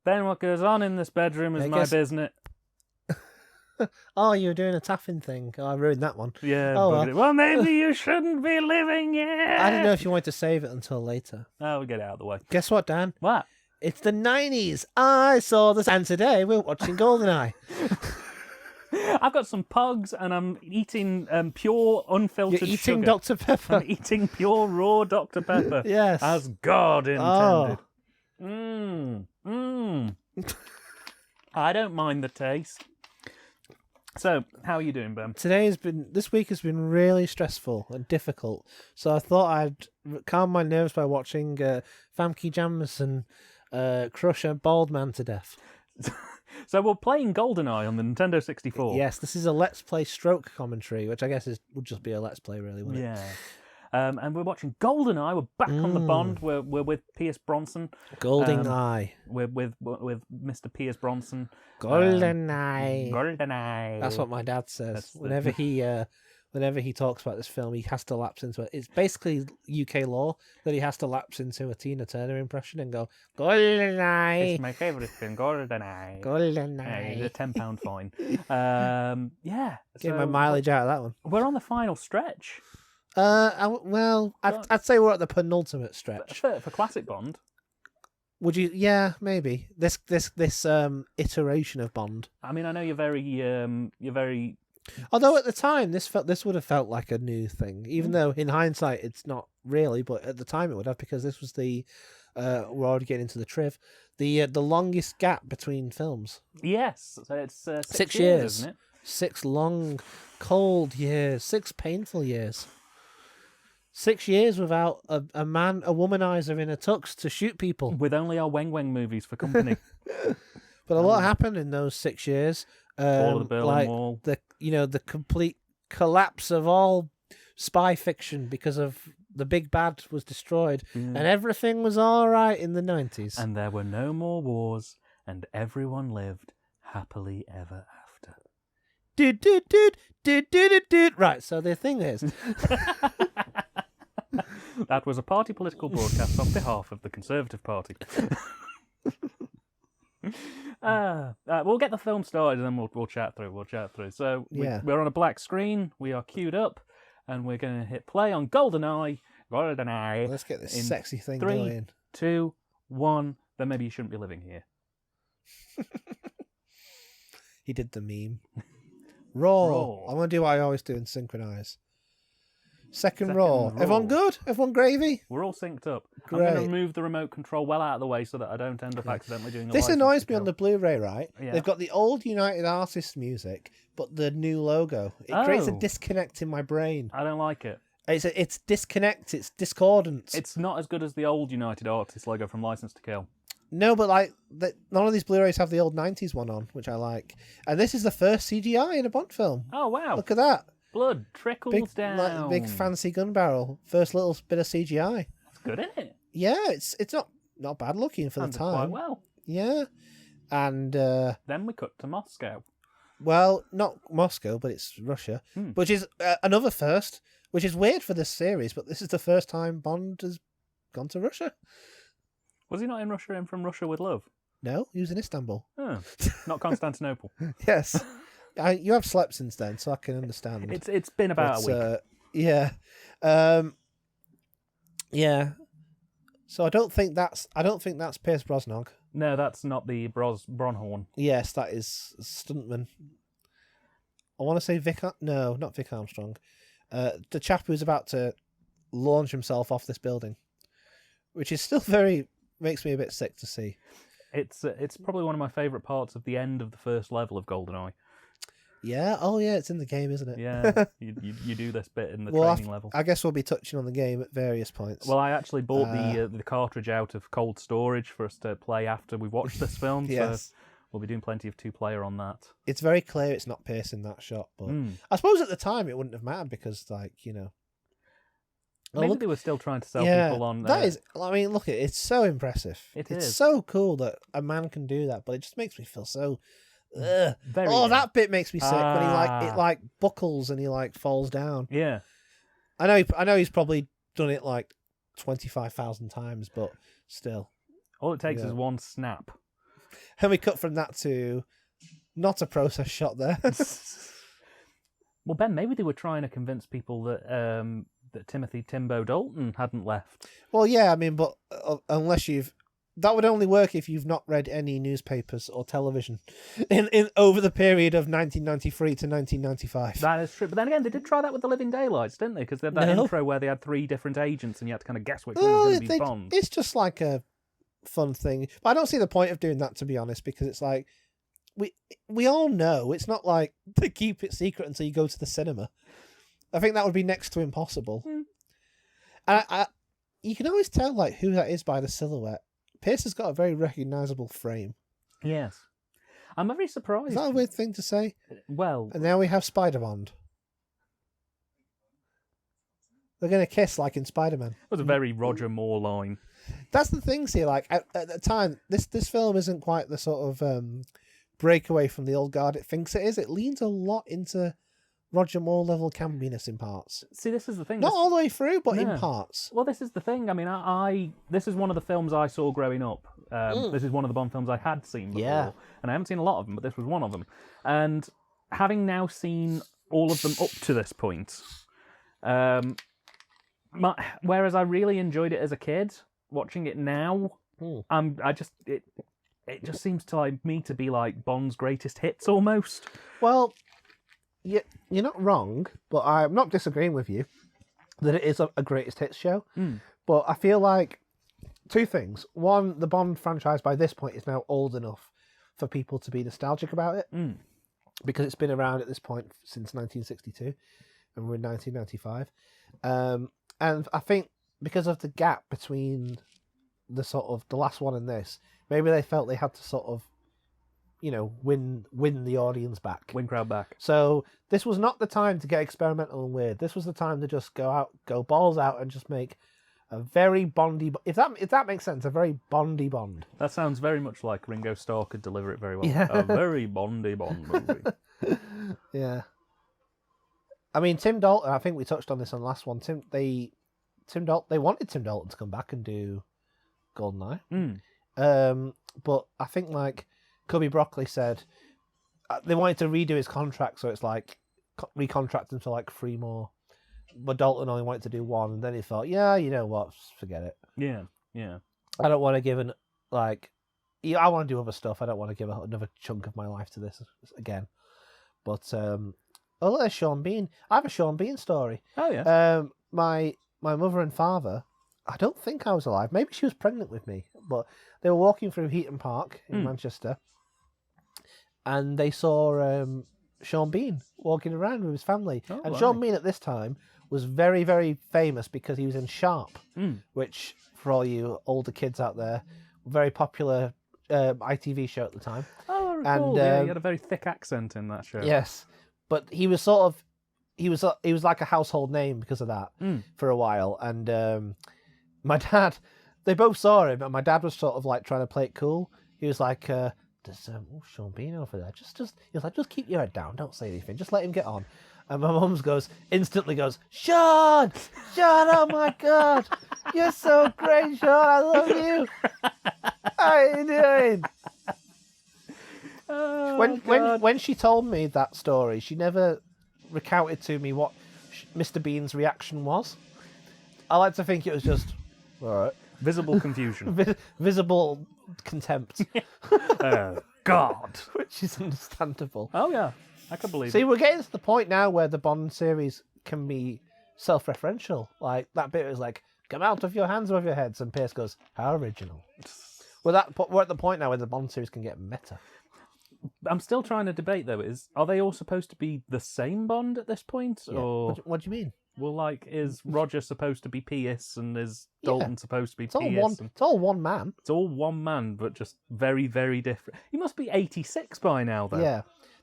Then what goes on in this bedroom is my business. Oh, you were doing a tapping thing. Oh, I ruined that one. Yeah. Oh, well, maybe you shouldn't be living here. I didn't know if you wanted to save it until later. Oh, we'll get it out of the way. Guess what, Dan? What? It's the 90s. I saw this. And today we're watching Goldeneye. I've got some pugs and I'm eating pure, unfiltered You're eating sugar. Dr. Pepper. I'm eating pure, raw Dr. Pepper. Yes. As God intended. Oh. I don't mind the taste. So, how are you doing, Ben? This week has been really stressful and difficult. So I thought I'd calm my nerves by watching Famke Janssen crush a bald man to death. So we're playing Goldeneye on the Nintendo 64. Yes, this is a Let's Play stroke commentary, which I guess would just be a Let's Play, really, wouldn't it? Yeah. And we're watching Goldeneye. We're back on the Bond. We're with Pierce Brosnan. Goldeneye. We're with Mr. Pierce Brosnan. Goldeneye. Goldeneye. That's what my dad says. Whenever he talks about this film, he has to lapse into it. It's basically UK law that he has to lapse into a Tina Turner impression and go, Goldeneye. It's my favourite film, Goldeneye. Goldeneye. It's a £10 fine. Yeah. Getting my mileage out of that one. We're on the final stretch. I'd say we're at the penultimate stretch for classic Bond. Would you? Yeah, maybe this iteration of Bond. I mean, I know you're very. Although at the time this would have felt like a new thing, even though in hindsight it's not really. But at the time it would have, because this was we're already getting into the triv. The longest gap between films. Yes, so it's 6 years, isn't it? 6 long, cold years. 6 painful years. 6 years without a womanizer in a tux to shoot people. With only our Weng Weng movies for company. But a lot happened in those 6 years. Fall of the Berlin Wall. The complete collapse of all spy fiction because of the big bad was destroyed, and everything was all right in the 90s. And there were no more wars, and everyone lived happily ever after. Right, so the thing is... That was a party political broadcast on behalf of the Conservative Party. We'll get the film started and then we'll chat through. So we're on a black screen. We are queued up, and we're going to hit play on Goldeneye. Let's get this sexy thing going. 3, 2, 1. Then maybe you shouldn't be living here. He did the meme. Roll. I'm going to do what I always do and synchronize. Second roll. Everyone good? Everyone gravy? We're all synced up. Great. I'm going to move the remote control well out of the way so that I don't end up accidentally doing This annoys me on the Blu-ray, right? Yeah. They've got the old United Artists music, but the new logo. It creates a disconnect in my brain. I don't like it. It's disconnect. It's discordance. It's not as good as the old United Artists logo from License to Kill. No, but none of these Blu-rays have the old 90s one on, which I like. And this is the first CGI in a Bond film. Oh, wow. Look at that. Blood trickles down. Big fancy gun barrel. First little bit of CGI. It's good, isn't it? Yeah, it's not bad looking for the time. Quite well. Yeah. And then we cut to Moscow. Well, not Moscow, but it's Russia, which is another first, which is weird for this series, but this is the first time Bond has gone to Russia. Was he not in Russia and From Russia with Love? No, he was in Istanbul. Oh, not Constantinople. Yes. You have slept since then, so I can understand. It's been about a week. Yeah. Yeah. So I don't think that's Pierce Brosnan. No, that's not the Bronhorn. Yes, that is Stuntman. I want to say not Vic Armstrong. The chap who's about to launch himself off this building, which is still makes me a bit sick to see. It's probably one of my favourite parts of the end of the first level of Goldeneye. Yeah. Oh, yeah. It's in the game, isn't it? Yeah. you do this bit in the training level. I guess we'll be touching on the game at various points. Well, I actually bought the cartridge out of cold storage for us to play after we watched this film. Yes. So we'll be doing plenty of 2-player on that. It's very clear it's not Pierce in that shot, but I suppose at the time it wouldn't have mattered because, Maybe they were still trying to sell people on. That is. I mean, look, it's so impressive. It's so cool that a man can do that, but it just makes me feel so. That bit makes me sick when it buckles and he falls down. Yeah, I know he's probably done it 25,000 times, but still, all it takes is one snap. And we cut from that to not a process shot there. Well, Ben, maybe they were trying to convince people that that Timothy Timbo Dalton hadn't left. Well, yeah, I mean, but unless you've... That would only work if you've not read any newspapers or television in over the period of 1993 to 1995. That is true. But then again, they did try that with The Living Daylights, didn't they? Because they had that intro where they had 3 different agents and you had to kind of guess which one was going to be Bond. It's just like a fun thing. But I don't see the point of doing that, to be honest, because it's like, we all know it's not like to keep it secret until you go to the cinema. I think that would be next to impossible. And you can always tell like who that is by the silhouette. Pierce has got a very recognisable frame. Yes. I'm very surprised. Is that a weird thing to say? Well... And now we have Spider-Man. They're going to kiss like in Spider-Man. It was a very Roger Moore line. That's the thing, see, like, at the time, this film isn't quite the sort of breakaway from the old guard it thinks it is. It leans a lot into Roger Moore level campiness in parts. See, this is the thing. Not all the way through, but in parts. Well, this is the thing. I mean, this is one of the films I saw growing up. This is one of the Bond films I had seen before. Yeah. And I haven't seen a lot of them, but this was one of them. And having now seen all of them up to this point, whereas I really enjoyed it as a kid, watching it now, it just seems to like me to be like Bond's greatest hits almost. Well, you're not wrong, but I'm not disagreeing with you that it is a greatest hits show. But I feel like 2 things. One, the Bond franchise by this point is now old enough for people to be nostalgic about it because it's been around at this point since 1962 and we're in 1995. And I think because of the gap between the sort of the last one and this, maybe they felt they had to sort of, you know, win the audience back. Win crowd back. So this was not the time to get experimental and weird. This was the time to just go balls out and just make a very Bondy... If that makes sense, a very Bondy Bond. That sounds very much like Ringo Starr could deliver it very well. Yeah. A very Bondy Bond movie. Yeah. I mean, Tim Dalton, I think we touched on this on the last one. They wanted Tim Dalton to come back and do Goldeneye. But I think like Cubby Broccoli said they wanted to redo his contract, so it's like recontract him to like 3 more. But Dalton only wanted to do 1, and then he thought, yeah, you know what, forget it. Yeah. I don't want to give I want to do other stuff. I don't want to give another chunk of my life to this again. But there's Sean Bean. I have a Sean Bean story. Oh yeah. My mother and father, I don't think I was alive. Maybe she was pregnant with me, but they were walking through Heaton Park in Manchester, and they saw Sean Bean walking around with his family. Oh, and right. Sean Bean at this time was very, very famous because he was in Sharp, which, for all you older kids out there, very popular ITV show at the time. Oh, I recall. And he had a very thick accent in that show. Yes, but he was sort of he was like a household name because of that for a while. And my dad, they both saw him, and my dad was sort of like trying to play it cool. He was like, "There's Sean Bean over there. Just," he was like, "just keep your head down. Don't say anything. Just let him get on." And my mum instantly goes, "Sean! Sean, oh my God! You're so great, Sean. I love you. How are you doing?" When she told me that story, she never recounted to me what Mr. Bean's reaction was. I like to think it was just, all right. Visible confusion. Visible contempt. God. Which is understandable. Oh, yeah. I can believe it. See, we're getting to the point now where the Bond series can be self-referential. Like, that bit is like, "Come out of your hands above your heads," and Pierce goes, "How original." We're at the point now where the Bond series can get meta. I'm still trying to debate, though, are they all supposed to be the same Bond at this point? Yeah. Or What do you mean? Well, like, is Roger supposed to be Pierce and is Dalton supposed to be Pierce? It's all one man. It's all one man, but just very, very different. He must be 86 by now, though. Yeah.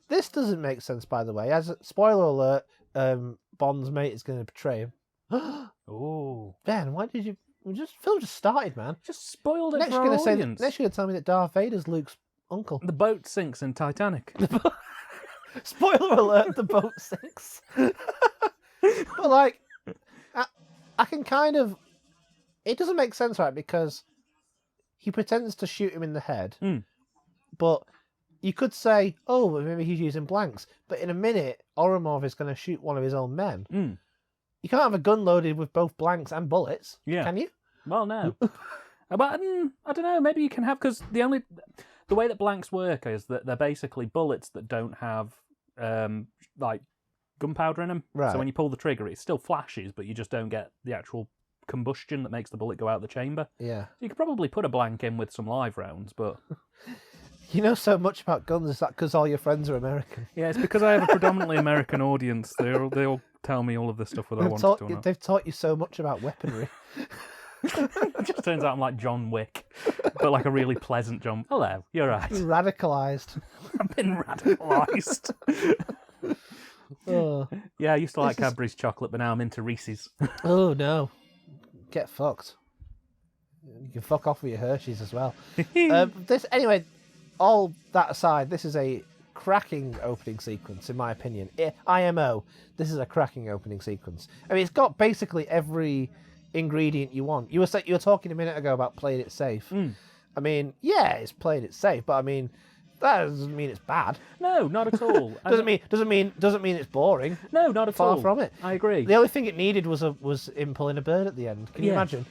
This doesn't make sense, by the way. As a spoiler alert, Bond's mate is going to betray him. Oh. Ben, why did you... film just started, man. Just spoiled it Next for you're our gonna audience. Next you're going to tell me that Darth Vader's Luke's uncle. The boat sinks in Titanic. Spoiler alert, the boat sinks. But, like, I can kind of... It doesn't make sense, right? Because he pretends to shoot him in the head. But you could say, oh, well, maybe he's using blanks. But in a minute, Oromov is going to shoot one of his own men. Mm. You can't have a gun loaded with both blanks and bullets, can you? Well, no. But I don't know. Maybe you can have, because the way that blanks work is that they're basically bullets that don't have like gunpowder in them. Right. So when you pull the trigger, it still flashes, but you just don't get the actual combustion that makes the bullet go out the chamber. Yeah. You could probably put a blank in with some live rounds, but You know so much about guns. Is that because all your friends are American? yeah, it's because I have a predominantly American audience. They all tell me all of this stuff whether I want to or not. They've taught you so much about weaponry. It just turns out I'm like John Wick, but like a really pleasant John. Hello, you're right. Radicalised. I've been radicalised. Oh. Yeah, I used to like Cadbury's chocolate, but now I'm into Reese's. Oh no. Get fucked. You can fuck off with your Hershey's as well. Anyway, all that aside, this is a cracking opening sequence, in my opinion. IMO, this is a cracking opening sequence. I mean, it's got basically every ingredient you want. You were talking a minute ago about playing it safe. Mm. I mean, yeah, it's playing it safe, but I mean, that doesn't mean it's bad. No, not at all. doesn't mean it's boring. No, not at all. Far from it. I agree. The only thing it needed was him pulling a bird at the end. Can you imagine?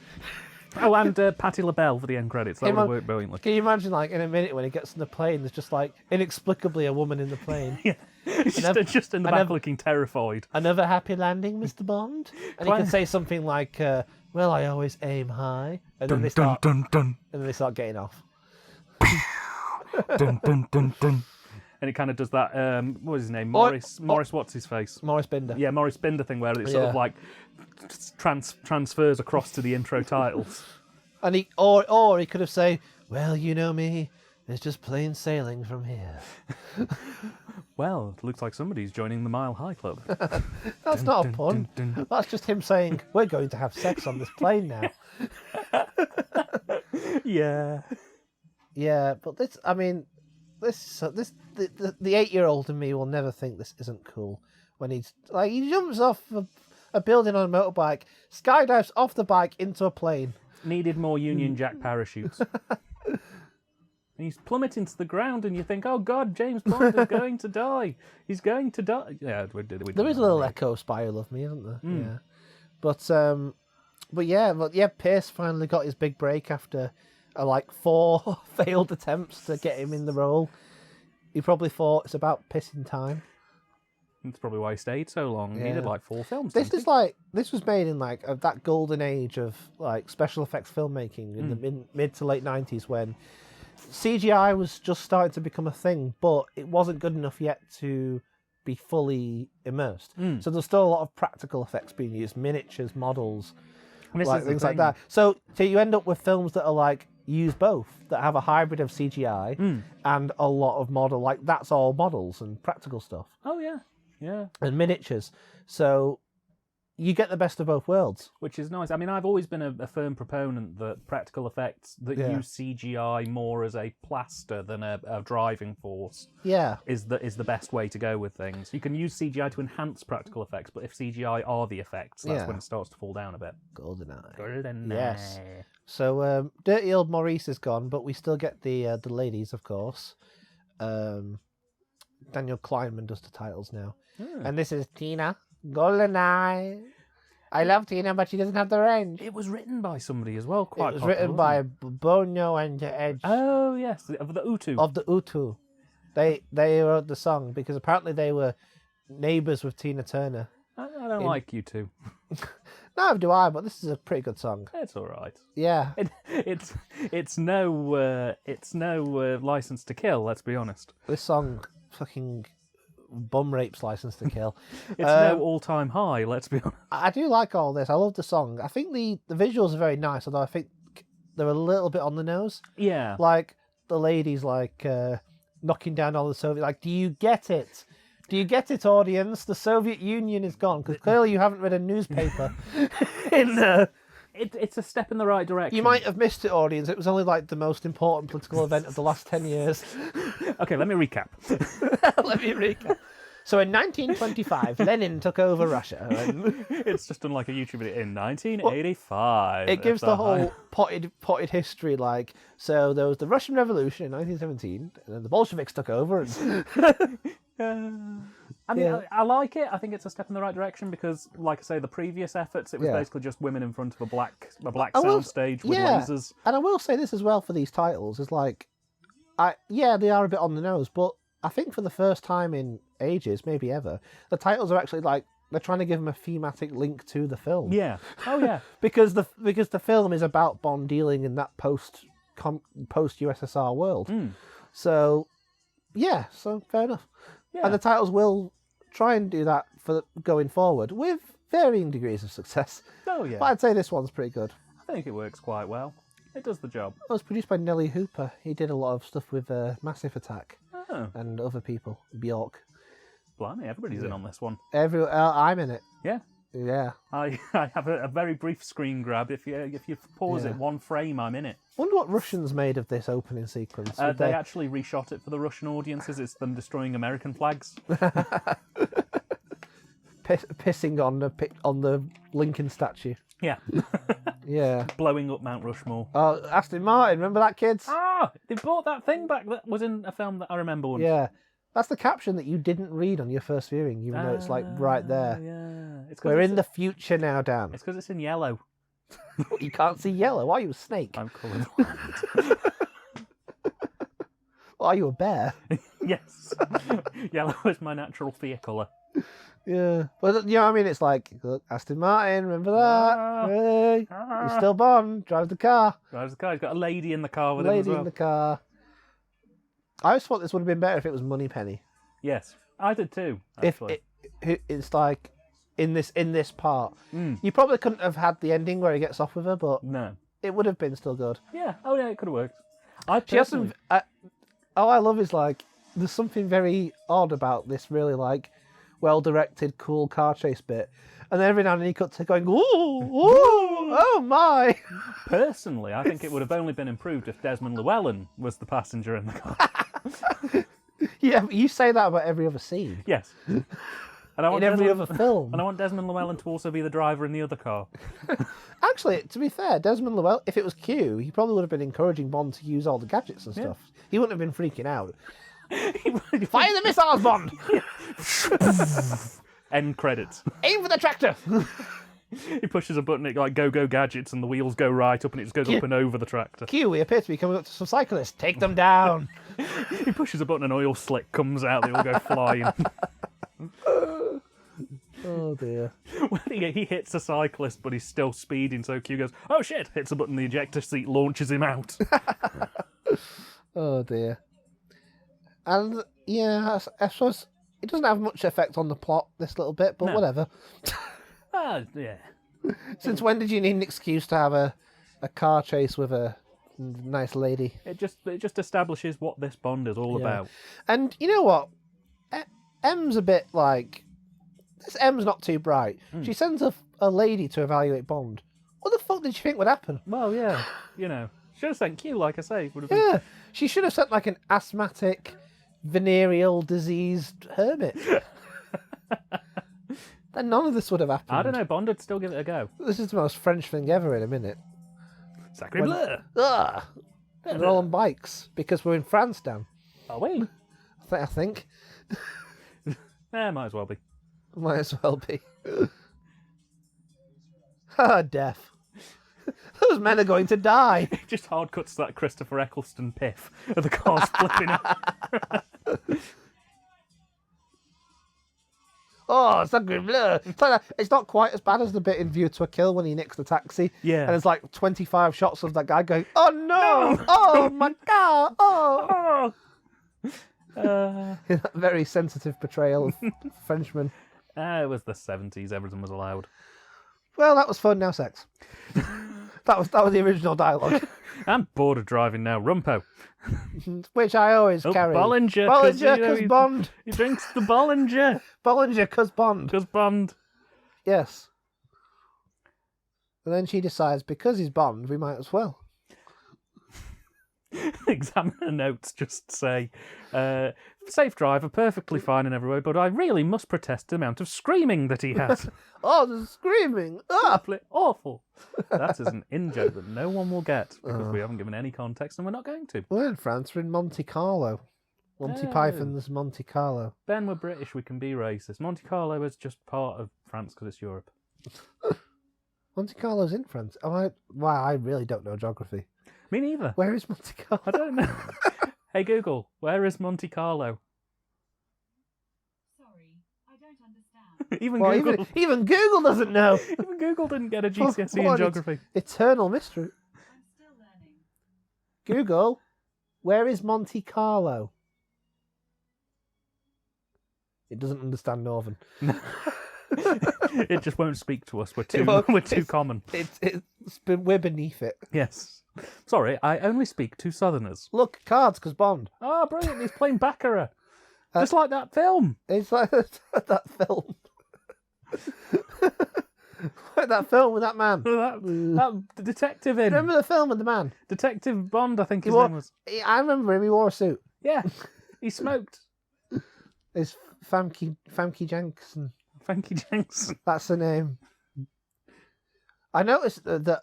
Oh, and Patti LaBelle for the end credits. That would have worked brilliantly. Can you imagine, like, in a minute when he gets in the plane, there's just, like, inexplicably a woman in the plane. Yeah. Just in the back looking terrified. Another happy landing, Mr. Bond? And he can say something like, well, I always aim high. And then they start, dun, dun. And then they start getting off. Dun, dun, dun, dun. And it kind of does that, what is his name? Morris, what's his face? Morris Binder. Yeah, Morris Binder thing where it sort of like transfers across to the intro titles. And or he could have said, well, you know me, it's just plain sailing from here. Well, it looks like somebody's joining the Mile High Club. That's not a pun. That's just him saying, we're going to have sex on this plane now. Yeah. Yeah, but the 8-year-old in me will never think this isn't cool. When he jumps off a building on a motorbike, skydives off the bike into a plane. Needed more Union Jack parachutes. And he's plummeting to the ground, and you think, "Oh God, James Bond is going to die. He's going to die." Yeah, there is a little echo Spy Who Loved Me, isn't there? Mm. Yeah, but Pierce finally got his big break after 4 failed attempts to get him in the role. He probably thought it's about pissing time. That's probably why he stayed so long. Yeah. He did 4 films. This was made in that golden age of special effects filmmaking in the mid to late 90s, when CGI was just starting to become a thing, but it wasn't good enough yet to be fully immersed. So there's still a lot of practical effects being used, miniatures, models, things like that. So you end up with films that are use both, that have a hybrid of CGI and a lot of model. That's all models and practical stuff. Oh yeah. Yeah. And miniatures. So you get the best of both worlds. Which is nice. I mean, I've always been a firm proponent that practical effects that use CGI more as a plaster than a driving force is the best way to go with things. You can use CGI to enhance practical effects, but if CGI are the effects, that's when it starts to fall down a bit. Goldeneye. Yes. So dirty old Maurice is gone, but we still get the ladies, of course. Daniel Kleinman does the titles now. And this is Tina. Goldeneye. I love Tina, but she doesn't have the range. It was written by somebody as well, quite It was popular, written by Bono and Edge. Oh, yes, of the Utu. Of the Utu. They wrote the song because apparently they were neighbours with Tina Turner. I don't like U2. Neither do I, but this is a pretty good song. It's all right. Yeah. It's no License to Kill, let's be honest. This song fucking bum rapes License to Kill. It's no All-Time High, let's be honest. I do like all this. I love the song. I think the visuals are very nice, although I think they're a little bit on the nose. Yeah. The ladies knocking down all the Soviet. Do you get it? Do you get it, audience? The Soviet Union is gone, because clearly you haven't read a newspaper. It's a step in the right direction. You might have missed it, audience. It was only the most important political event of the last 10 years. Okay, let me recap. So in 1925, Lenin took over Russia. It's just unlike a YouTube video in 1985. It gives the whole potted history, like, so there was the Russian Revolution in 1917, and then the Bolsheviks took over. And... I mean, I like it. I think it's a step in the right direction because, like I say, the previous efforts, it was basically just women in front of a black sound stage with lasers. And I will say this as well for these titles, is like, they are a bit on the nose, but I think for the first time in ages, maybe ever, the titles are actually like, they're trying to give them a thematic link to the film. Yeah. Oh, yeah. because the film is about Bond dealing in that post USSR world. So, so fair enough. Yeah. And the titles will try and do that for going forward with varying degrees of success. Oh, yeah. But I'd say this one's pretty good. I think it works quite well. It does the job. It was produced by Nelly Hooper. He did a lot of stuff with Massive Attack and other people. Bjork. Blimey, everybody's in on this one. I'm in it. Yeah. Yeah. I have a very brief screen grab. If you pause it one frame, I'm in it. Wonder what Russians made of this opening sequence. They actually reshot it for the Russian audiences. It's them destroying American flags. Pissing on the Lincoln statue. Yeah. Yeah. Blowing up Mount Rushmore. Oh, Aston Martin, remember that, kids? They brought that thing back that was in a film that I remember once. Yeah. That's the caption that you didn't read on your first viewing, even though it's like right there. Yeah. We're in the future now, Dan. It's because it's in yellow. You can't see yellow. Why are you a snake? I'm colourblind. Are you a bear? Yes. Yellow is my natural fear colour. Yeah. But, you know what I mean? It's like, look, Aston Martin, remember that? Hey, you're still Bond. Drive the car. He's got a lady in the car with him as well. Lady in the car. I always thought this would have been better if it was Moneypenny. Yes, I did too. Actually. It's like in this part, you probably couldn't have had the ending where he gets off with her, but no, it would have been still good. Yeah. Oh yeah, it could have worked. She has some. All I love is like there's something very odd about this really like well-directed, cool car chase bit, and then every now and then he cuts to going, ooh, oh my. Personally, I think it would have only been improved if Desmond Llewellyn was the passenger in the car. Yeah, but you say that about every other scene. Yes. And I want every other film. And I want Desmond Llewellyn to also be the driver in the other car. Actually, to be fair, Desmond Llewellyn, if it was Q, he probably would have been encouraging Bond to use all the gadgets and stuff. He wouldn't have been freaking out. Fire the missiles, Bond! End credits. Aim for the tractor! He pushes a button, it like go gadgets, and the wheels go right up, and it just goes up and over the tractor. Q, we appear to be coming up to some cyclists. Take them down. He pushes a button, an oil slick comes out. They all go flying. Oh dear. When he hits a cyclist, but he's still speeding, so Q goes, "Oh shit!" Hits a button, the ejector seat launches him out. Oh dear. And yeah, I suppose it doesn't have much effect on the plot, this little bit, but whatever. Yeah. Since when did you need an excuse to have a car chase with a nice lady? It just establishes what this Bond is all about. And you know what? M's a bit like... This M's not too bright. She sends a lady to evaluate Bond. What the fuck did you think would happen? Well, yeah. You know. Should have sent Q, like I say. Would have been... Yeah. She should have sent like an asthmatic, venereal diseased hermit. Then none of this would have happened. I don't know, Bond would still give it a go. This is the most French thing ever in a minute. Sacré bleu! They're all on bikes, because we're in France, Dan. Are we? I think. Might as well be. Might as well be. Death. Those men are going to die. It just hard cuts that Christopher Eccleston piff of the cars flipping up. Oh, sacré bleu. It's not quite as bad as the bit in View to a Kill when he nicks the taxi. Yeah. And there's like 25 shots of that guy going, oh no! Oh my god! Oh! That very sensitive portrayal of Frenchman. It was the 70s, everything was allowed. Well, that was fun, now sex. That was the original dialogue. I'm bored of driving now, Rumpo. Which I always carry. Bollinger. Bollinger, because Bond. He drinks the Bollinger. Bollinger, because Bond. Because Bond. Yes. And then she decides, because he's Bond, we might as well. Examiner notes just say, safe driver, perfectly fine in every way, but I really must protest the amount of screaming that he has. Oh, the screaming! Simply awful. That is an in-joke that no one will get because we haven't given any context and we're not going to. We're in France, we're in Monte Carlo. Monty Python's Monte Carlo. Ben, we're British, we can be racist. Monte Carlo is just part of France because it's Europe. Monte Carlo's in France. Oh, I really don't know geography. Me neither. Where is Monte Carlo? I don't know. Hey Google, where is Monte Carlo? Sorry, I don't understand. Even Google doesn't know. Even Google didn't get a GCSE in geography. Eternal mystery. I'm still learning. Google, where is Monte Carlo? It doesn't understand Northern. It just won't speak to us. We're too common. We're beneath it. Yes. Sorry, I only speak to Southerners. Look, cards, because Bond. Oh, brilliant. He's playing Baccarat. Just like that film. It's like that film. Like that film with that man. That detective in. Remember the film with the man? Detective Bond, I think his name was. I remember him. He wore a suit. Yeah. He smoked. It's Famke Janssen. Famke Janssen. That's the name. I noticed that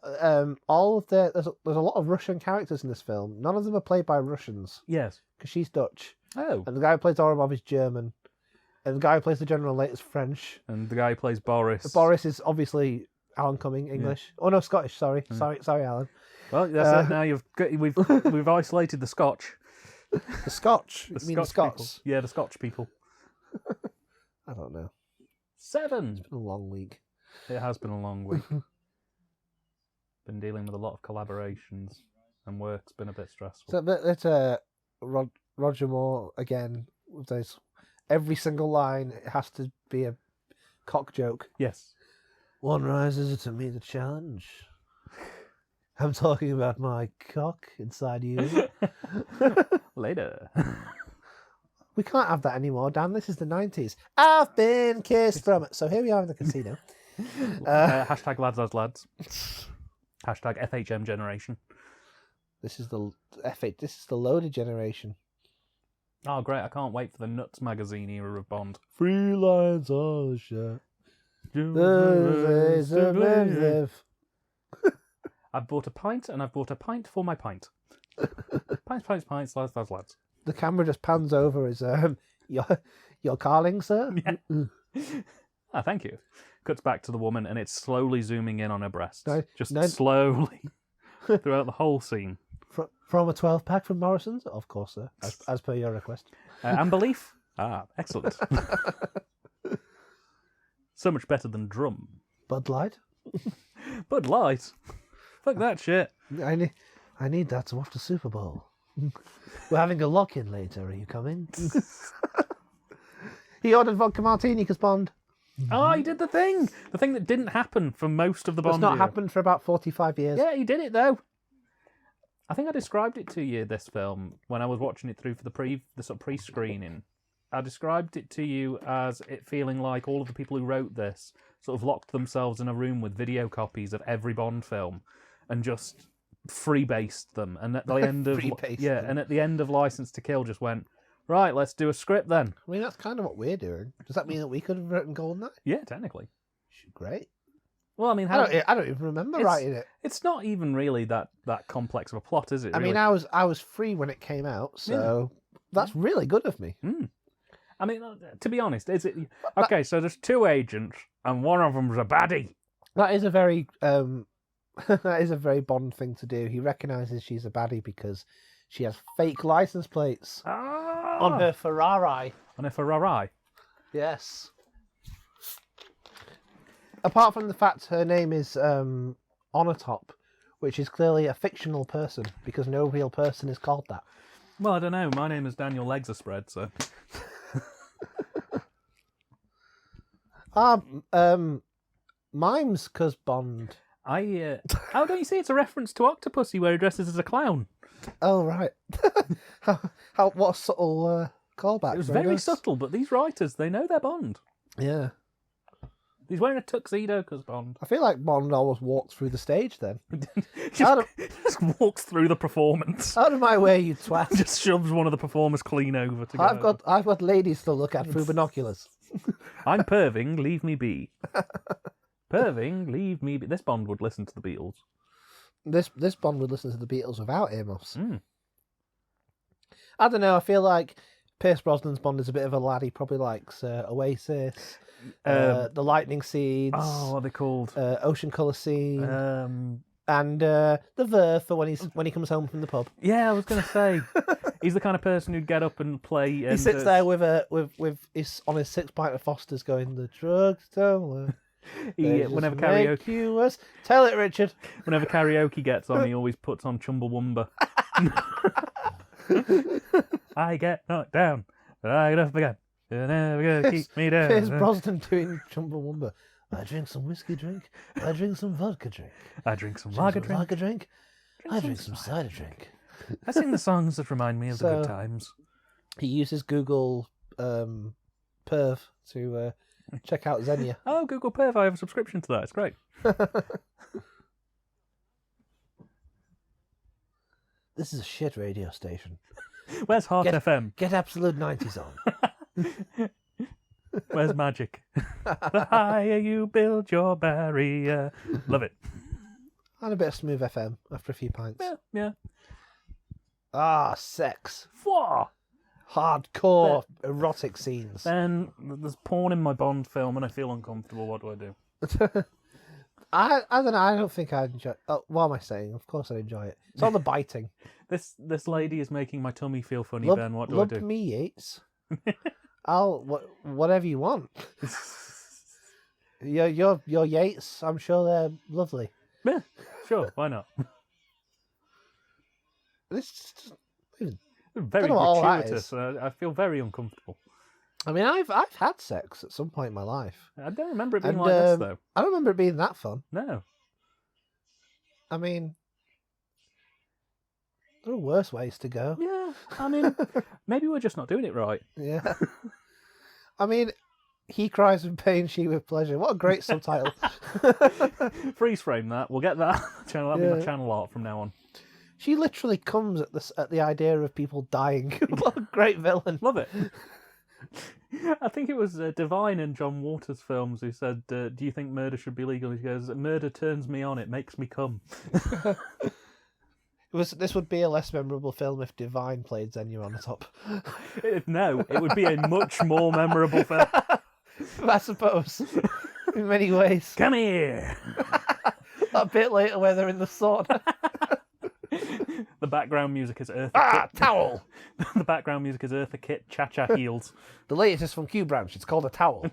all of there's a lot of Russian characters in this film. None of them are played by Russians. Yes. Because she's Dutch. Oh. And the guy who plays Oromov is German. And the guy who plays the General Late is French. And the guy who plays Boris. Boris is obviously Alan Cumming, English. Yeah. Oh no, Scottish. Sorry, sorry, Alan. Well, that's it. Now we've isolated the Scotch. The Scotch. You mean the Scots? People. Yeah, the Scotch people. I don't know. 7. It's been a long week. It has been a long week. Been dealing with a lot of collaborations, and work's been a bit stressful. So it's Roger Moore again. With those, every single line it has to be a cock joke. Yes. One rises to meet the challenge. I'm talking about my cock inside you. Later. We can't have that anymore, Dan. This is the 90s. I've been kissed from it. So here we are in the casino. Hashtag lads as lads. Hashtag FHM generation. This is the loaded generation. Oh great, I can't wait for the Nuts magazine era of Bond. Free lines on the shot. I've bought a pint and I've bought a pint for my pint. Pints, lads, lads. The camera just pans over as your carling, sir? Yeah. Ah, thank you. Cuts back to the woman and it's slowly zooming in on her breasts. Slowly throughout the whole scene. From a 12-pack from Morrison's? Of course, sir. As per your request. And belief? Ah, excellent. So much better than drum. Bud Light? Bud Light? Fuck that shit. I need that to watch the Super Bowl. We're having a lock-in later. Are you coming? He ordered vodka martini because Bond. Oh, he did the thing that didn't happen for most of the Bond. It's not happened for about 45 years. Yeah, he did it though. I think I described it to you, this film, when I was watching it through for the sort of pre-screening. I described it to you as it feeling like all of the people who wrote this sort of locked themselves in a room with video copies of every Bond film and just freebased them. And at the end of at the end of License to Kill, just went, right, let's do a script then. I mean, that's kind of what we're doing. Does that mean that we could have written Goldeneye? Yeah, technically. Great. Well, I mean, I don't even remember writing it. It's not even really that complex of a plot, is it? Really? I mean, I was free when it came out, so that's really good of me. Mm. I mean, to be honest, is it okay? So there's 2 agents, and one of them's a baddie. That is a very that is a very Bond thing to do. He recognises she's a baddie because she has fake license plates on her Ferrari. On her Ferrari. Yes. Apart from the fact her name is Onatop, which is clearly a fictional person because no real person is called that. Well, I don't know. My name is Daniel Legs Are Spread, so. Mimes, cause Bond. Oh, don't you see? It's a reference to Octopussy, where he dresses as a clown. Oh, right. What a subtle callback. It was very subtle, but these writers, they know their Bond. Yeah. He's wearing a tuxedo because Bond. I feel like Bond almost walked through the stage then. just walks through the performance. Out of my way, you twat. Just shoves one of the performers clean over to go. I've got ladies to look at through binoculars. I'm perving, leave me be. Perving, leave me be. This Bond would listen to the Beatles. This Bond would listen to the Beatles without earmuffs. Mm. I don't know, I feel like Pierce Brosnan's Bond is a bit of a lad. He probably likes Oasis, The Lightning Seeds. Oh, what are they called? Ocean Colour Scene. And The Verve for when he comes home from the pub. Yeah, I was going to say. He's the kind of person who'd get up and play. And, he sits there with his on his 6 pint of Foster's going, the drugs don't work. Whenever karaoke. Tell it, Richard. Whenever karaoke gets on, he always puts on Chumbawamba. I get knocked down, but I get up again. You're never gonna keep me down. Pierce Brosnan doing Chumbawamba. I drink some whiskey drink. I drink some vodka drink. I drink some lager drink. I drink some cider drink. I sing the songs that remind me of the good times. He uses Google Perv to check out Xenia. Oh, Google Perv, I have a subscription to that. It's great. This is a shit radio station. Where's Heart FM? Get Absolute 90s on. Where's Magic? The higher you build your barrier. Love it. And a bit of Smooth FM after a few pints. Yeah. Ah, sex. Whoa! Hardcore erotic scenes. Then there's porn in my Bond film and I feel uncomfortable. What do I do? I don't know. I don't think I'd enjoy it. Oh, what am I saying? Of course I'd enjoy it. It's all the biting. This lady is making my tummy feel funny, Ben. What do I do? Love me, Yates. Whatever you want. Your Yates, I'm sure they're lovely. Yeah, sure. Why not? It's very gratuitous. I feel very uncomfortable. I mean, I've had sex at some point in my life. I don't remember it being like this, though. I don't remember it being that fun. No. I mean, there are worse ways to go. Yeah, I mean, maybe we're just not doing it right. Yeah. I mean, he cries with pain, she with pleasure. What a great subtitle. Freeze frame that. We'll get that channel. That'll be my channel art from now on. She literally comes at the idea of people dying. What a great villain. Love it. I think it was Divine in John Waters' films who said, do you think murder should be legal? He goes, murder turns me on, it makes me come. This would be a less memorable film if Divine played Xenia on the top. No, it would be a much more memorable film. I suppose. In many ways. Come here! A bit later where they're in the sauna. The background music is Eartha Kitt. Towel! The background music is Eartha Kitt, Cha-Cha Heels. The latest is from Q Branch. It's called a towel.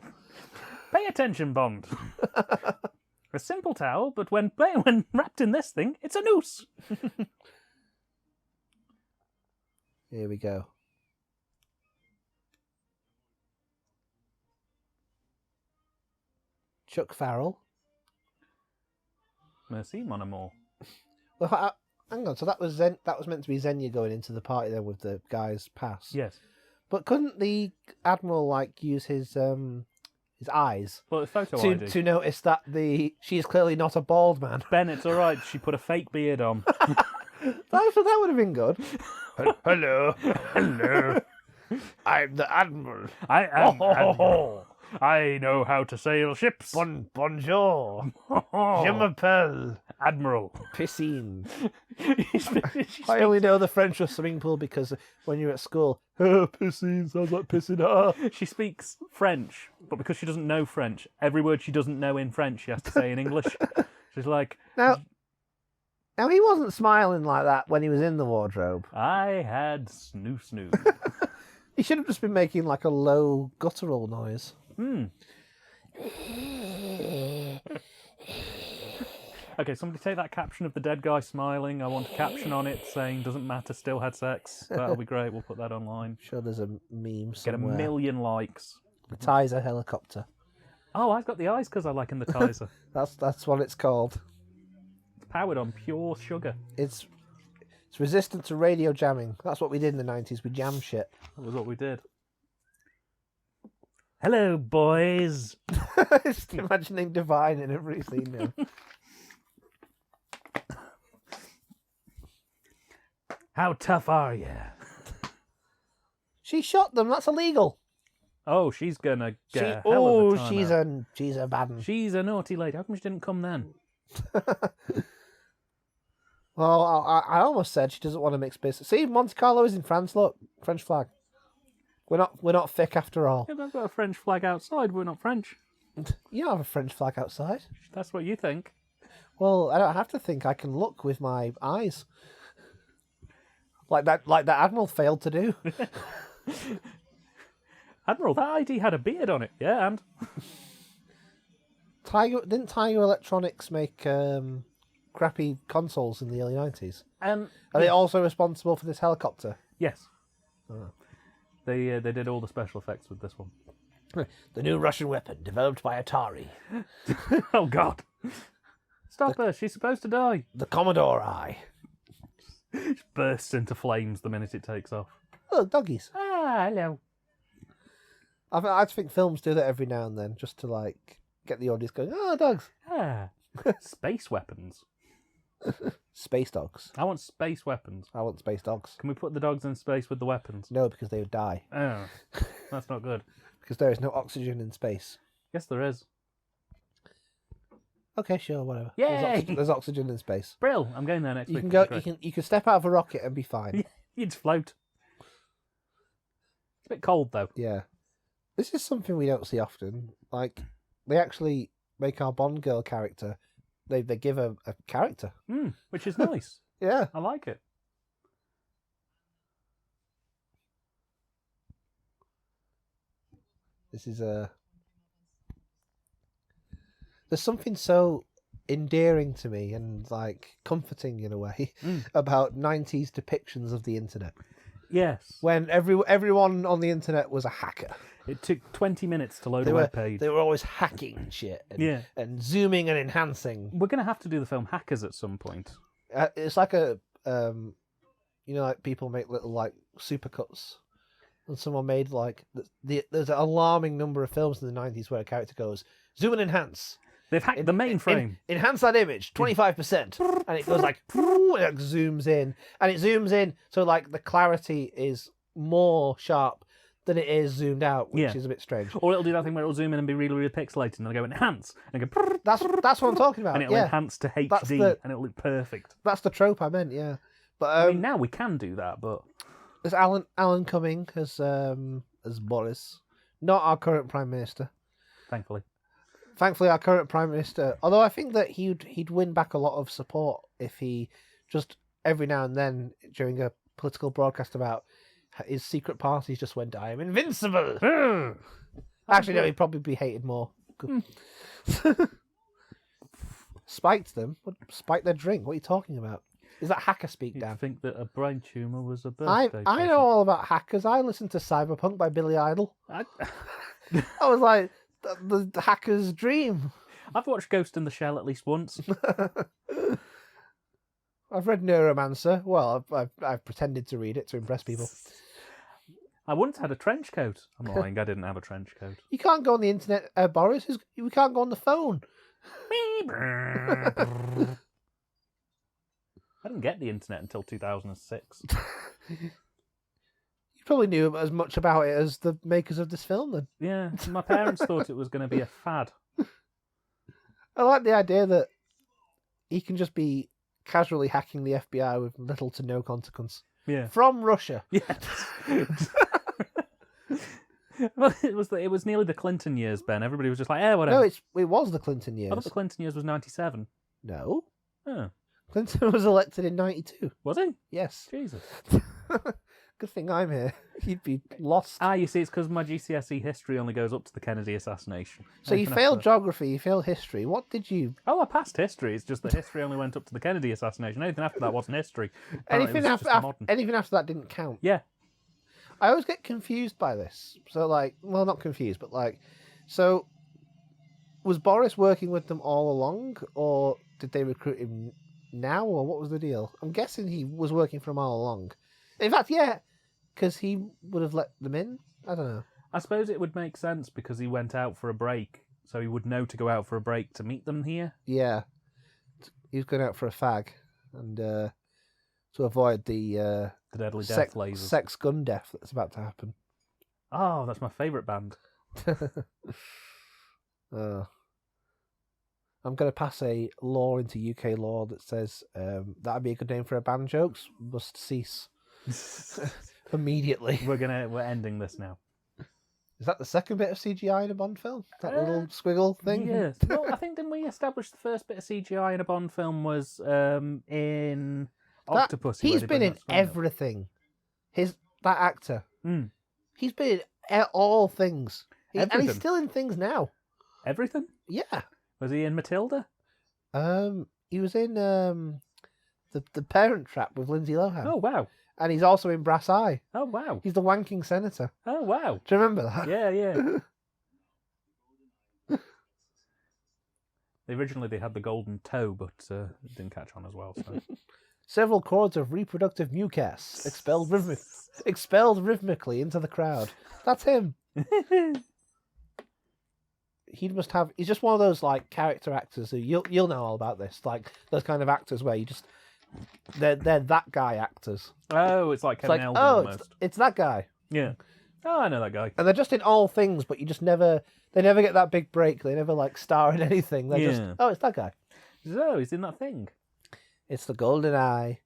Pay attention, Bond. A simple towel, but when wrapped in this thing, it's a noose. Here we go. Chuck Farrell. Merci, mon amour. Well, hang on. So that was meant to be Xenia going into the party then with the guy's pass. Yes. But couldn't the Admiral use his eyes to notice that she is clearly not a bald man? Ben, it's all right. She put a fake beard on. That would have been good. Hello. I'm the Admiral. I am Admiral. I know how to sail ships. Bonjour. Je m'appelle Admiral. Piscine. I only know the French for swimming pool because when you're at school, piscine sounds like pissing. She speaks French, but because she doesn't know French, every word she doesn't know in French, she has to say in English. She's like... Now, he wasn't smiling like that when he was in the wardrobe. I had snoo. He should have just been making like a low guttural noise. Okay, somebody take that caption of the dead guy smiling. I want a caption on it saying, doesn't matter, still had sex. That'll be great. We'll put that online. I'm sure there's a meme somewhere. Get 1 million likes. The Tizer helicopter. Oh, I've got the eyes because I like in the Tizer. That's what it's called. It's powered on pure sugar. It's resistant to radio jamming. That's what we did in the 90s. We jammed shit. That was what we did. Hello, boys. Just imagining Divine in every scene now. How tough are you? She shot them. That's illegal. Oh, she's gonna get a hell of a time out. she's a bad one. She's a naughty lady. How come she didn't come then? Well, I almost said she doesn't want to mix business. See, Monte Carlo is in France. Look, French flag. We're not thick after all. Yeah, but I've got a French flag outside. We're not French. You don't have a French flag outside. That's what you think. Well, I don't have to think. I can look with my eyes. Like that Admiral failed to do. Admiral, that ID had a beard on it. Yeah, and Didn't Tiger Electronics make crappy consoles in the early 90s? Are they also responsible for this helicopter? Yes. Oh. They did all the special effects with this one. The new Russian weapon developed by Atari. Oh God! Stop her! She's supposed to die. The Commodore Eye. Just bursts into flames the minute it takes off. Oh, doggies. Ah, hello. I think films do that every now and then, just to like get the audience going. Oh, dogs. Ah, space weapons. Space dogs. I want space weapons. I want space dogs. Can we put the dogs in space with the weapons? No, because they would die. Oh, that's not good. Because there is no oxygen in space. Yes, there is. Okay, sure, whatever. Yay! There's oxygen in space. Brill, I'm going there next week. You can step out of a rocket and be fine. You just float. It's a bit cold though. Yeah. This is something we don't see often. Like, they actually make our Bond girl character. They give her a character. Which is nice. Yeah. I like it. This is there's something so endearing to me and like comforting in a way about 90s depictions of the internet. Yes. When everyone on the internet was a hacker. It took 20 minutes to load a web page. They were always hacking shit and zooming and enhancing. We're going to have to do the film Hackers at some point. It's like like people make little like supercuts. And someone made like there's an alarming number of films in the 90s where a character goes, zoom and enhance. They've hacked the mainframe. Enhance that image, 25%. And it goes like, and it zooms in. And it zooms in, so like the clarity is more sharp than it is zoomed out, which is a bit strange. Or it'll do that thing where it'll zoom in and be really, really pixelated, and it'll go enhance, and go... That's what I'm talking about, and it'll enhance to HD, and it'll look perfect. That's the trope I meant, yeah. But I mean, now we can do that, but... There's Alan Cumming as Boris. Not our current Prime Minister. Thankfully, our current Prime Minister... Although I think that he'd win back a lot of support if he just, every now and then, during a political broadcast about his secret parties, just went, I am invincible! Actually, no, he'd probably be hated more. Spiked them? Spiked their drink? What are you talking about? Is that hacker speak, Dan? I think that a brain tumour was a birthday I know all about hackers. I listened to Cyberpunk by Billy Idol. I was like, the hacker's dream. I've watched Ghost in the Shell at least once. I've read Neuromancer. Well, I've pretended to read it to impress people. I once had a trench coat. I'm lying, I didn't have a trench coat. You can't go on the internet, Boris. We can't go on the phone. I didn't get the internet until 2006. You probably knew as much about it as the makers of this film, then. Yeah, my parents thought it was going to be a fad. I like the idea that he can just be casually hacking the FBI with little to no consequence. Yeah. From Russia. Yes. Well, it was nearly the Clinton years, Ben. Everybody was just like, whatever. No, it was the Clinton years. I thought the Clinton years was 97. No. Oh. Clinton was elected in 92. Was he? Yes. Jesus. Good thing I'm here. You'd be lost. You see, it's because my GCSE history only goes up to the Kennedy assassination. So you failed geography, you failed history. What did you... Oh, I passed history. It's just that history only went up to the Kennedy assassination. Anything after that wasn't history. Anything after that didn't count. Yeah. I always get confused by this. So, not confused, but so was Boris working with them all along, or did they recruit him now, or what was the deal? I'm guessing he was working for them all along. In fact, yeah, because he would have let them in. I don't know. I suppose it would make sense because he went out for a break, so he would know to go out for a break to meet them here. Yeah. He was going out for a fag, and to avoid the deadly death lasers. Sex gun death that's about to happen. Oh, that's my favourite band. I'm going to pass a law into UK law that says that'd be a good name for a band. Jokes must cease immediately. We're ending this now. Is that the second bit of CGI in a Bond film? That little squiggle thing? Yes. Well, I think didn't we establish the first bit of CGI in a Bond film was in Octopus? He's been in everything. That actor. Mm. He's been in all things. And he's still in things now. Everything? Yeah. Was he in Matilda? He was in the Parent Trap with Lindsay Lohan. Oh, wow. And he's also in Brass Eye. Oh, wow. He's the wanking senator. Oh, wow. Do you remember that? Yeah. Originally they had the golden toe, but it didn't catch on as well. So. Several cords of reproductive mucus expelled rhythmically into the crowd. That's him. He's just one of those like character actors who you'll know all about this. Like those kind of actors where you just they're that guy actors. Oh, it's like Kevin Eldon almost. It's that guy. Yeah. Oh, I know that guy. And they're just in all things, but you just never get that big break. They never like star in anything. They're just it's that guy. So he's in that thing. It's the Goldeneye. I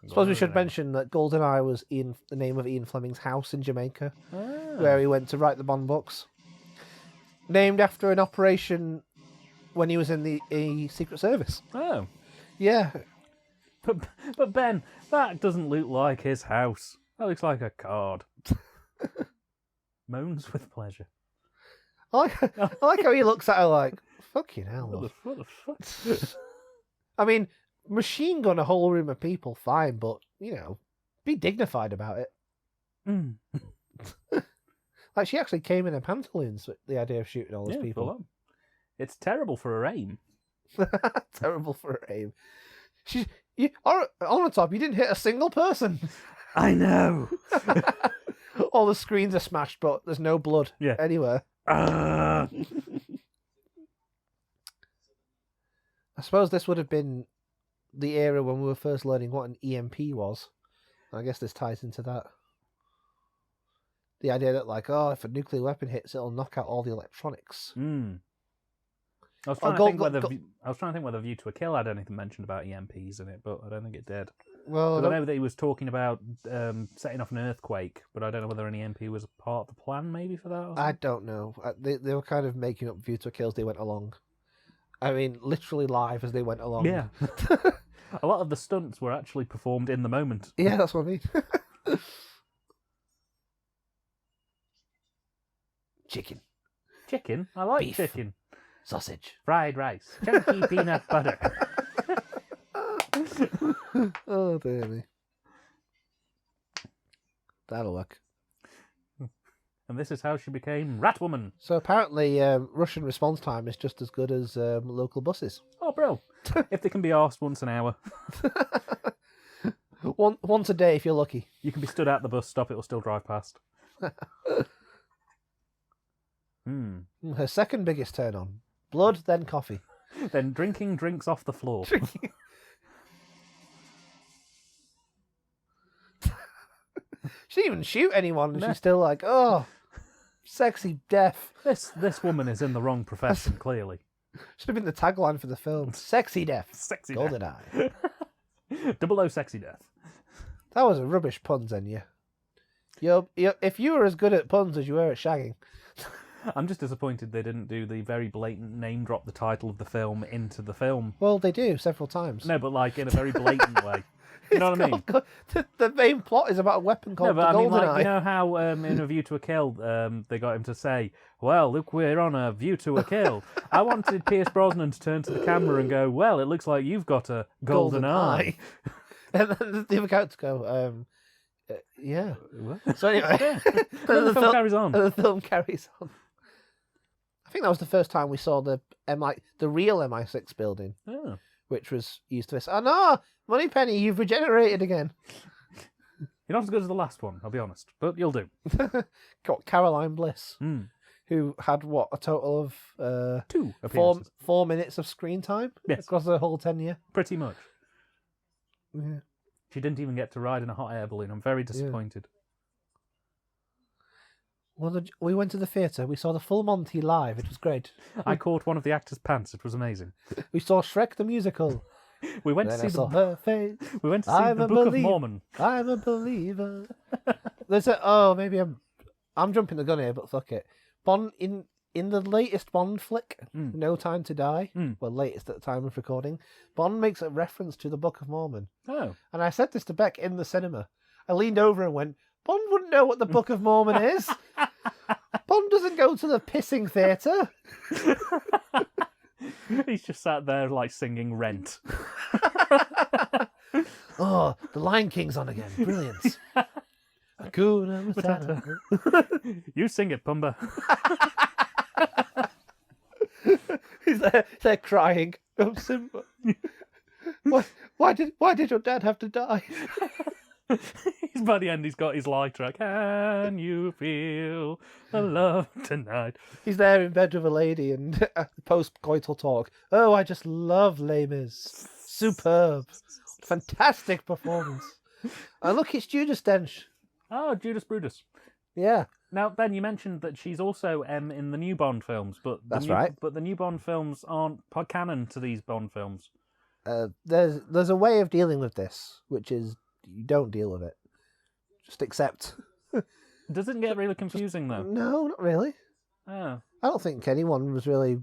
suppose we should mention that Goldeneye was the name of Ian Fleming's house in Jamaica, where he went to write the Bond books. Named after an operation when he was in the Secret Service. Oh. Yeah. But Ben, that doesn't look like his house. That looks like a card. Moans with pleasure. I like how he looks at her like, fucking hell. What the fuck? I mean, machine gun a whole room of people, fine, but, be dignified about it. Mm. Like, she actually came in her pantaloons with the idea of shooting all those people. It's terrible for her aim. Terrible for her aim. On the top, you didn't hit a single person. I know. All the screens are smashed, but there's no blood anywhere. I suppose this would have been the era when we were first learning what an EMP was. I guess this ties into that. The idea that, like, if a nuclear weapon hits, it'll knock out all the electronics. Mm. I was trying to think whether View to a Kill had anything mentioned about EMPs in it, but I don't think it did. Well, I know that he was talking about setting off an earthquake, but I don't know whether an EMP was a part of the plan, maybe, for that. I don't know. They were kind of making up View to a Kill as they went along. I mean, literally live as they went along. Yeah. A lot of the stunts were actually performed in the moment. Yeah, that's what I mean. Chicken. Chicken? I like Beef. chicken. Sausage. Fried rice. Chunky peanut butter. Oh, dear me. That'll work. And this is how she became Ratwoman. So apparently Russian response time is just as good as local buses. Oh, bro. If they can be arsed once an hour. Once a day if you're lucky. You can be stood at the bus stop, it will still drive past. Her second biggest turn on. Blood, then coffee. Then drinking drinks off the floor. She didn't even shoot anyone, and she's still like, oh, sexy death. This woman is in the wrong profession, clearly. Should have been the tagline for the film. Sexy death. Sexy Goldeneye. 00 sexy death. That was a rubbish pun, Zenya. If you were as good at puns as you were at shagging. I'm just disappointed they didn't do the very blatant name drop the title of the film into the film. Well, they do several times. No, but like in a very blatant way. You know what I mean? The main plot is about a weapon called the Goldeneye. Like, you know how in A View to a Kill they got him to say, well, look, we're on a view to a kill. I wanted Pierce Brosnan to turn to the camera and go, well, it looks like you've got a golden eye. And then the other characters go, yeah. What? So anyway, the film carries on. The film carries on. I think that was the first time we saw the real MI6 building, which was used to this. Oh no, Moneypenny, you've regenerated again. You're not as good as the last one, I'll be honest, but you'll do. Got Caroline Bliss, who had, a total of 2 appearances. 4 minutes of screen time across the whole tenure? Pretty much. Yeah. She didn't even get to ride in a hot air balloon. I'm very disappointed. Well, we went to the theatre. We saw the full Monty live. It was great. I caught one of the actors' pants. It was amazing. We saw Shrek the musical. We went to see her face. We went to see the Book of Mormon. I'm a believer. Maybe I'm jumping the gun here, but fuck it. Bond in the latest Bond flick, No Time to Die. Well, latest at the time of recording. Bond makes a reference to the Book of Mormon. Oh. And I said this to Beck in the cinema. I leaned over and went, Bond wouldn't know what the Book of Mormon is. Bond doesn't go to the pissing theatre. He's just sat there like singing Rent. Oh, the Lion King's on again. Brilliant. Hakuna Matata. You sing it, Pumba. He's there crying. Oh, Simba. Why did your dad have to die? By the end, he's got his lighter. Can you feel the love tonight? He's there in bed with a lady and post-coital talk. Oh, I just love Les Mis. Superb. Fantastic performance. And look, it's Judas Dench. Oh, Judas Brutus. Yeah. Now, Ben, you mentioned that she's also in the new Bond films, but that's right. But the new Bond films aren't canon to these Bond films. There's a way of dealing with this, which is you don't deal with it. Just accept. Does it get really confusing, though? No, not really. Oh. I don't think anyone was really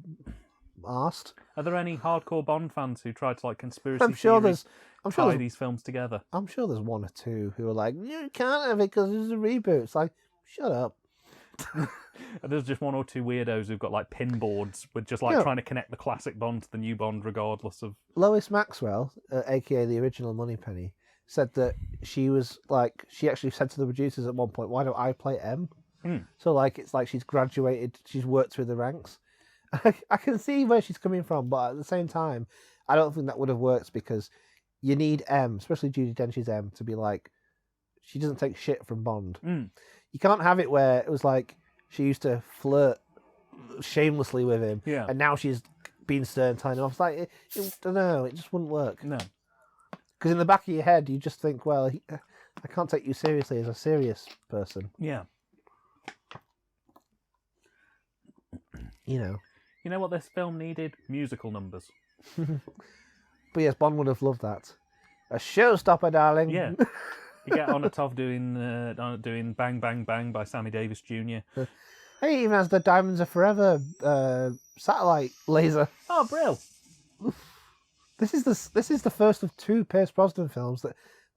asked. Are there any hardcore Bond fans who try to like conspiracy tie these films together? I'm sure there's one or two who are like, you can't have it because there's a reboot. It's like, shut up. There's just one or two weirdos who've got like pin boards with just like trying to connect the classic Bond to the new Bond regardless of... Lois Maxwell, aka the original Moneypenny, said that she actually said to the producers at one point, why don't I play M? So like it's like she's graduated, she's worked through the ranks. I can see where she's coming from, but at the same time, I don't think that would have worked because you need M, especially Judi Dench's M, to be like, she doesn't take shit from Bond. You can't have it where it was like she used to flirt shamelessly with him, and now she's been stern tying him off. It's like, I don't know, it just wouldn't work. No. Because in the back of your head, you just think, well, I can't take you seriously as a serious person. Yeah. You know what this film needed? Musical numbers. But yes, Bond would have loved that. A showstopper, darling. Yeah. You get on a top doing Bang Bang Bang by Sammy Davis Jr. Hey, he even has the Diamonds Are Forever satellite laser. Oh, brill. This is the first of 2 Pierce Brosnan films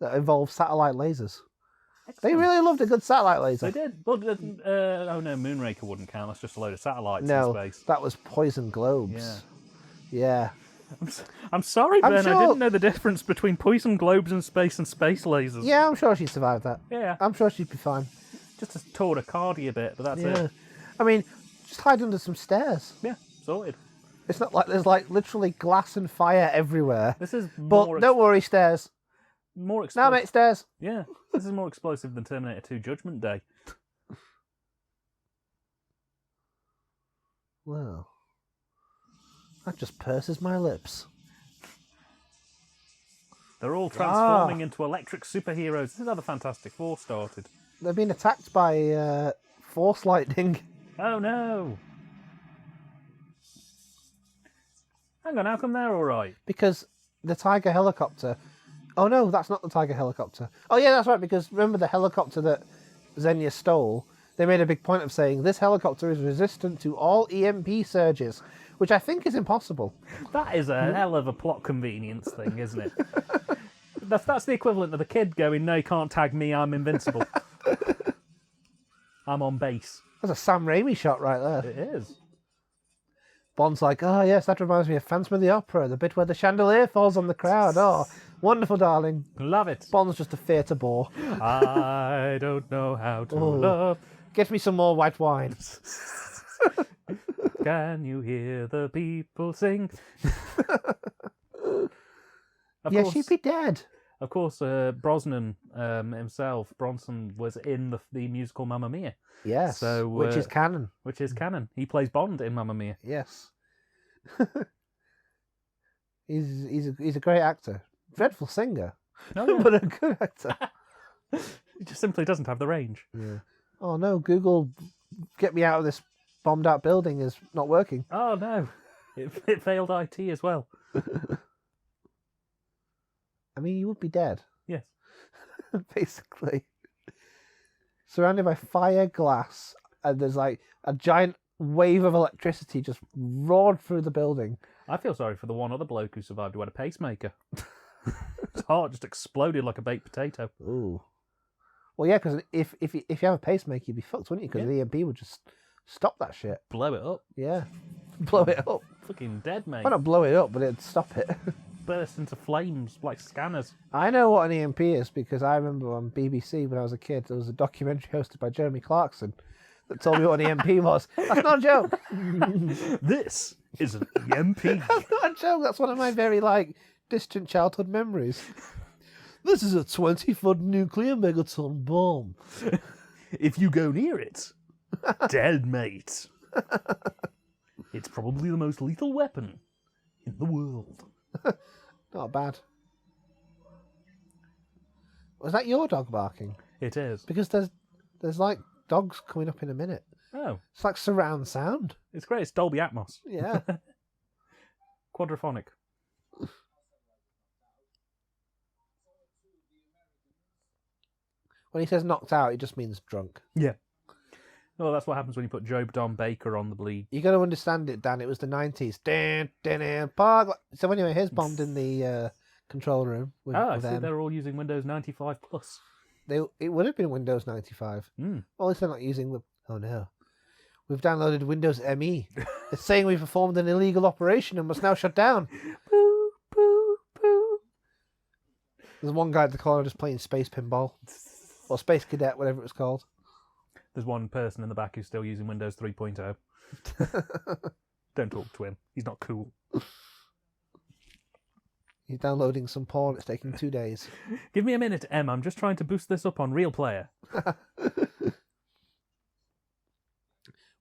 that involve satellite lasers. Excellent. They really loved a good satellite laser. They did. But, oh no, Moonraker wouldn't count. That's just a load of satellites in space. That was Poison Globes. Yeah. I'm sorry, Ben. Sure... I didn't know the difference between poison globes in space and space lasers. Yeah, I'm sure she'd survive that. Yeah. I'm sure she'd be fine. Just a taurocardia bit, but that's it. I mean, just hide under some stairs. Yeah, sorted. It's not like there's like literally glass and fire everywhere. This is But don't worry, stairs. More explosive. No, mate, stairs. Yeah, this is more explosive than Terminator 2 Judgment Day. Well, that just purses my lips. They're all transforming into electric superheroes. This is how the Fantastic Four started. They're being attacked by force lightning. Oh no! Hang on, how come they're all right? Because the Tiger helicopter... Oh no, that's not the Tiger helicopter. Oh yeah, that's right, because remember the helicopter that Xenia stole? They made a big point of saying, this helicopter is resistant to all EMP surges, which I think is impossible. That is a hell of a plot convenience thing, isn't it? That's the equivalent of the kid going, no, you can't tag me, I'm invincible. I'm on base. That's a Sam Raimi shot right there. It is. Bond's like, oh yes, that reminds me of Phantom of the Opera, the bit where the chandelier falls on the crowd. Oh, wonderful, darling. Love it. Bond's just a theatre bore. I don't know how to love. Get me some more white wine. Can you hear the people sing? Yeah, she'd be dead. Of course, Brosnan himself, Bronson, was in the musical Mamma Mia. Yes, so which is canon. Which is canon. He plays Bond in Mamma Mia. Yes. he's a great actor. Dreadful singer, but a good actor. He just simply doesn't have the range. Yeah. Oh no, Google, get me out of this bombed out building is not working. Oh no, it failed IT as well. I mean, you would be dead. Yes. Basically. Surrounded by fire, glass, and there's like a giant wave of electricity just roared through the building. I feel sorry for the one other bloke who survived who had a pacemaker. His heart just exploded like a baked potato. Ooh. Well, yeah, because if you have a pacemaker, you'd be fucked, wouldn't you? Because the EMP would just stop that shit. Blow it up. Yeah. Blow it up. Fucking dead, mate. Well, not blow it up, but it'd stop it. Burst into flames like scanners. I know what an EMP is because I remember on BBC when I was a kid, there was a documentary hosted by Jeremy Clarkson that told me what an EMP was. That's not a joke. This is an EMP. That's not a joke. That's one of my very, distant childhood memories. This is a 20-foot nuclear megaton bomb. If you go near it, dead, mate. It's probably the most lethal weapon in the world. Not bad. Was that your dog barking? It is. Because there's dogs coming up in a minute. Oh. It's like surround sound. It's great. It's Dolby Atmos. Yeah. Quadraphonic. When he says knocked out, it just means drunk. Yeah. Well, that's what happens when you put Joe Don Baker on the bleed. You got to understand it, Dan. It was the 90s. So anyway, here's Bond in the control room. I see they're all using Windows 95 Plus. It would have been Windows 95. Mm. Well, at least they're not using the... Oh, no. We've downloaded Windows ME. It's saying we performed an illegal operation and must now shut down. Boo, boo, boo. There's one guy at the corner just playing Space Pinball. Or Space Cadet, whatever it was called. There's one person in the back who's still using Windows 3.0. Don't talk to him. He's not cool. He's downloading some porn. It's taking 2 days. Give me a minute, Em. I'm just trying to boost this up on Real Player.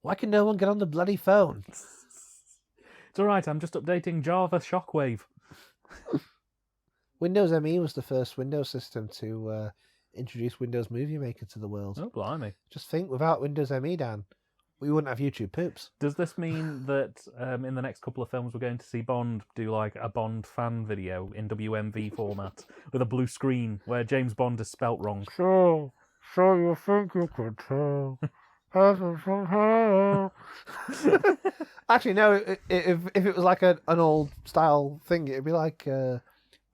Why can no one get on the bloody phone? It's alright, I'm just updating Java Shockwave. Windows ME was the first Windows system to introduce Windows Movie Maker to the world. Oh, blimey. Just think, without Windows ME, Dan, we wouldn't have YouTube poops. Does this mean that in the next couple of films we're going to see Bond do like a Bond fan video in WMV format with a blue screen where James Bond is spelt wrong? So you think you could tell heaven from hell? Actually, no. If it was like an old style thing, it'd be like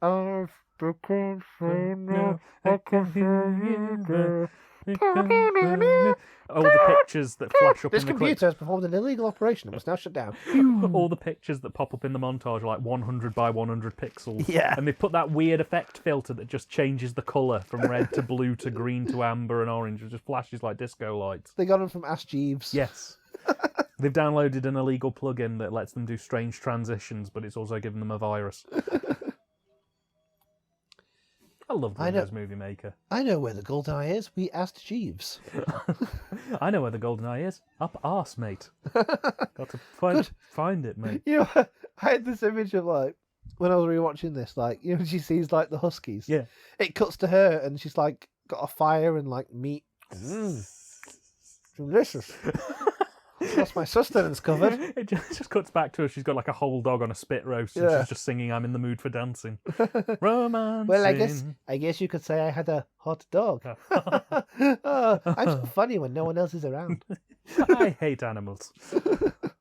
I've become so now I can hear you. All the pictures that flash up This in the computer clip. has performed an illegal operation and must now shut down. All the pictures that pop up in the montage are like 100 by 100 pixels. Yeah. And they've put that weird effect filter that just changes the colour from red to blue to green to amber and orange. It just flashes like disco lights. They got them from Ask Jeeves. Yes. They've downloaded an illegal plugin that lets them do strange transitions, but it's also given them a virus. I love Windows Movie Maker. I know where the Goldeneye is. We asked Jeeves. I know where the Goldeneye is. Up arse, mate. Got to find it, mate. You know, I had this image of when I was rewatching this, she sees the Huskies. Yeah. It cuts to her and she's got a fire and meat. Delicious. That's my sustenance covered. It just cuts back to her. She's got a whole dog on a spit roast, and she's just singing "I'm in the mood for dancing." Romance. Well, I guess you could say I had a hot dog. I'm so funny when no one else is around. I hate animals.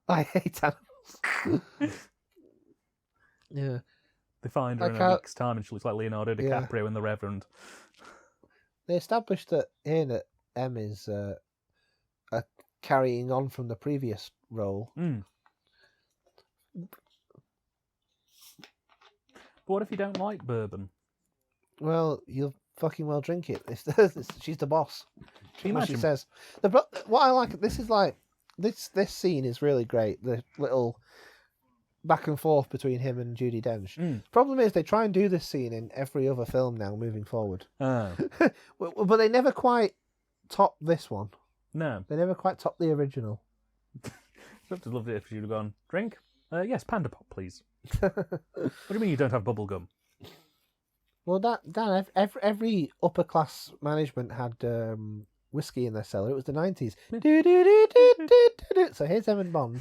I hate animals. Yeah. They find her in a week's time, and she looks like Leonardo DiCaprio in The Reverend. They established that M is carrying on from the previous role. Mm. But what if you don't like bourbon? Well, you'll fucking well drink it. She's the boss. Can you imagine? She says. What I like, this is this scene is really great. The back and forth between him and Judi Dench. Problem is, they try and do this scene in every other film now moving forward. Oh. But they never quite top this one. No. They never quite top the original. I'd have loved it if you'd have gone, drink? Yes, Panda Pop, please. What do you mean you don't have bubble gum? Well, Dan, every upper class management had whiskey in their cellar. It was the 90s. So here's Em and Bond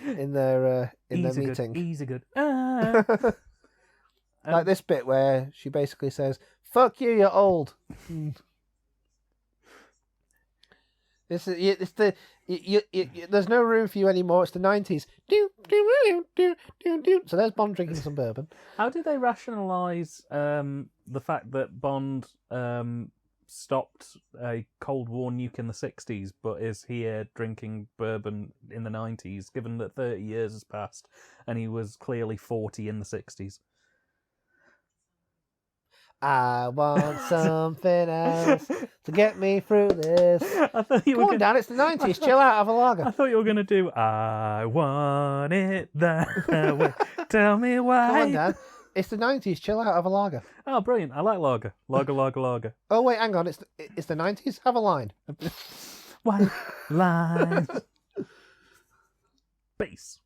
in their meeting. Easy good. Like this bit where she basically says, "Fuck you, you're old." There's no room for you anymore. It's the 90s. So there's Bond drinking some bourbon. How did they rationalise the fact that Bond stopped a Cold War nuke in the 60s, but is here drinking bourbon in the 90s, given that 30 years has passed and he was clearly 40 in the 60s? I want something else to get me through this. I thought you Come on, Dan, it's the 90s. Chill out, have a lager. I thought you were going to do, I want it that way. Tell me why. Come on, Dan. It's the 90s. Chill out, have a lager. Oh, brilliant. I like lager. Lager. Oh, wait, hang on. It's the 90s? Have a line. White line. Bass.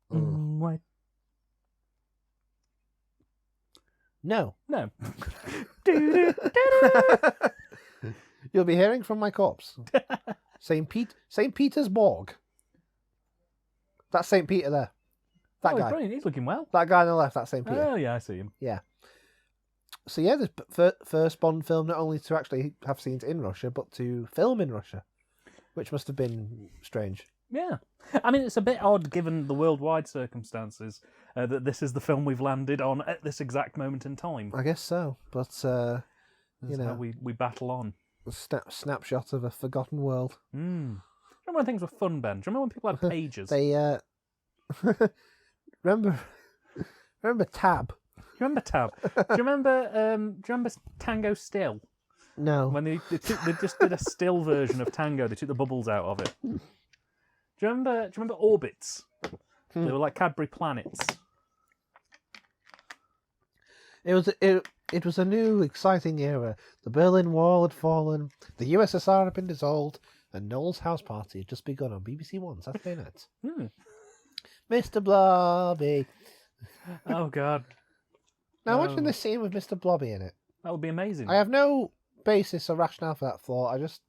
White. No. You'll be hearing from my corpse. St. Petersburg. That's St. Peter there. That guy. Brilliant. He's looking well. That guy on the left, that's St. Peter. Oh, yeah, I see him. Yeah. So, yeah, the first Bond film not only to actually have scenes in Russia, but to film in Russia, which must have been strange. Yeah. I mean, it's a bit odd given the worldwide circumstances that this is the film we've landed on at this exact moment in time. I guess so, but, you know, how we battle on. A snapshot of a forgotten world. Remember when things were fun, Ben? Do you remember when people had pages? They, remember Tab? You remember Tab? Do you remember Tango Still? No. When they just did a still version of Tango, they took the bubbles out of it. Do you remember Orbits? They were like Cadbury planets. It was a new, exciting era. The Berlin Wall had fallen, the USSR had been dissolved, and Noel's house party had just begun on BBC One Saturday night. Mr. Blobby. Oh, God. Now, imagine this scene with Mr. Blobby in it. That would be amazing. I have no basis or rationale for that thought. I just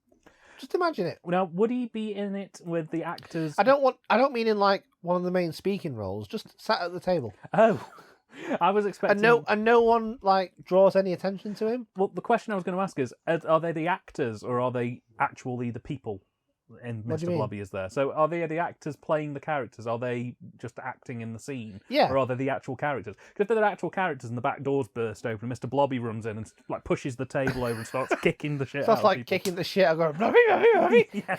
imagine it. Now, would he be in it with the actors? I don't mean in like one of the main speaking roles. Just sat at the table. Oh, I was expecting. And no one like draws any attention to him. Well, the question I was going to ask is: are they the actors or are they actually the people? And Mr. Blobby is there. So are they the actors playing the characters? Are they just acting in the scene? Yeah. Or are they the actual characters? Because if they're the actual characters and the back doors burst open and Mr. Blobby runs in and like pushes the table over and starts kicking the shit out of people. Kicking the shit out of Blobby, Blobby, Blobby. Yeah.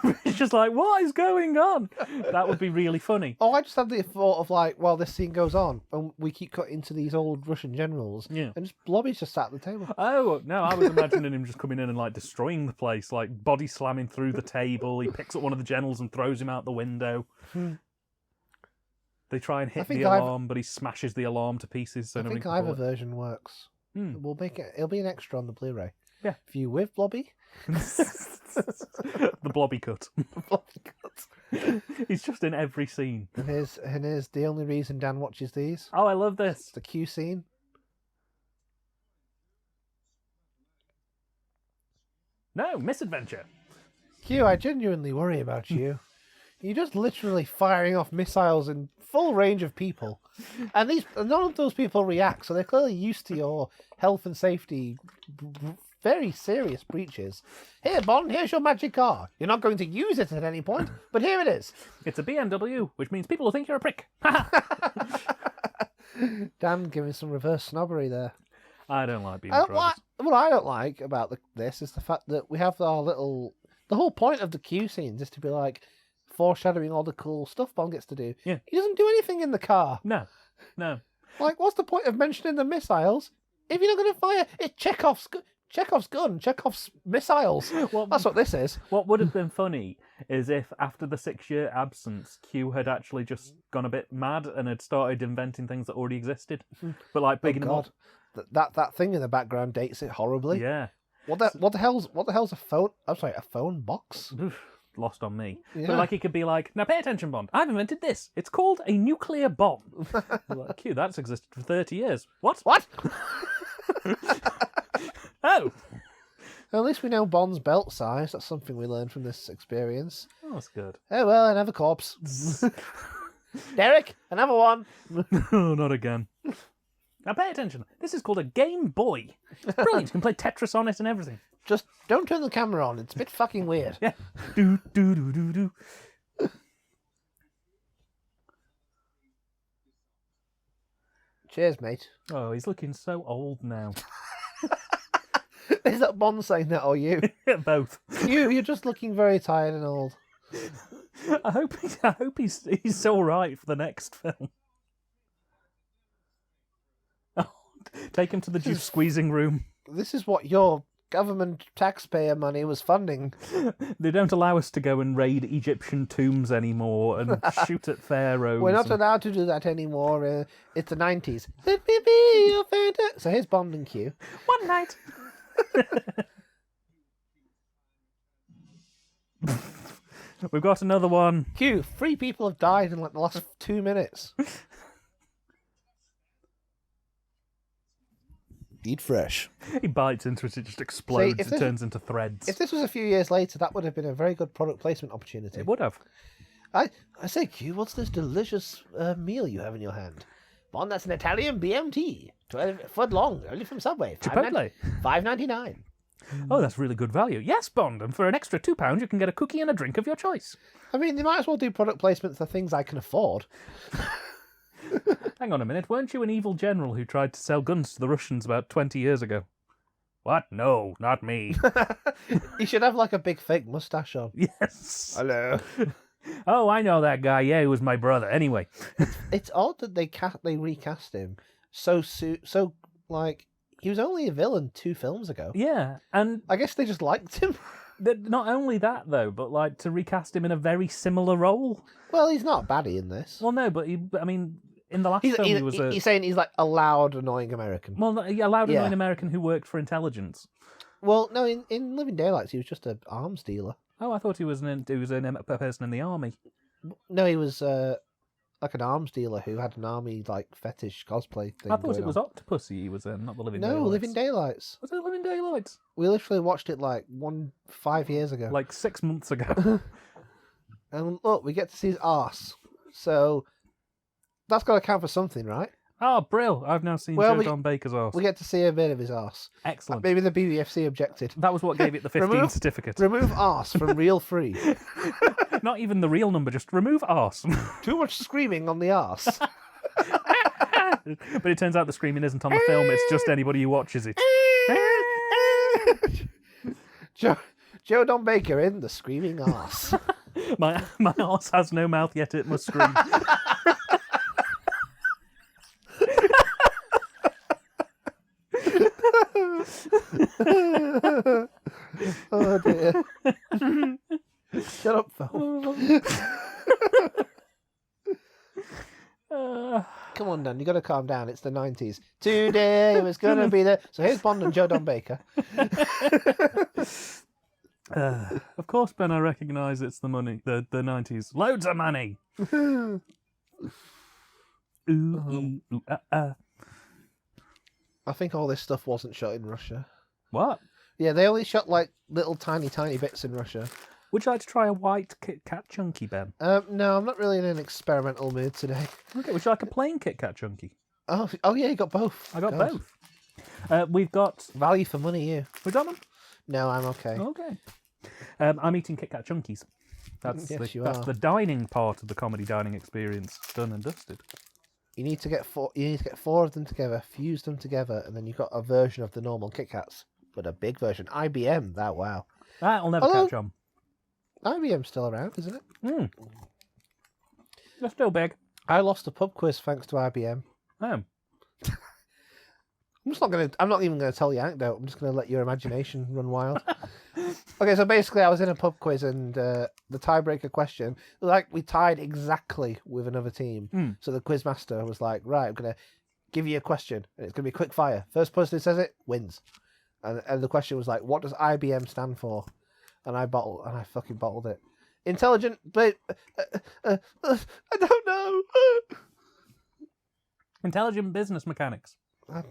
And it's just like, what is going on? That would be really funny. Oh, I just had the thought of like, well, this scene goes on and we keep cutting to these old Russian generals. Yeah. And just Blobby's just sat at the table. Oh, no, I was imagining him just coming in and like destroying the place, like body slamming through the table. He picks up one of the generals and throws him out the window. They try and hit the alarm, but he smashes the alarm to pieces. So I think either version works. We'll make it. It'll be an extra on the Blu-ray. Yeah. For you with Blobby. The Blobby cut. The Blobby cut. He's just in every scene. And here's the only reason Dan watches these. Oh, I love this. It's the Q scene. No, misadventure. Q, I genuinely worry about you. You're just literally firing off missiles in full range of people. And none of those people react, so they're clearly used to your health and safety very serious breaches. Here, Bond, here's your magic car. You're not going to use it at any point, but here it is. It's a BMW, which means people will think you're a prick. Dan giving some reverse snobbery there. I don't like being drivers. What I don't like about this is the fact that we have our little... The whole point of the Q scenes is to be like foreshadowing all the cool stuff Bond gets to do. Yeah. He doesn't do anything in the car. No. Like, what's the point of mentioning the missiles if you're not going to fire? It's Chekhov's gun, Chekhov's missiles. That's what this is. What would have been funny is if, after the 6-year absence, Q had actually just gone a bit mad and had started inventing things that already existed, but like bigging them up. That thing in the background dates it horribly. Yeah. What the hell's a phone? I'm sorry, a phone box. Lost on me. Yeah. But like he could be like, now pay attention, Bond. I've invented this. It's called a nuclear bomb. Like, Q, that's existed for 30 years. What? Oh. At least we know Bond's belt size. That's something we learned from this experience. Oh, that's good. Oh well, another corpse. Derek, another one. Oh, not again. Now pay attention. This is called a Game Boy. It's brilliant. You can play Tetris on it and everything. Just don't turn the camera on. It's a bit fucking weird. Yeah. Do do do do do. Cheers, mate. Oh, he's looking so old now. Is that Bond saying that or you? Both. You're just looking very tired and old. I hope he's all right for the next film. Oh, take him to the juice squeezing room. This is what your government taxpayer money was funding. They don't allow us to go and raid Egyptian tombs anymore and shoot at pharaohs. We're not allowed to do that anymore. It's the 90s. Let me be your fantasy. So here's Bond and Q. One night. We've got another one. Q, 3 people have died in like the last 2 minutes. Eat fresh. He bites into it, it just explodes, it turns into threads. If this was a few years later, that would have been a very good product placement opportunity. It would have. I say, Q, what's this delicious meal you have in your hand? Bond, that's an Italian BMT. 12 foot long, only from Subway. Chipotle. $5.99. Oh, that's really good value. Yes, Bond, and for an extra £2 you can get a cookie and a drink of your choice. I mean, they might as well do product placements for things I can afford. Hang on a minute, weren't you an evil general who tried to sell guns to the Russians about 20 years ago? What? No, not me. He should have like a big fake mustache on. Yes. Hello. Oh, I know that guy. Yeah, he was my brother. Anyway. It's odd that they recast him so like, he was only a villain 2 films ago. Yeah, and I guess they just liked him. Not only that, though, but like to recast him in a very similar role. Well, he's not a baddie in this. Well, no, but in the last film he was He's saying he's like a loud, annoying American. Well, a loud, annoying American who worked for intelligence. Well, no, in Living Daylights, he was just an arms dealer. Oh, I thought he was a person in the army. No, he was like an arms dealer who had an army like fetish cosplay thing. I thought it was Octopussy he was in, not the Living Daylights. No, Living Daylights. Was it Living Daylights? We literally watched it like 5 years ago. Like 6 months ago. And look, we get to see his arse. So that's got to count for something, right? Oh, brill. I've now seen Joe Don Baker's arse. We get to see a bit of his arse. Excellent. Maybe the BBFC objected. That was what gave it the 15 certificate. Remove arse from reel 3. Not even the real number, just remove arse. Too much screaming on the arse. But it turns out the screaming isn't on the film, it's just anybody who watches it. Joe Don Baker in The Screaming Arse. My arse has no mouth, yet it must scream. Oh dear. Shut up, Phil. Come on, Dan, you got to calm down. It's the 90s. Today was going to be there. So here's Bond and Joe Don Baker. Of course, Ben, I recognise it's the money, the 90s. Loads of money! I think all this stuff wasn't shot in Russia. What? Yeah, they only shot like little tiny bits in Russia. Would you like to try a white Kit Kat Chunky, Ben? No, I'm not really in an experimental mood today. Okay, would you like a plain Kit Kat Chunky? Oh yeah, you got both. I got both. We've got... Value for money, you. We got them? No, I'm okay. Okay. I'm eating Kit Kat Chunkies. That's the dining part of the comedy dining experience done and dusted. You need to get 4 of them together, fuse them together, and then you've got a version of the normal Kit Kats, but a big version. IBM, that wow. That'll never catch on. IBM's still around, isn't it? They're still big. I lost a pub quiz thanks to IBM. Oh. I'm not even gonna tell the anecdote. I'm just gonna let your imagination run wild. Okay, so basically, I was in a pub quiz, and the tiebreaker question, like, we tied exactly with another team. So the quizmaster was like, "Right, I'm gonna give you a question, and it's gonna be quick fire. First person who says it wins." And the question was like, "What does IBM stand for?" And I fucking bottled it. Intelligent, but I don't know. Intelligent business mechanics.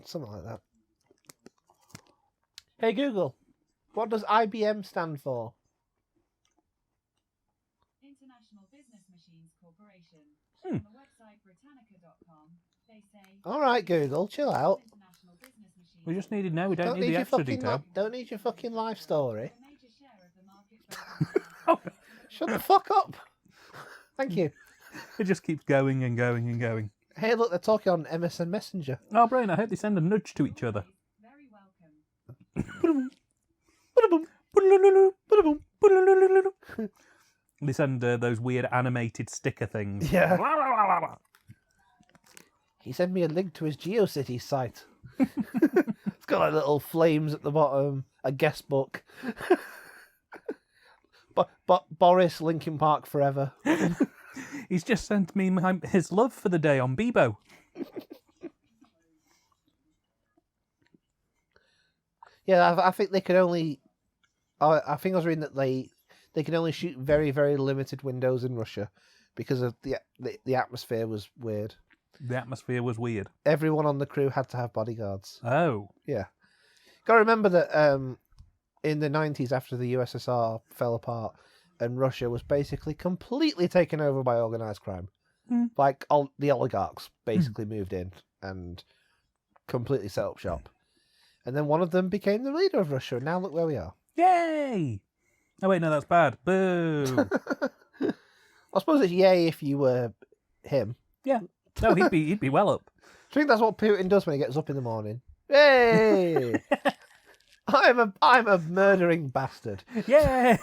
Something like that. Hey Google, what does IBM stand for? International Business Machines Corporation. On the website Britannica.com, they say... All right, Google, chill out. International Business Machines. We just need to know. We don't need the extra detail. Don't need your fucking life story. A major share of the market. Shut the fuck up. Thank you. It just keeps going and going and going. Hey, look, they're talking on MSN Messenger. Oh, Brian, I hope they send a nudge to each other. Very welcome. They send those weird animated sticker things. Yeah. He sent me a link to his GeoCities site. It's got like little flames at the bottom, a guest book. But Boris, Linkin Park forever. He's just sent me his love for the day on Bebo. Yeah, I think they could only... I think I was reading that they can only shoot very, very limited windows in Russia because of the atmosphere was weird. The atmosphere was weird. Everyone on the crew had to have bodyguards. Oh. Yeah. Got to remember that in the 90s, after the USSR fell apart, and Russia was basically completely taken over by organised crime. Like, the oligarchs basically moved in and completely set up shop. And then one of them became the leader of Russia, and now look where we are. Yay! Oh, wait, no, that's bad. Boo! I suppose it's yay if you were him. Yeah. No, he'd be well up. I think that's what Putin does when he gets up in the morning. Hey! I'm a murdering bastard. Yay!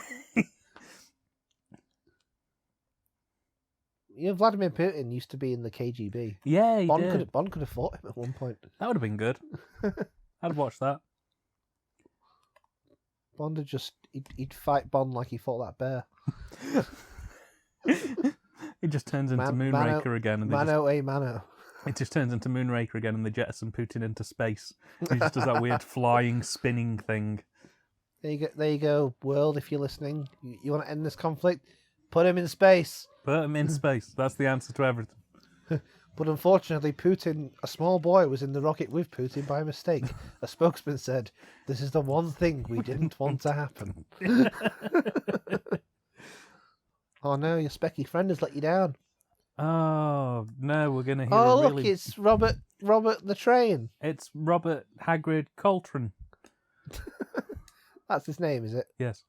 You know, Vladimir Putin used to be in the KGB. Yeah, he Bond did. Could have fought him at one point. That would have been good. I'd watch that. Bond would he'd fight Bond like he fought that bear. It just turns into Moonraker again. And mano. It just turns into Moonraker again, and they jettison Putin into space. He just does that weird flying, spinning thing. There you go, world. If you're listening, you want to end this conflict? Put him in space. Put him in space. That's the answer to everything. But unfortunately, Putin, a small boy, was in the rocket with Putin by mistake. A spokesman said, "This is the one thing we didn't want to happen." Oh no, your specky friend has let you down. Oh no, we're gonna hear. Oh look, it's Robert the Train. It's Robert Hagrid Coltrane. That's his name, is it? Yes.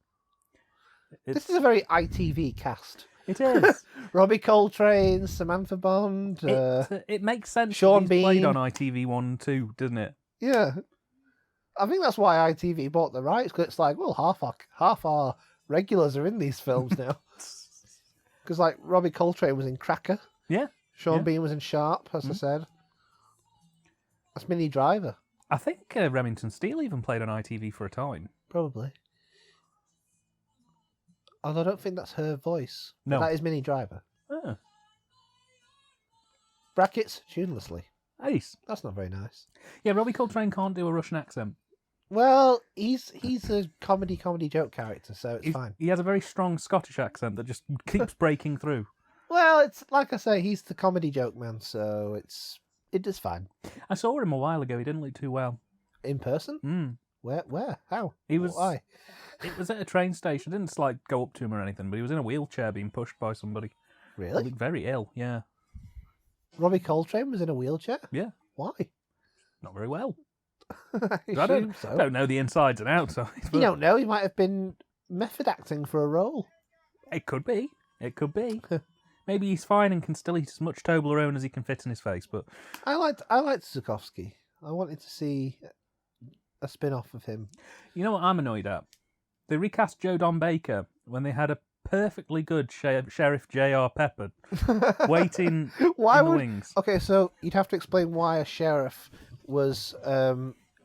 This is a very ITV cast. It is. Robbie Coltrane, Samantha Bond. It makes sense. Sean that Bean. Played on ITV1 too, doesn't it? Yeah. I think that's why ITV bought the rights, because it's like, well, half our regulars are in these films now. Because like Robbie Coltrane was in Cracker. Yeah. Sean Bean was in Sharp, as I said. That's Minnie Driver. I think Remington Steele even played on ITV for a time. Probably. Although I don't think that's her voice. No. That is Minnie Driver. Oh. Brackets, tunelessly. Ace. That's not very nice. Yeah, Robbie Coltrane can't do a Russian accent. Well, he's a comedy joke character, so it's fine. He has a very strong Scottish accent that just keeps breaking through. Well, it's like I say, he's the comedy joke man, so it is fine. I saw him a while ago. He didn't look too well. In person? Mm. Where? How? He was. Why? It was at a train station. I didn't like go up to him or anything, but he was in a wheelchair being pushed by somebody. Really? He looked very ill. Yeah. Robbie Coltrane was in a wheelchair? Yeah. Why? Not very well. I don't know the insides and outsides. You don't know. He might have been method acting for a role. It could be. Maybe he's fine and can still eat as much Toblerone as he can fit in his face. But I liked Zukovsky. I wanted to see a spin-off of him. You know what I'm annoyed at? They recast Joe Don Baker when they had a perfectly good Sheriff J.R. Pepper waiting in the wings. Okay, so you'd have to explain why a sheriff was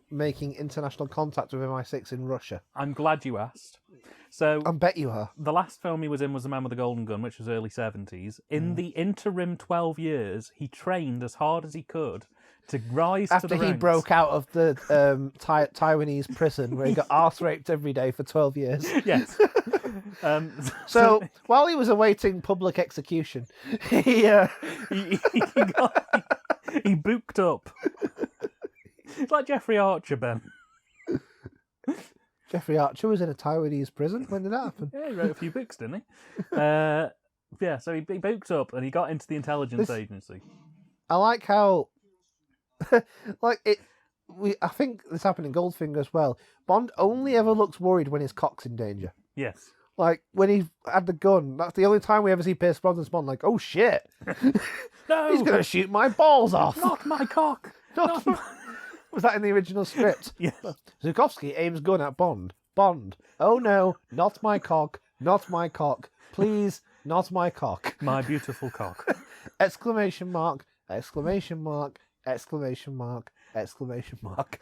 making international contact with MI6 in Russia? I'm glad you asked. So I bet you are. the last film he was in was The Man with the Golden Gun, which was early 70s. In the interim 12 years, he trained as hard as he could to rise After to the he ranks. broke out of the Taiwanese prison where he got arse raped every day for 12 years. Yes. So while he was awaiting public execution, he booked up. It's like Jeffrey Archer, Ben. Jeffrey Archer was in a Taiwanese prison. When did that happen? Yeah, he wrote a few books, didn't he? Yeah, so he booked up and he got into the intelligence agency. I like how, like it. I think this happened in Goldfinger as well. Bond only ever looks worried when his cock's in danger. Yes. Like when he had the gun. That's the only time we ever see Pierce Brosnan's Bond. Like, oh shit, No, he's gonna shoot my balls off. not my cock. Not my... Was that in the original script? Yes. Zukovsky aims gun at Bond. Bond. Oh no, not my cock. Not my cock. Please, not my cock. My beautiful cock. Exclamation mark. Exclamation mark. Exclamation mark. Exclamation mark.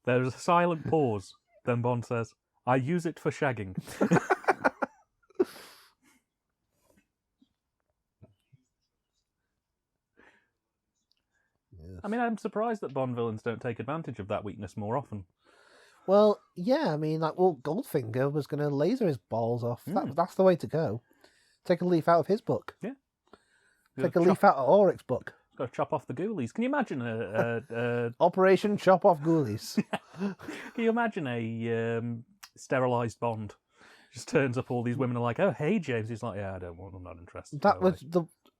There's a silent pause. Then Bond says, I use it for shagging. I mean, I'm surprised that Bond villains don't take advantage of that weakness more often. Well, yeah, I mean, like, Goldfinger was going to laser his balls off. That's the way to go. Take a leaf out of his book. Yeah. Take a leaf out of Ulrich's book. Got to chop off the ghoulies. Can you imagine Operation Chop Off Ghoulies. Can you imagine a sterilised Bond? Just turns up, all these women are like, oh, hey, James. He's like, yeah, I don't want, I'm not interested. That was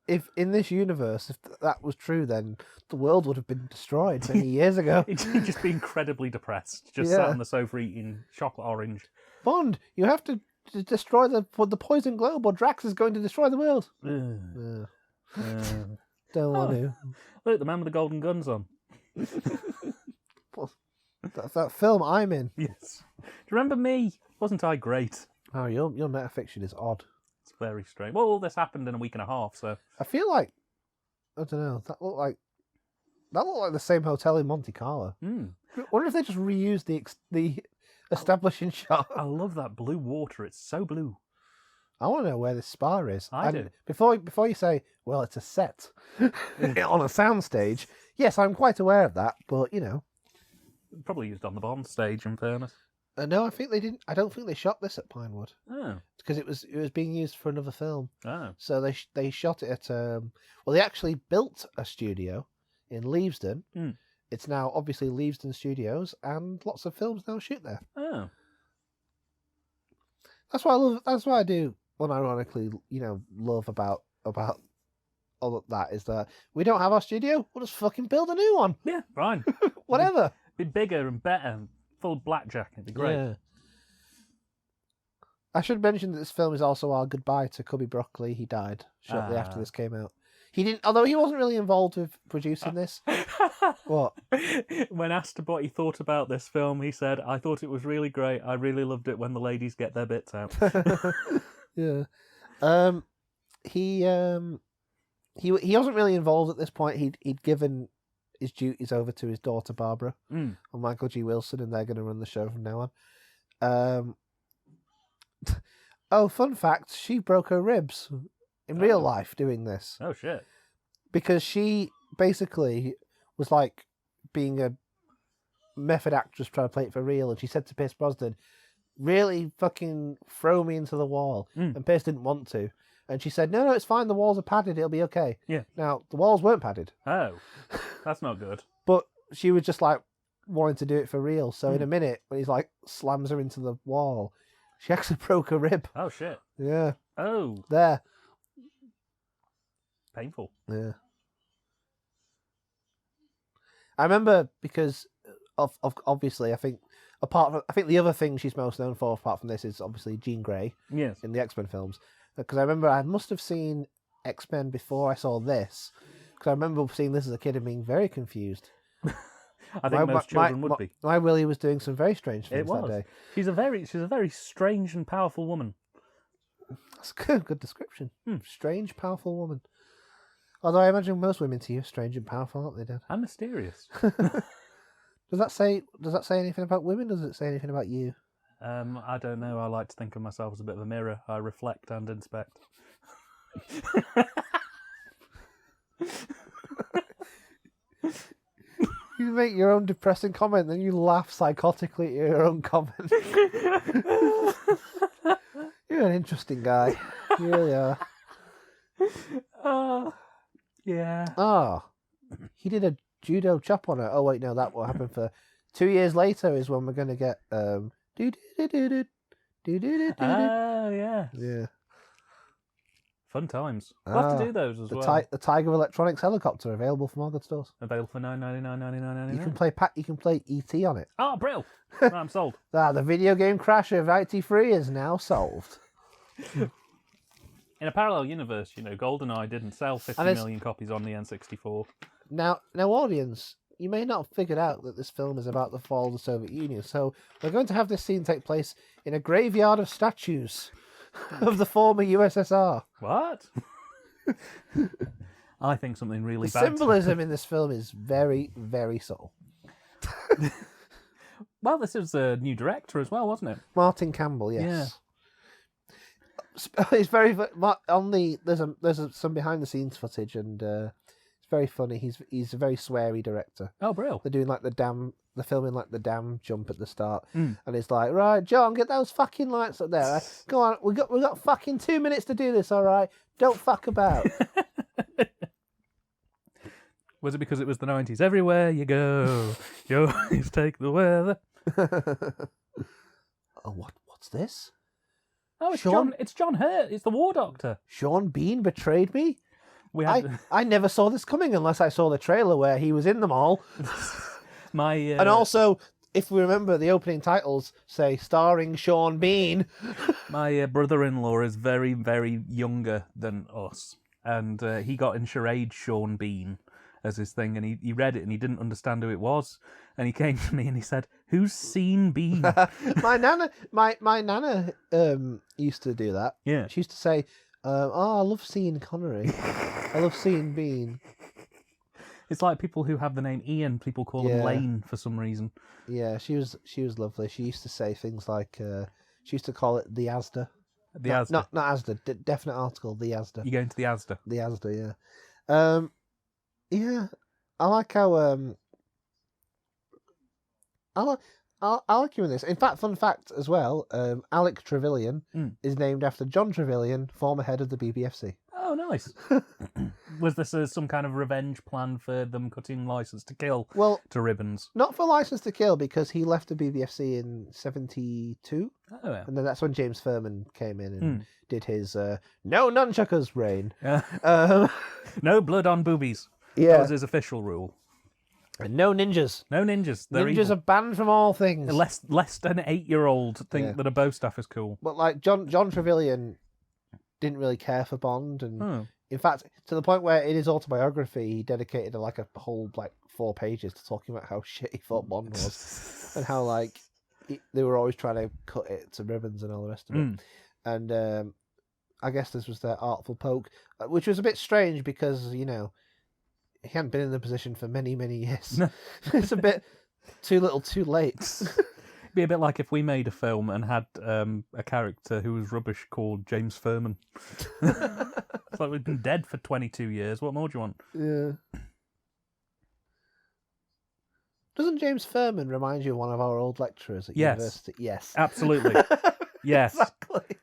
if in this universe, if that was true, then the world would have been destroyed many years ago. He'd just be incredibly depressed, just sat on the sofa eating chocolate orange. Bond, you have to destroy the poison globe, or Drax is going to destroy the world. Don't want to. Look, the Man with the Golden Gun's on. that film I'm in. Yes. Do you remember me? Wasn't I great? Oh, your metafiction is odd. It's very strange. Well, all this happened in a week and a half, so... I feel like... I don't know. That looked like the same hotel in Monte Carlo. I wonder if they just reused the establishing shot. I love that blue water. It's so blue. I want to know where this spa is. I do. Before you say, well, it's a set on a soundstage. Yes, I'm quite aware of that, but you know, probably used on the Bond stage. In fairness, no, I think they didn't. I don't think they shot this at Pinewood. Oh, because it was being used for another film. Oh, so they shot it at well, they actually built a studio in Leavesden. It's now obviously Leavesden Studios, and lots of films now shoot there. Oh, that's why I love. That's why I do. Unironically, love about all of that is that we don't have our studio. We'll just fucking build a new one. Yeah, fine. Whatever. Be bigger and better, and full of blackjack. It'd be great. Yeah. I should mention that this film is also our goodbye to Cubby Broccoli. He died shortly after this came out. He didn't, although he wasn't really involved with producing this. What? When asked what he thought about this film, he said, "I thought it was really great. I really loved it when the ladies get their bits out." Yeah. He wasn't really involved at this point. He'd given his duties over to his daughter Barbara and Michael G. Wilson, and they're going to run the show from now on. Oh, fun fact: she broke her ribs in real life doing this. Oh shit! Because she basically was like being a method actress trying to play it for real, and she said to Pierce Brosnan, really fucking throw me into the wall. And Pierce didn't want to. And she said, no, it's fine. The walls are padded. It'll be okay. Yeah. Now, the walls weren't padded. Oh, that's not good. But she was just like wanting to do it for real. So in a minute, when he's like slams her into the wall, she actually broke her rib. Oh, shit. Yeah. Oh. There. Painful. Yeah. I remember because of obviously, I think the other thing she's most known for, apart from this, is obviously Jean Grey. Yes. In the X-Men films. Because I remember I must have seen X-Men before I saw this. Because I remember seeing this as a kid and being very confused. I think most children would be. My Willie was doing some very strange things that day. She's a very strange and powerful woman. That's a good description. Strange, powerful woman. Although I imagine most women to you are strange and powerful, aren't they, Dad? And mysterious. Does that say anything about women? Does it say anything about you? I don't know. I like to think of myself as a bit of a mirror. I reflect and inspect. You make your own depressing comment, then you laugh psychotically at your own comment. You're an interesting guy. You really are. Yeah. Ah, he did a judo chop on her. Oh wait, no, that will happen for 2 years later. Is when we're gonna get Oh yeah. Yeah. Fun times. We'll have to do those as well. The Tiger Electronics helicopter available from all good stores. Available for $9.99. You can play ET on it. Oh, brill! Right, I'm sold. The video game crash of IT3 is now solved. In a parallel universe, Goldeneye didn't sell 50 million copies on the N64. Now, audience, you may not have figured out that this film is about the fall of the Soviet Union, so we're going to have this scene take place in a graveyard of statues of the former USSR. What? I think something really The bad. symbolism in this film is very, very subtle. Well, this is a new director as well, wasn't it? Martin Campbell, yes. Yeah. It's very there's some behind the scenes footage, and it's very funny. He's a very sweary director. Oh, brilliant! They're doing they're filming like the dam jump at the start, and it's like, right, John, get those fucking lights up there. Right? Go on, we got fucking 2 minutes to do this. All right, don't fuck about. Was it because it was the 90s? Everywhere you go, you always take the weather. Oh, what's this? Oh, it's John Hurt. It's the War Doctor. Sean Bean betrayed me? I never saw this coming unless I saw the trailer where he was in them all. And also, if we remember, the opening titles say starring Sean Bean. My brother-in-law is very, very younger than us. And he got in charade Sean Bean as his thing. And he read it and he didn't understand who it was. And he came to me and he said, "Who's seen Bean?" my nana used to do that. Yeah. She used to say, I love seeing Connery. I love seeing Bean. It's like people who have the name Ian, people call them Lane for some reason. Yeah, she was lovely. She used to say things like, she used to call it the Asda. Asda. Not Asda, definite article, the Asda. You go into the Asda. The Asda, yeah. Yeah, I like how, I like you in this. In fact, fun fact as well, Alec Trevelyan is named after John Trevelyan, former head of the BBFC. Oh, nice. Was this some kind of revenge plan for them cutting License to Kill to ribbons? Not for License to Kill, because he left the BBFC in 1972. Oh, yeah. And then that's when James Furman came in and did his no nunchuckers reign. No blood on boobies. Yeah. That was his official rule. And no ninjas. No ninjas. Ninjas are banned from all things. Less than 8-year-old think that a bow staff is cool. But like John Trevelyan didn't really care for Bond, and in fact, to the point where in his autobiography he dedicated a whole 4 pages to talking about how shit he thought Bond was, and how they were always trying to cut it to ribbons and all the rest of it. And I guess this was their artful poke, which was a bit strange because he hadn't been in the position for many, many years. No. It's a bit too little, too late. It'd be a bit like if we made a film and had a character who was rubbish called James Furman. It's like we've been dead for 22 years. What more do you want? Yeah. Doesn't James Furman remind you of one of our old lecturers at university? Yes. Absolutely. Yes. Exactly.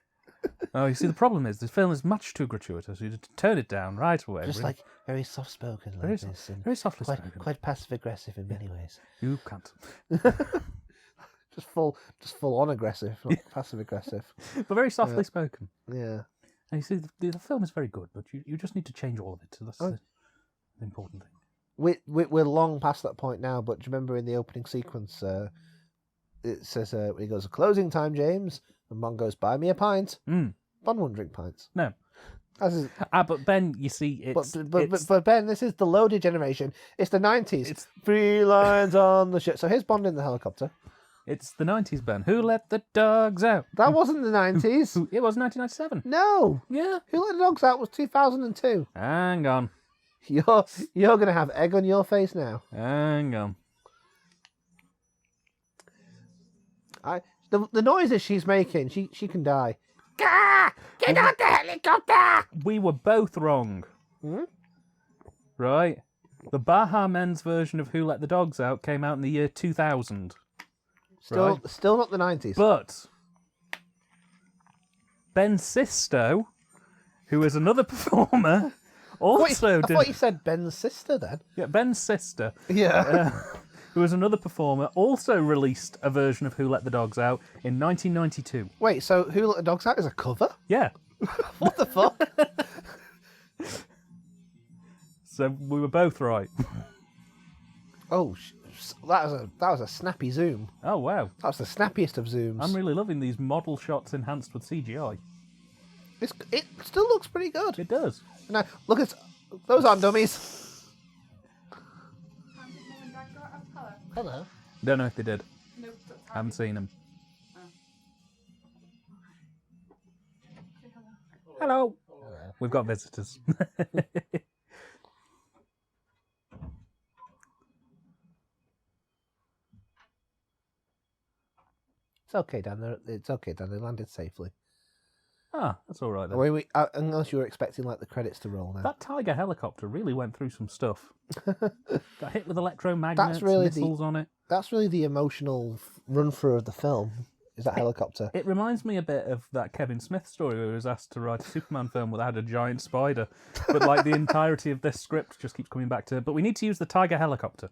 Oh, you see, the problem is this film is much too gratuitous. You need to turn it down right away. Just very soft-spoken like this. Very softly spoken. Quite passive-aggressive in many ways. You can't. Just full on aggressive, not passive-aggressive. But very softly spoken. Yeah. And you see, the film is very good, but you just need to change all of it. So that's the important thing. We're long past that point now, but do you remember in the opening sequence, it says, he goes, "Closing time, James." And Bond goes, "Buy me a pint." Bond won't drink pints. No. But Ben, you see, but Ben, this is the loaded generation. It's the 90s. It's 3 lines on the ship. So here's Bond in the helicopter. It's the 90s, Ben. Who let the dogs out? That wasn't the 90s. It was 1997. No. Yeah. Who Let the Dogs Out was 2002. Hang on. You're going to have egg on your face now. Hang on. The noises she's making, she can die. Gah! Get out the helicopter! We were both wrong. Right? The Baha Men's version of Who Let the Dogs Out came out in the year 2000. Still not the 90s. But Ben Sisto, who is another performer, also did... I thought you said Ben's sister then. Yeah, Ben's sister. Yeah. Who was another performer, also released a version of Who Let the Dogs Out in 1992. Wait, so Who Let the Dogs Out is a cover? Yeah. What the fuck? So we were both right. Oh, that was a snappy zoom. Oh, wow. That was the snappiest of zooms. I'm really loving these model shots enhanced with CGI. It still looks pretty good. It does. Now, look at... Those aren't dummies. Hello. Don't know if they did. Nope. Haven't seen them. Hello. We've got visitors. It's okay, Dan. It's okay, Dan. They landed safely. Ah, that's all right then. Unless you were expecting like the credits to roll now. That Tiger helicopter really went through some stuff. Got hit with electromagnets, missiles on it. That's really the emotional run through of the film. Is that helicopter? It reminds me a bit of that Kevin Smith story where he was asked to write a Superman film that had a giant spider. But like the entirety of this script just keeps coming back to, but we need to use the Tiger helicopter.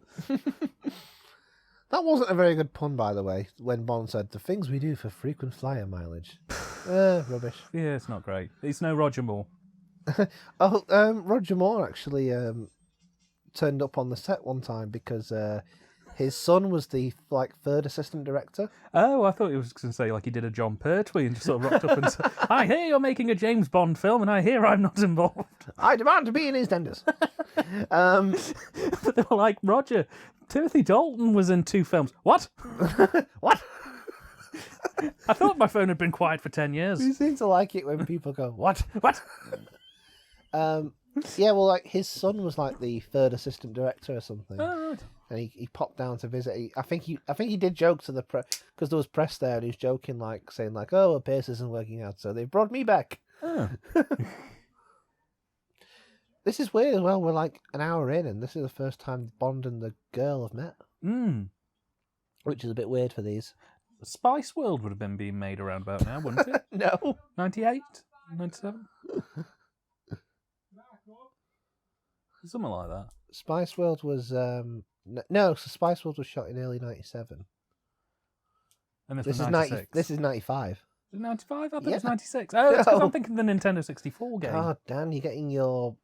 That wasn't a very good pun, by the way, when Bond said, the things we do for frequent flyer mileage. Rubbish. Yeah, it's not great. It's no Roger Moore. Roger Moore actually turned up on the set one time because his son was the third assistant director. Oh, I thought he was going to say he did a John Pertwee and just sort of rocked up and said, I hear you're making a James Bond film and I hear I'm not involved. I demand to be in his tenders. But they were like, Roger, Timothy Dalton was in 2 films. What? What? I thought my phone had been quiet for 10 years. You seem to like it when people go, what? What? Yeah, well, his son was the third assistant director or something. Oh, right. And he popped down to visit. I think he did joke to the press because there was press there, and he was joking, saying "Oh, well, Pierce isn't working out, so they brought me back." Oh. This is weird as well. We're an hour in, and this is the first time Bond and the girl have met. Which is a bit weird for these. Spice World would have been being made around about now, wouldn't it? No. 98? 97? Something like that. Spice World was... No, so Spice World was shot in early 97. And this was 96? This is 95. Is it 95? I thought it was 96. Oh, it's because I'm thinking the Nintendo 64 game. God, Dan, you're getting your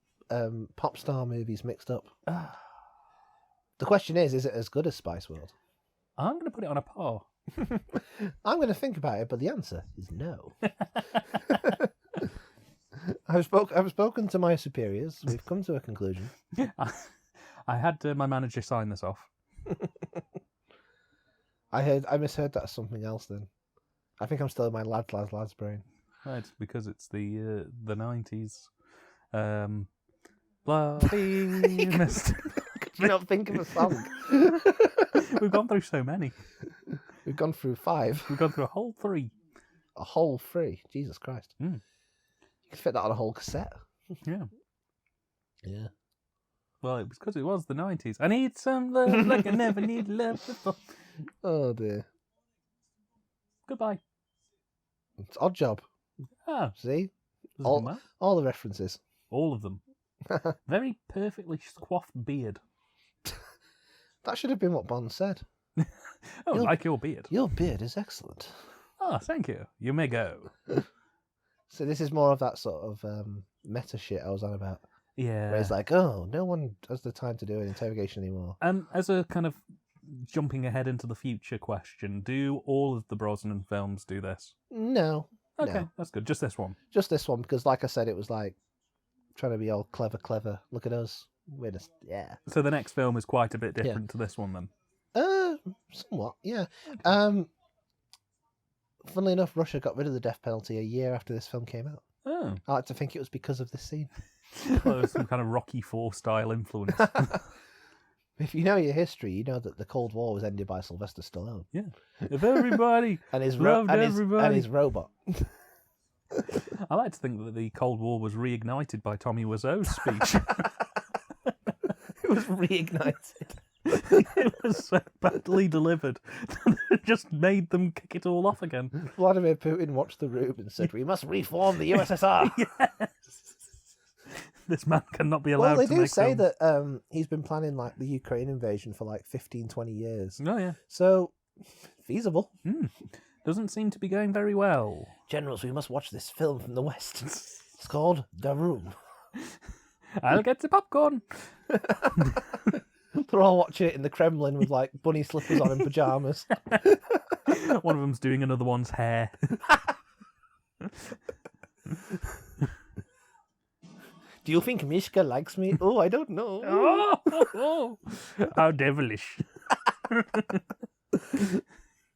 pop star movies mixed up. The question is it as good as Spice World? I'm going to put it on a par. I'm going to think about it, but the answer is no. I've spoken to my superiors. We've come to a conclusion. I had my manager sign this off. I misheard that as something else then. I think I'm still in my lads brain. Right, because it's the 90s. Bloody mist. Could you not think of a song? We've gone through so many. We've gone through 5. We've gone through a whole 3. A whole 3? Jesus Christ. Mm. You could fit that on a whole cassette. Yeah. Yeah. Well, it was because it was the 90s. I need some love like I never need love before. Oh dear. Goodbye. It's Odd Job. Ah. See? All the references. All of them. Very perfectly coiffed beard. That should have been what Bond said. Oh, like your beard. Your beard is excellent. Oh, thank you. You may go. So this is more of that sort of meta shit I was on about. Yeah. Where it's no one has the time to do an interrogation anymore. As a kind of jumping ahead into the future question, do all of the Brosnan films do this? No. Okay, no. That's good. Just this one. Just this one, because like I said, it was trying to be all clever. Look at us. We're just, yeah. So the next film is quite a bit different to this one then? Somewhat, yeah. Funnily enough, Russia got rid of the death penalty a year after this film came out. Oh. I like to think it was because of this scene. Well, it was some kind of Rocky IV style influence. If you know your history, you know that the Cold War was ended by Sylvester Stallone. Yeah. If everybody and his everybody. And his robot. I like to think that the Cold War was reignited by Tommy Wiseau's speech. It was reignited. It was so badly delivered that it just made them kick it all off again. Vladimir Putin watched the room and said, "We must reform the USSR." Yes. This man cannot be allowed to make Well, they do say films. that he's been planning like the Ukraine invasion for like 15, 20 years. Oh, yeah. So, feasible. Doesn't seem to be going very well. Generals, we must watch this film from the West. It's called The Room. I'll get the popcorn. They're all watching it in the Kremlin with like bunny slippers on and pajamas. One of them's doing another one's hair. Do you think Mishka likes me? Oh, I don't know. Oh, how devilish.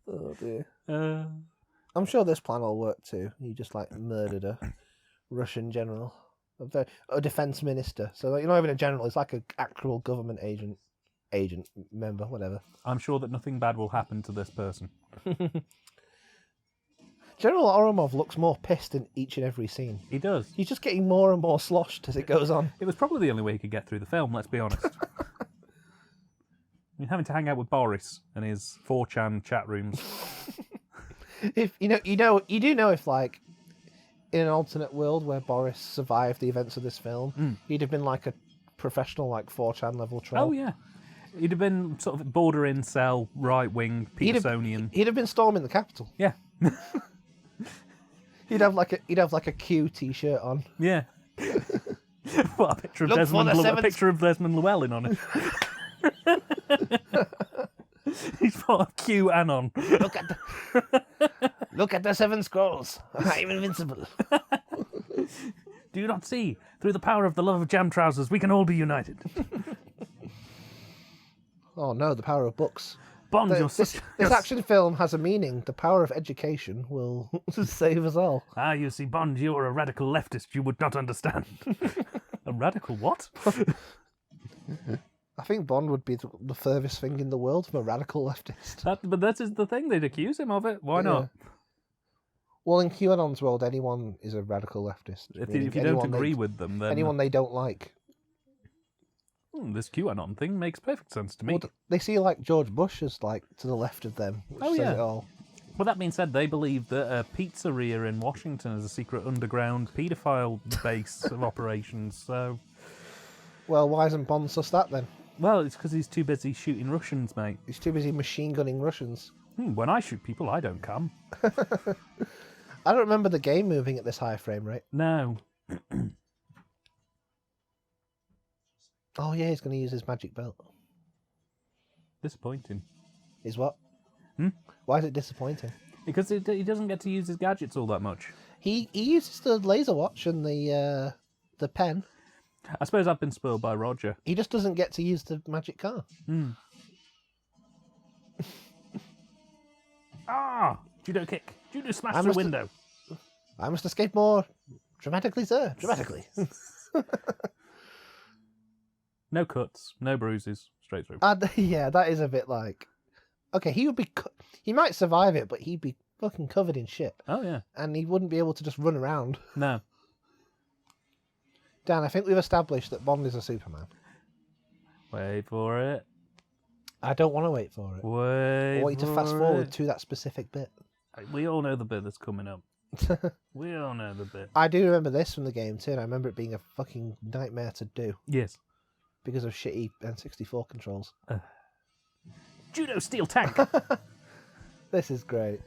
Oh dear. I'm sure this plan will work too. You just like murdered a Russian general, a defense minister. So like, you're not even a general. It's like an actual government agent member, whatever. I'm sure that nothing bad will happen to this person. General Oromov looks more pissed in each and every scene. He does. He's just getting more and more sloshed as it goes on. It was probably the only way he could get through the film, let's be honest. You're having to hang out with Boris and his 4chan chat rooms. If you do know if like in an alternate world where Boris survived the events of this film, he'd have been like a professional like 4chan level troll. Oh yeah. He'd have been sort of border incel, right wing, Petersonian. He'd have been storming the Capitol. Yeah. He'd have like a Q t-shirt on. Yeah. What a picture of Look a picture of Desmond Llewellyn on it. He's part of QAnon. Look at the 7 scrolls. I'm invincible. Do you not see? Through the power of the love of jam trousers, we can all be united. Oh no, the power of books. Bond, This action film has a meaning. The power of education will save us all. Ah, you see, Bond, you are a radical leftist. You would not understand. A radical what? I think Bond would be the furthest thing in the world from a radical leftist. But that is the thing. They'd accuse him of it. Why not? Well, in QAnon's world, anyone is a radical leftist. If you don't agree with them, then... Anyone they don't like. This QAnon thing makes perfect sense to me. Well, they see like George Bush as like to the left of them, which says it all. Well, that being said, they believe that a pizzeria in Washington is a secret underground paedophile base of operations, so... Well, why isn't Bond sus that then? Well, it's because he's too busy shooting Russians, mate. He's too busy machine gunning Russians. When I shoot people, I don't come. I don't remember the game moving at this high frame rate. No. Oh yeah, he's going to use his magic belt. Disappointing. Is what? Why is it disappointing? Because he doesn't get to use his gadgets all that much. He uses the laser watch and the pen. I suppose I've been spoiled by Roger. He just doesn't get to use the magic car. Judo kick. Judo smash through window. I must escape more dramatically, sir. Dramatically. No cuts, no bruises, straight through. Yeah, that is a bit like... Okay, he might survive it, but he'd be fucking covered in shit. Oh, yeah. And he wouldn't be able to just run around. No. Dan, I think we've established that Bond is a Superman. Wait for it. I don't want to wait for it. I want you to fast forward to that specific bit. We all know the bit that's coming up. We all know the bit. I do remember this from the game too, and I remember it being a fucking nightmare to do. Yes. Because of shitty N64 controls. Judo steel tank! This is great.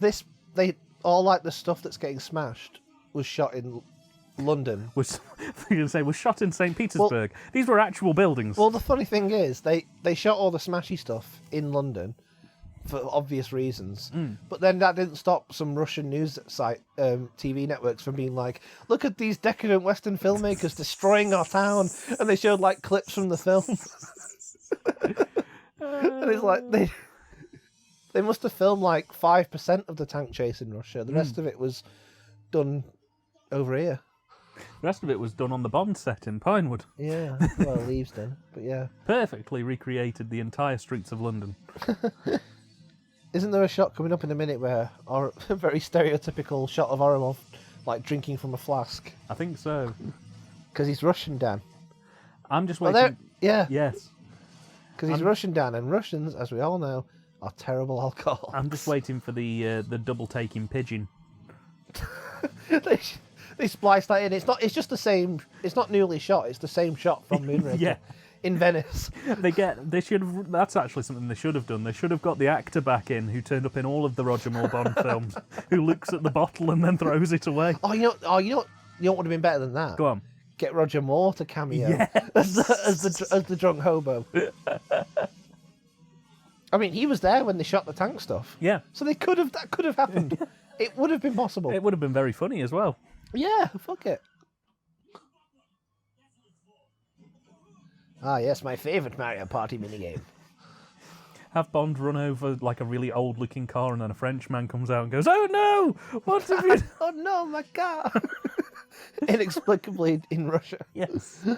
They all like the stuff that's getting smashed was shot in London. Was shot in St. Petersburg. These were actual buildings. Well, the funny thing is, they shot all the smashy stuff in London for obvious reasons. But then that didn't stop some Russian news site, TV networks from being like, look at these decadent Western filmmakers destroying our town. And they showed like clips from the film. And it's like, they must have filmed like 5% of the tank chase in Russia. The rest of it was done over here. The rest of it was done on the Bond set in Pinewood. Yeah, well, Leavesden, but yeah. Perfectly recreated the entire streets of London. Isn't there a shot coming up in a minute where a very stereotypical shot of Orimov, like drinking from a flask? I think so. Because he's Russian, Dan. I'm just waiting. Yeah. Yes. Because he's Russian, Dan, and Russians, as we all know, are terrible alcohol. I'm just waiting for the double taking pigeon. They spliced that in. It's just the same. It's not newly shot. It's the same shot from Moonraker. Yeah. In Venice. They should have. That's actually something they should have done. They should have got the actor back in who turned up in all of the Roger Moore Bond films, who looks at the bottle and then throws it away. You know what would have been better than that? Go on. Get Roger Moore to cameo Yes. as the drunk hobo. I mean, he was there when they shot the tank stuff. Yeah. So that could have happened. It would have been possible. It would have been very funny as well. Yeah, fuck it. Ah, yes, my favourite Mario Party minigame. Have Bond run over like a really old-looking car, and then a Frenchman comes out and goes, "Oh no! What have you?" Oh no, my car! Inexplicably in Russia. Yes.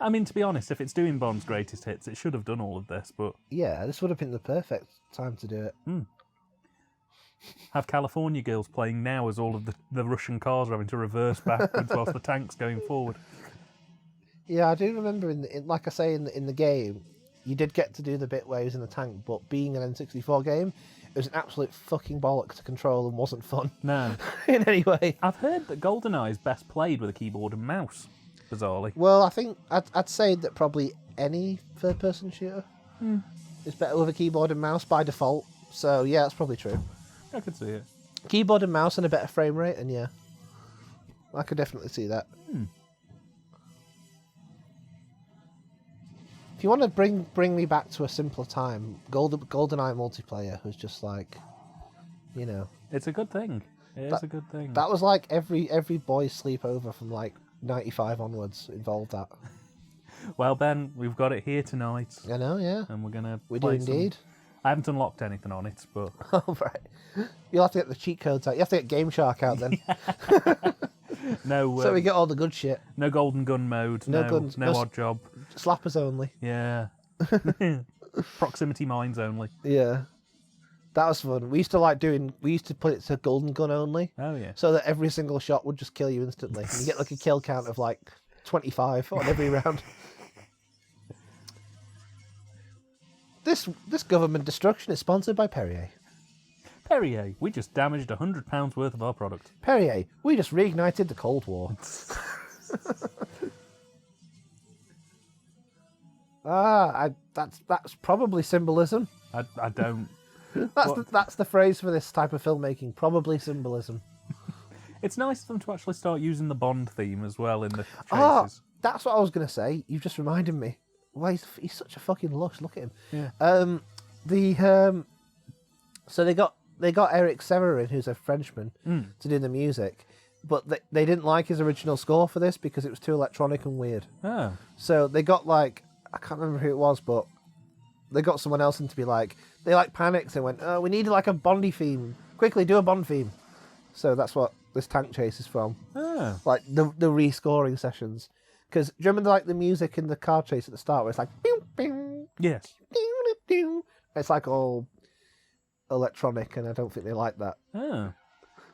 I mean, to be honest, if it's doing Bond's greatest hits, it should have done all of this, but... Yeah, this would have been the perfect time to do it. Have California Girls playing now as all of the Russian cars are having to reverse backwards whilst the tank's going forward. Yeah, I do remember, like I say, in the game, you did get to do the bit where he was in the tank, but being an N64 game, it was an absolute fucking bollock to control and wasn't fun. No. In any way. I've heard that Goldeneye is best played with a keyboard and mouse, bizarrely. Well, I think I'd say that probably any third-person shooter is better with a keyboard and mouse by default. So, yeah, that's probably true. I could see it. Keyboard and mouse and a better frame rate, and yeah. I could definitely see that. If you want to bring me back to a simpler time, GoldenEye multiplayer was just like, you know... It's a good thing. It is a good thing. That was like every boy's sleepover from like 95 onwards involved that. Well, Ben, we've got it here tonight. I know, yeah. And we're going to We do indeed. I haven't unlocked anything on it, but... Oh, right. You'll have to get the cheat codes out. You have to get Game Shark out then. No. So we get all the good shit. No golden gun mode. No guns. No odd job. Slappers only. Yeah. Proximity mines only. Yeah. That was fun. We used to put it to golden gun only. Oh, yeah. So that every single shot would just kill you instantly. And you get like a kill count of like 25 on every round. This government destruction is sponsored by Perrier. Perrier, we just damaged £100 worth of our product. Perrier, we just reignited the Cold War. That's probably symbolism. I don't... That's the phrase for this type of filmmaking. Probably symbolism. It's nice of them to actually start using the Bond theme as well in the chases. Oh, that's what I was going to say. You've just reminded me. Well, he's such a fucking lush. Look at him. Yeah. So they got Eric Severin, who's a Frenchman, to do the music, but they didn't like his original score for this because it was too electronic and weird. Oh. So they got I can't remember who it was, but they got someone else in to be like, they panicked and went, "Oh, we need like a Bondy theme. Quickly, do a Bond theme." So that's what this tank chase is from. Oh. Like the rescoring sessions. Because do you remember like the music in the car chase at the start where it's like, bing, bing, Yes. ding, ding, ding. It's like all electronic, and I don't think they like that. Oh.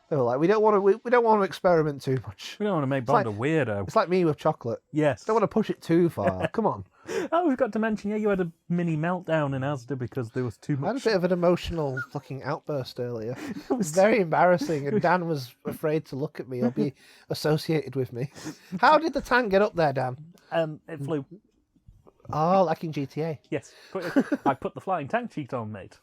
They were like, we don't want to experiment too much. We don't want to make Bond a weirdo. It's like me with chocolate. Yes. Don't want to push it too far. Come on. Oh, we've got to mention, you had a mini meltdown in Asda because there was too much... I had a bit of an emotional fucking outburst earlier. It was very embarrassing, and Dan was afraid to look at me or be associated with me. How did the tank get up there, Dan? It flew. Oh, like in GTA. Yes. I put the flying tank cheat on, mate.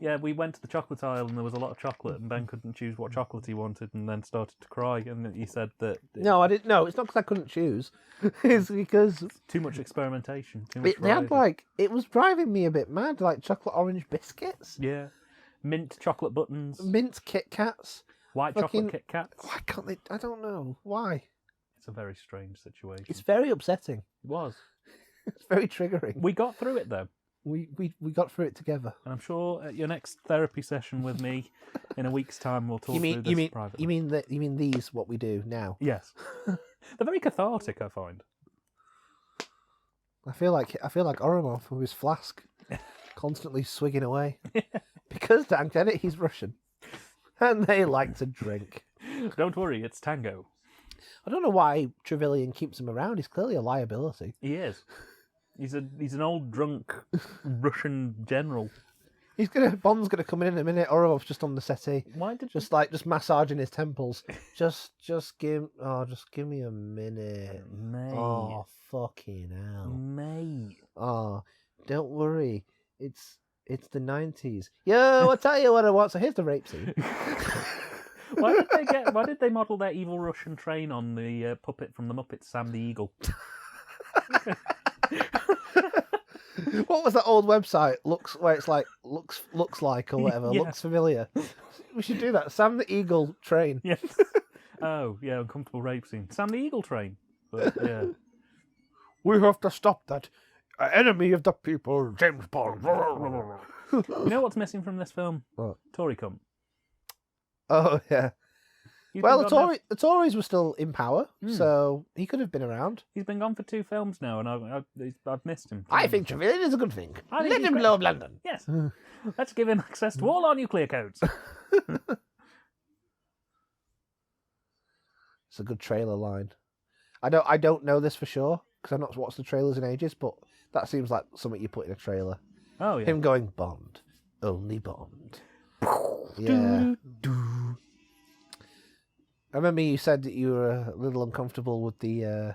Yeah, we went to the chocolate aisle and there was a lot of chocolate and Ben couldn't choose what chocolate he wanted and then started to cry and he said that... No, I didn't. No, it's not because I couldn't choose. It's because... Too much experimentation. Too much they had it was driving me a bit mad, like chocolate orange biscuits. Yeah. Mint chocolate buttons. Mint Kit Kats. White chocolate Kit Kats. Why can't they? I don't know. Why? It's a very strange situation. It's very upsetting. It was. It's very triggering. We got through it though. We got through it together. And I'm sure at your next therapy session with me in a week's time, we'll talk through this privately. You mean these, what we do now? Yes. They're very cathartic, I find. I feel like Oromov with his flask, constantly swigging away. Because, damn it, he's Russian. And they like to drink. Don't worry, it's tango. I don't know why Trevelyan keeps him around. He's clearly a liability. He is. He's an old drunk Russian general. Bond's gonna come in a minute. Oromov's just on the settee. Why did just massaging his temples? just give me a minute. Mate. Oh fucking hell. Mate. Oh, don't worry. It's the 90s. Yo, I'll tell you what I want. So here's the rape scene. Why did they model their evil Russian train on the puppet from the Muppets, Sam the Eagle? What was that old website? Looks like or whatever. Yeah. Looks familiar. We should do that. Sam the Eagle train. Yes. Oh yeah, uncomfortable rape scene. Sam the Eagle train. But yeah. We have to stop that enemy of the people, James Bond. You know what's missing from this film? What? Tory cunt. Oh yeah. Well, the Tories were still in power, so he could have been around. He's been gone for 2 films now, and I've missed him. I think Trevelyan is a good thing. Let him blow up London. Yes. Let's give him access to all our nuclear codes. It's a good trailer line. I don't know this for sure because I've not watched the trailers in ages, but that seems like something you put in a trailer. Oh yeah. Him going Bond, only Bond. Yeah. I remember you said that you were a little uncomfortable with the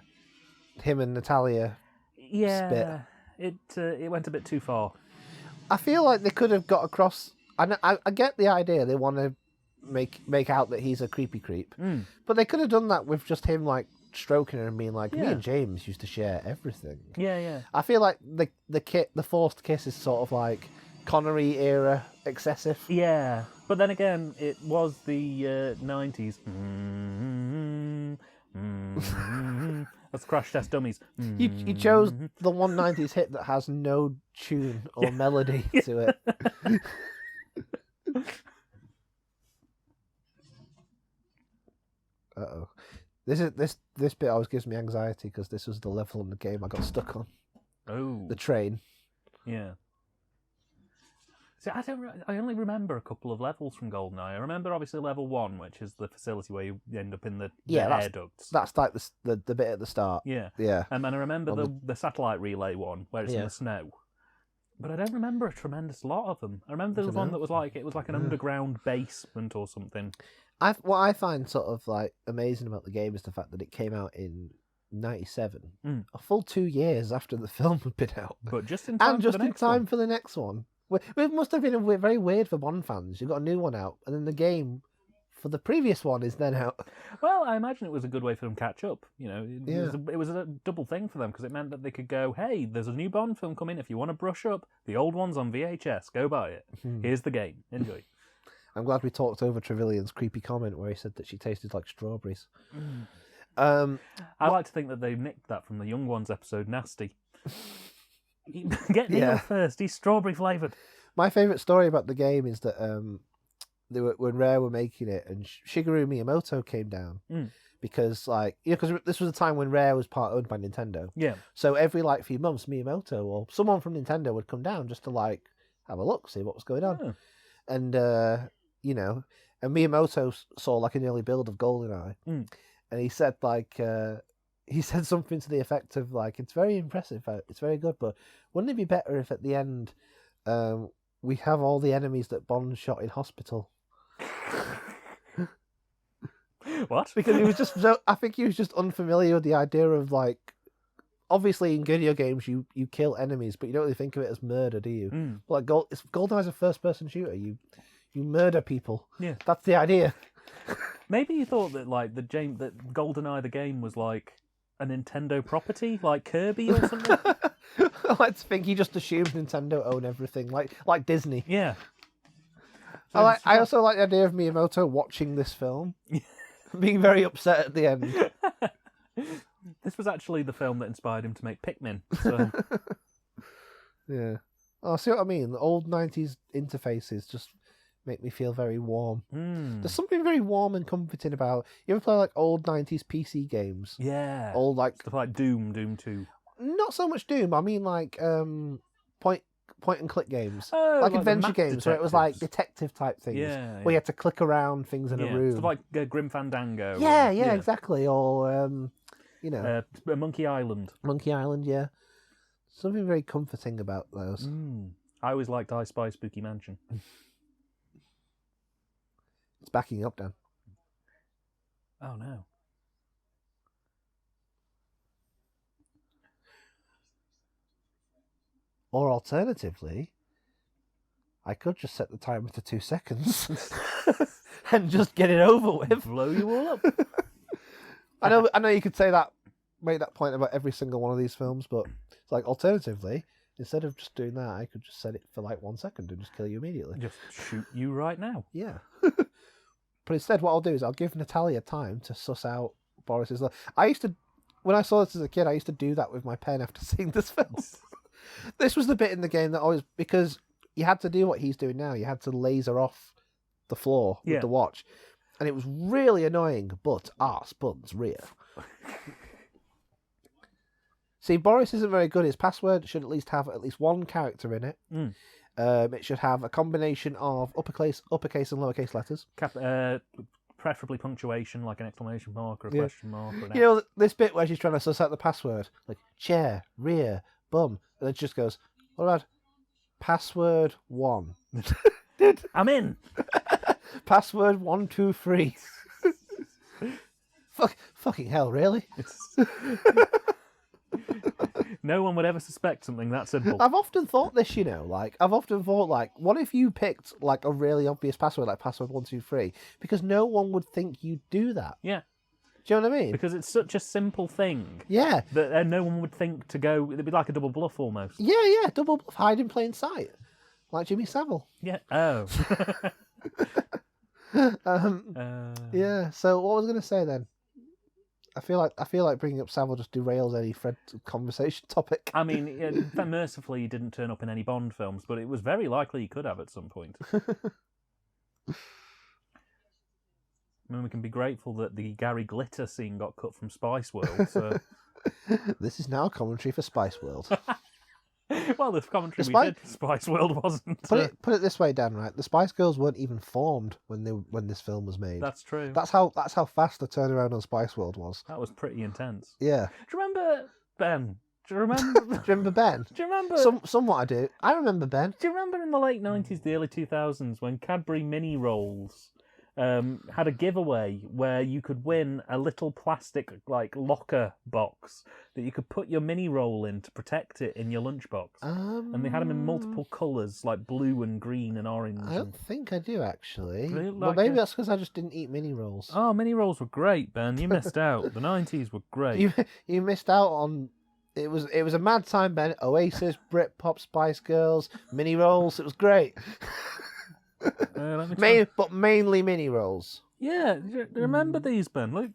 him and Natalia. Yeah, spit. It went a bit too far. I feel like they could have got across. I get the idea. They want to make out that he's a creepy creep, but they could have done that with just him like stroking her and being like, me and James used to share everything. Yeah. I feel like the forced kiss is sort of like Connery era excessive. Yeah, but then again, it was the 90s. That's Crash Test Dummies. You chose the 190s hit that has no tune or melody to it. Uh-oh. This bit always gives me anxiety because this was the level in the game I got stuck on. Oh. The train. Yeah. See, I only remember a couple of levels from Goldeneye. I remember obviously level 1, which is the facility where you end up in the air ducts. That's like the bit at the start. Yeah. Yeah. And then I remember the satellite relay one where it's in the snow. But I don't remember a tremendous lot of them. I remember there was one that was like an underground basement or something. What I find sort of like amazing about the game is the fact that it came out in 97, a full 2 years after the film had been out. But just in time and just in time for the next one. It must have been very weird for Bond fans. You've got a new one out, and then the game for the previous one is then out. Well, I imagine it was a good way for them to catch up. You know, it was a double thing for them because it meant that they could go, hey, there's a new Bond film coming. If you want to brush up, the old one's on VHS. Go buy it. Here's the game. Enjoy. I'm glad we talked over Trevelyan's creepy comment where he said that she tasted like strawberries. I like to think that they nicked that from the Young Ones episode, Nasty. Get Neil first. He's strawberry flavoured. My favourite story about the game is that when Rare were making it, and Shigeru Miyamoto came down because, because this was a time when Rare was part owned by Nintendo. Yeah. So every few months, Miyamoto or someone from Nintendo would come down just to have a look, see what was going on, and and Miyamoto saw an early build of GoldenEye, and he said he said something to the effect of it's very impressive, it's very good, but wouldn't it be better if at the end we have all the enemies that Bond shot in hospital? What? Because he was just I think he was just unfamiliar with the idea of obviously in video games you kill enemies, but you don't really think of it as murder, do you? GoldenEye's a first person shooter. You murder people. Yeah. That's the idea. Maybe you thought that that GoldenEye the game was a Nintendo property, like Kirby or something. I like to think he just assumed Nintendo own everything, like Disney. Yeah. So I also like the idea of Miyamoto watching this film, being very upset at the end. This was actually the film that inspired him to make Pikmin. So. Yeah. Oh, see what I mean? The old 90s interfaces just make me feel very warm. There's something very warm and comforting about... You ever play like old 90s PC games? Yeah. Old like... Stuff like Doom 2. Not so much Doom. I mean like point and click games. Oh, like adventure games detectives. where it was like detective type things. Yeah. Where you had to click around things in a room. Stuff like Grim Fandango. Yeah, exactly. Or, Monkey Island. Monkey Island, yeah. Something very comforting about those. I always liked I Spy Spooky Mansion. It's backing up, Dan. Oh, no. Or alternatively, I could just set the timer to 2 seconds and just get it over with. Blow you all up. I know you could make that point about every single one of these films, but it's like alternatively, instead of just doing that, I could just set it for like 1 second and just kill you immediately. Just shoot you right now. Yeah. But instead, what I'll do is I'll give Natalia time to suss out Boris's... When I saw this as a kid, I used to do that with my pen after seeing this film. This was the bit in the game that always... Because you had to do what he's doing now. You had to laser off the floor with the watch. And it was really annoying, but arse buns rear. See, Boris isn't very good. His password should at least have at least one character in it. It should have a combination of uppercase and lowercase letters. Preferably punctuation, like an exclamation mark or a question mark. Or you know, this bit where she's trying to suss out the password, like chair, rear, bum, and it just goes, what about password 1? I'm in. Password 123. Fucking hell, really? No one would ever suspect something that simple. I've often thought this, what if you picked like a really obvious password, like password 123, because no one would think you'd do that. Yeah. Do you know what I mean? Because it's such a simple thing. Yeah. That no one would think to go. It'd be like a double bluff almost. Yeah, double bluff, hide in plain sight, like Jimmy Savile. Yeah. Oh. Yeah. So what was I going to say then? I feel like bringing up Savile just derails any Fred conversation topic. I mean, mercifully, he didn't turn up in any Bond films, but it was very likely he could have at some point. I mean, we can be grateful that the Gary Glitter scene got cut from Spice World. So. This is now commentary for Spice World. Well, the commentary we did for Spice World wasn't. Put it this way, Dan. Right, the Spice Girls weren't even formed when this film was made. That's true. That's how fast the turnaround on Spice World was. That was pretty intense. Yeah. Do you remember Ben? Do you remember? Do you remember Ben? Do you remember? Somewhat I do. I remember Ben. Do you remember in the late 90s, the early 2000s, when Cadbury Mini Rolls had a giveaway where you could win a little plastic locker box that you could put your mini roll in to protect it in your lunchbox. And they had them in multiple colours, like blue and green and orange. I don't think I do, actually. Really? Well, maybe that's because I just didn't eat mini rolls. Oh, mini rolls were great, Ben. You missed out. The 90s were great. You missed out on... It was a mad time, Ben. Oasis, Britpop, Spice Girls, mini rolls. It was great. But mainly mini rolls. Yeah, do you remember these, Ben? Look,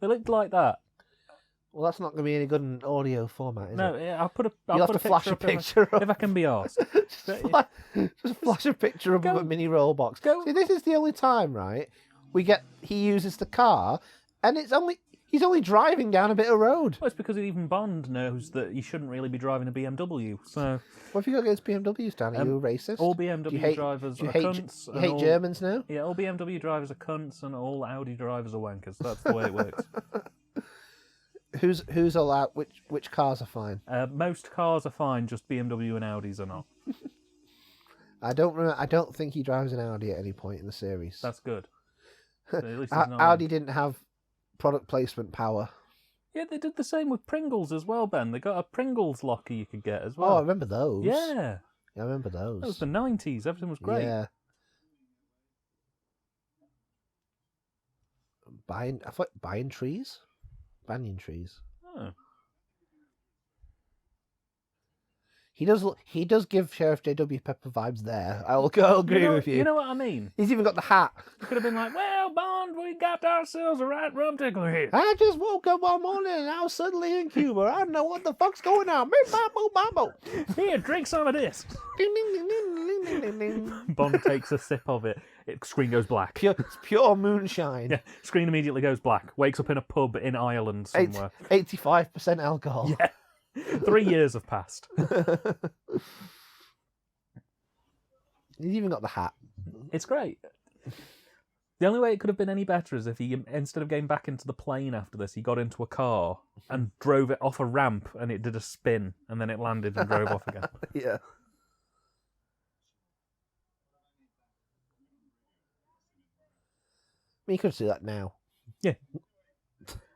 they looked like that. Well, that's not going to be any good in audio format, is it? No, I'll put a. You'll have to flash a picture if I can be asked. Just flash a picture of a mini roll box. See, this is the only time, right? He uses the car, and he's only driving down a bit of road. Well, it's because even Bond knows that you shouldn't really be driving a BMW. So, what have you got against BMWs, Dan? Are you a racist? All BMW drivers are cunts. You hate Germans now? Yeah, all BMW drivers are cunts, and all Audi drivers are wankers. That's the way it works. Who's allowed? Which cars are fine? Most cars are fine. Just BMW and Audis are not. I don't think he drives an Audi at any point in the series. That's good. So at least Audi didn't have product placement power. Yeah, they did the same with Pringles as well, Ben. They got a Pringles locker you could get as well. Oh, I remember those. Yeah. I remember those. That was the 90s. Everything was great. Yeah. Buying trees? Banyan trees. Oh. He does give Sheriff J.W. Pepper vibes there. I'll agree with you. You know what I mean? He's even got the hat. He could have been like, well, Bond, we got ourselves a right rum tickler here. I just woke up one morning and I was suddenly in Cuba. I don't know what the fuck's going on. Here, drink some of this. Bond takes a sip of it. Screen goes black. It's pure moonshine. Yeah, screen immediately goes black. Wakes up in a pub in Ireland somewhere. 85% alcohol. Yeah. 3 years have passed. He's even got the hat. It's great. The only way it could have been any better is if he, instead of getting back into the plane after this, he got into a car and drove it off a ramp and it did a spin and then it landed and drove off again. Yeah. I mean, you could do that now. Yeah.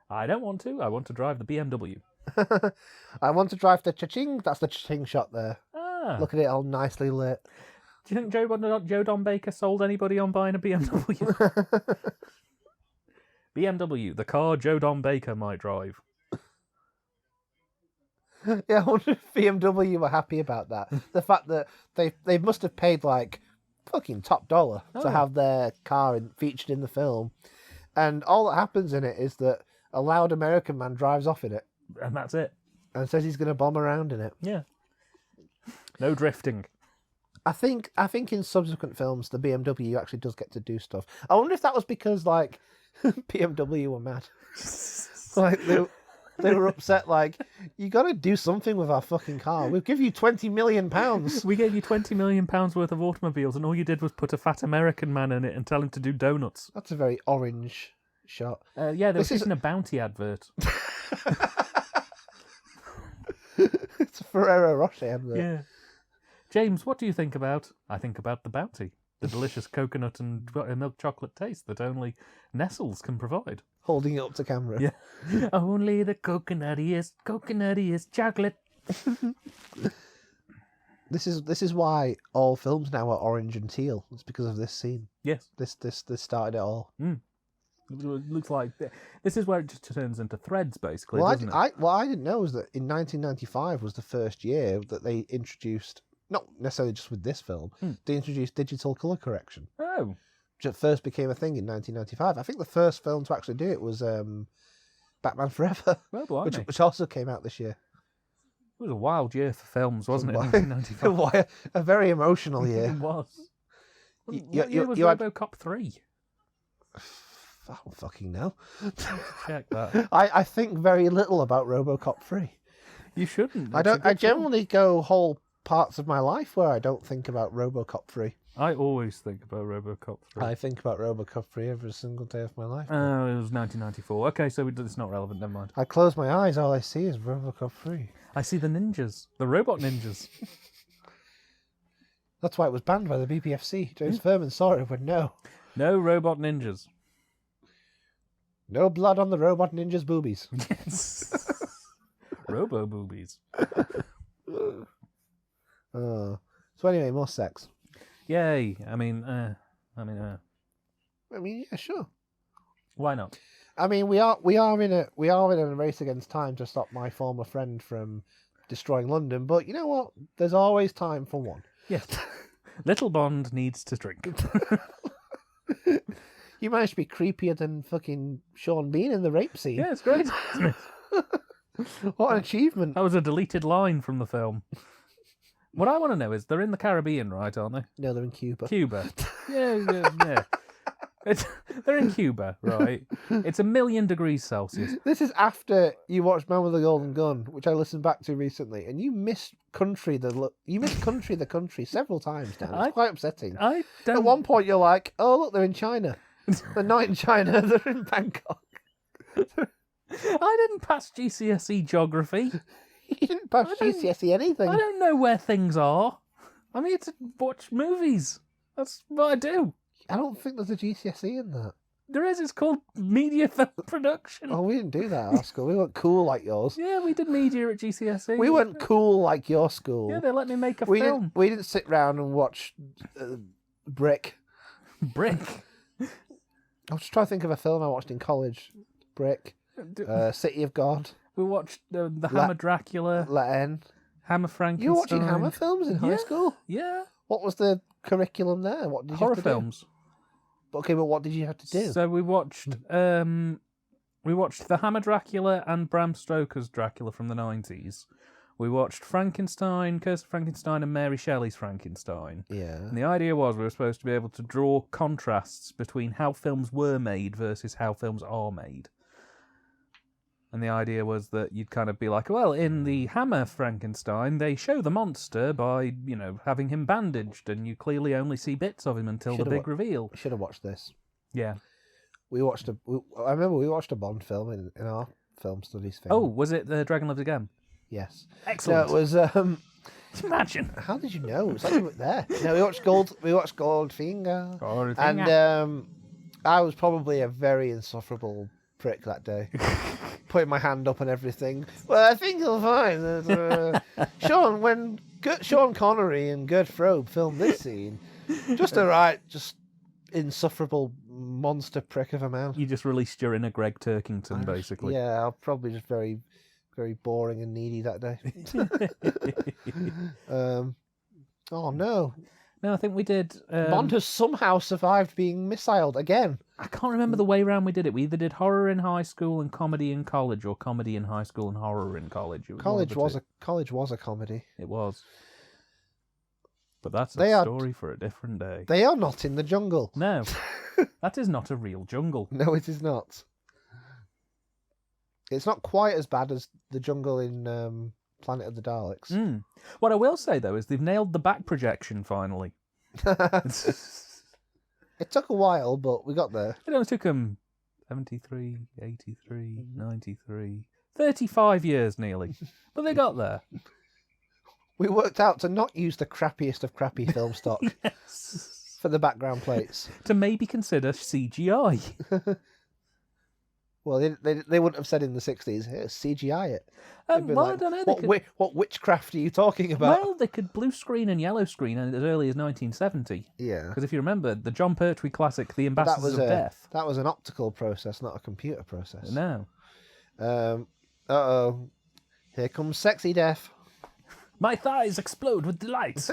I don't want to. I want to drive the BMW. I want to drive the cha-ching. That's the cha-ching shot there. Ah. Look at it all nicely lit. Do you think Joe Don Baker sold anybody on buying a BMW? BMW, the car Joe Don Baker might drive. Yeah, I wonder if BMW were happy about that. The fact that they must have paid like fucking top dollar to have their car featured in the film. And all that happens in it is that a loud American man drives off in it. And that's it. And says he's going to bomb around in it. Yeah. No drifting. I think in subsequent films the BMW actually does get to do stuff. I wonder if that was because like BMW were mad. Like they were upset. Like, you got to do something with our fucking car. We'll give you £20 million. We gave you £20 million worth of automobiles, and all you did was put a fat American man in it and tell him to do donuts. That's a very orange shot. Yeah, they were shooting a Bounty advert. It's a Ferrero Rocher advert. Yeah. James, what do you think about? I think about the Bounty, the delicious coconut and milk chocolate taste that only Nestles can provide. Holding it up to camera. Yeah. Only the coconuttiest chocolate. This is why all films now are orange and teal. It's because of this scene. Yes. This started it all. Mm. It looks like this is where it just turns into threads, basically. Well, doesn't it? What I didn't know is that in 1995 was the first year that they introduced, not necessarily just with this film, they introduced digital colour correction. Oh. Which at first became a thing in 1995. I think the first film to actually do it was Batman Forever, Well, which also came out this year. It was a wild year for films, wasn't it? 1995. A very emotional year. It was. What year was RoboCop 3? I don't fucking know. Check that. I think very little about RoboCop 3. You shouldn't. I generally go whole parts of my life where I don't think about RoboCop 3. I always think about RoboCop 3. I think about RoboCop 3 every single day of my life. Oh, it was 1994. Okay, so it's not relevant. Never mind. I close my eyes, all I see is RoboCop 3. I see the ninjas, the robot ninjas. That's why it was banned by the BPFC. James Furman saw it and went, no. No robot ninjas. No blood on the robot ninjas' boobies. Yes. Robo boobies. So anyway, more sex. Yay! I mean, yeah, sure. Why not? I mean, we are in a race against time to stop my former friend from destroying London. But you know what? There's always time for one. Yes. Little Bond needs to drink. You managed to be creepier than fucking Sean Bean in the rape scene. Yeah, it's great, isn't it? What an achievement. That was a deleted line from the film. What I want to know is, they're in the Caribbean, right, aren't they? No, they're in Cuba. Cuba. Yeah. They're in Cuba, right? It's 1,000,000 degrees Celsius. This is after you watched Man with the Golden Gun, which I listened back to recently, and you missed Country the Country several times, Dan. It's quite upsetting. At one point you're like, oh look, they're in China. They're not in China, they're in Bangkok. I didn't pass GCSE geography. You didn't pass GCSE anything. I don't know where things are. I'm here to watch movies. That's what I do. I don't think there's a GCSE in that. There is. It's called Media Film Production. Oh, we didn't do that at our school. We weren't cool like yours. Yeah, we did media at GCSE. We weren't cool like your school. Yeah, they let me make a film. We didn't sit round and watch Brick. Brick? I was just trying to think of a film I watched in college. Brick. City of God. We watched the Hammer Dracula. Len. Hammer Frankenstein. You were watching Hammer films in high school? Yeah. What was the curriculum there? What did you Horror have to films. Okay, but what did you have to do? So we watched the Hammer Dracula and Bram Stoker's Dracula from the 90s. We watched Frankenstein, Curse of Frankenstein, and Mary Shelley's Frankenstein. Yeah. And the idea was we were supposed to be able to draw contrasts between how films were made versus how films are made. And the idea was that you'd kind of be like, well, in the Hammer Frankenstein, they show the monster by, having him bandaged, and you clearly only see bits of him until the big reveal. Should have watched this. Yeah. I remember we watched a Bond film in our film studies thing. Oh, was it The Dragon Lives Again? Yes. Excellent. No, it was. Imagine. How did you know? It was actually there. No, we watched Goldfinger. Goldfinger. And I was probably a very insufferable prick that day, putting my hand up and everything. Well, I think you'll find that when Sean Connery and Gert Frobe filmed this scene, just insufferable monster prick of a man. You just released your inner Greg Turkington, basically. Yeah, I'm probably just very, very boring and needy that day. Oh no. No, I think we did... Bond has somehow survived being missiled again. I can't remember the way round we did it. We either did horror in high school and comedy in college, or comedy in high school and horror in college. College was a comedy. It was. But that's a story for a different day. They are not in the jungle. No. That is not a real jungle. No, it is not. It's not quite as bad as the jungle in Planet of the Daleks. Mm. What I will say, though, is they've nailed the back projection finally. It took a while, but we got there. It only took them 73, 83, 93, 35 years nearly. But they got there. We worked out to not use the crappiest of crappy film stock for the background plates. To maybe consider CGI. Well, they wouldn't have said in the 60s, hey, CGI it. I don't know. What witchcraft are you talking about? Well, they could blue screen and yellow screen as early as 1970. Yeah. Because if you remember, the John Pertwee classic, The Ambassadors of Death. That was an optical process, not a computer process. No. Uh-oh. Here comes sexy death. My thighs explode with delight.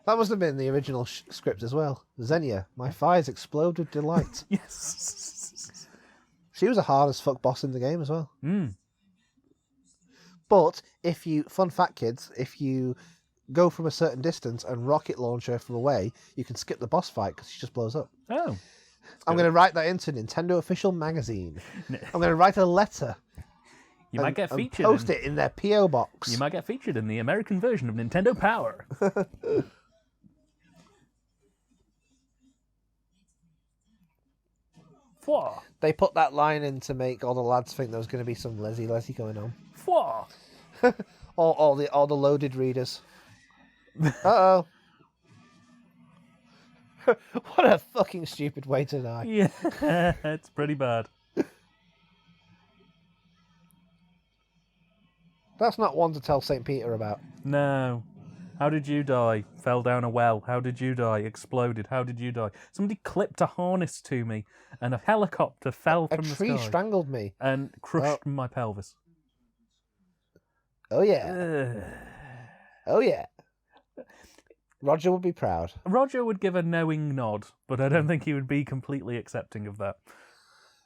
That must have been the original script as well. Xenia, my thighs explode with delight. Yes. She was a hard as fuck boss in the game as well. Mm. But fun fact kids, if you go from a certain distance and rocket launch her from away, you can skip the boss fight because she just blows up. Oh. I'm going to write that into Nintendo Official Magazine. I'm going to write a letter. You might get featured. Post it in their P.O. box. You might get featured in the American version of Nintendo Power. They put that line in to make all the lads think there was going to be some lesy going on. all the loaded readers. Uh-oh. What a fucking stupid way to die. Yeah, it's pretty bad. That's not one to tell St. Peter about. No. How did you die? Fell down a well. How did you die? Exploded. How did you die? Somebody clipped a harness to me, and a helicopter fell from the sky. A tree strangled me. And crushed my pelvis. Oh, yeah. Oh, yeah. Roger would be proud. Roger would give a knowing nod, but I don't think he would be completely accepting of that.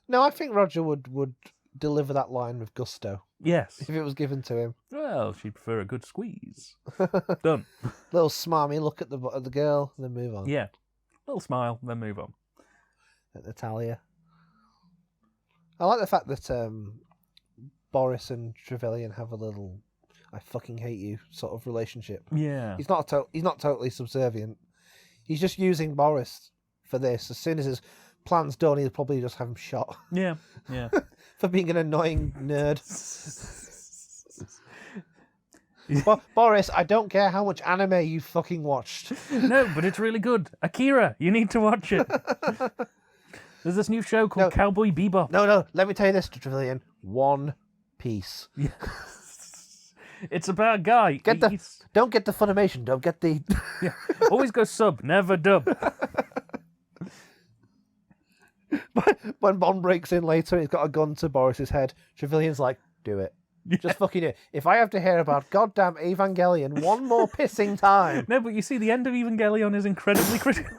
No, I think Roger would deliver that line with gusto. Yes. If it was given to him. Well, she'd prefer a good squeeze. Done. Little smarmy look at the girl, and then move on. Yeah. Little smile, then move on. At Natalia. I like the fact that Boris and Trevelyan have a little I fucking hate you sort of relationship. Yeah. He's not totally subservient. He's just using Boris for this. As soon as his plan's done, he'll probably just have him shot. Yeah, yeah. For being an annoying nerd. Boris, I don't care how much anime you fucking watched. No, but it's really good. Akira, you need to watch it. There's this new show called Cowboy Bebop. No, let me tell you this, Trevelyan. One Piece. Yeah. It's about a guy. Don't get the Funimation. Don't get the... Yeah. Always go sub, never dub. When Bond breaks in later, he's got a gun to Boris's head. Trevelyan's like, do it. Just fucking it. If I have to hear about goddamn Evangelion one more pissing time. No, but you see, the end of Evangelion is incredibly critical.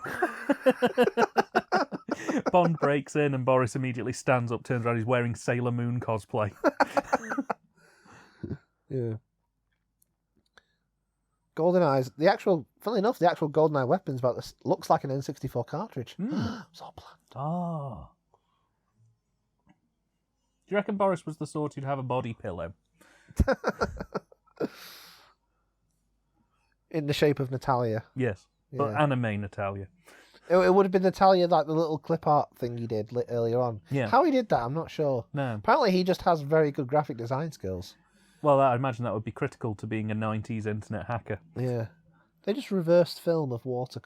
Bond breaks in and Boris immediately stands up, turns around, he's wearing Sailor Moon cosplay. Yeah. Goldeneye's funnily enough, the actual Goldeneye weapon's about this looks like an N64 cartridge. It's all planned. Ah. Do you reckon Boris was the sort who'd have a body pillow? In the shape of Natalia. Yes, but anime Natalia. It would have been Natalia, like the little clip art thing he did earlier on. Yeah. How he did that, I'm not sure. No. Apparently he just has very good graphic design skills. Well, I imagine that would be critical to being a 90s internet hacker. Yeah. They just reversed film of water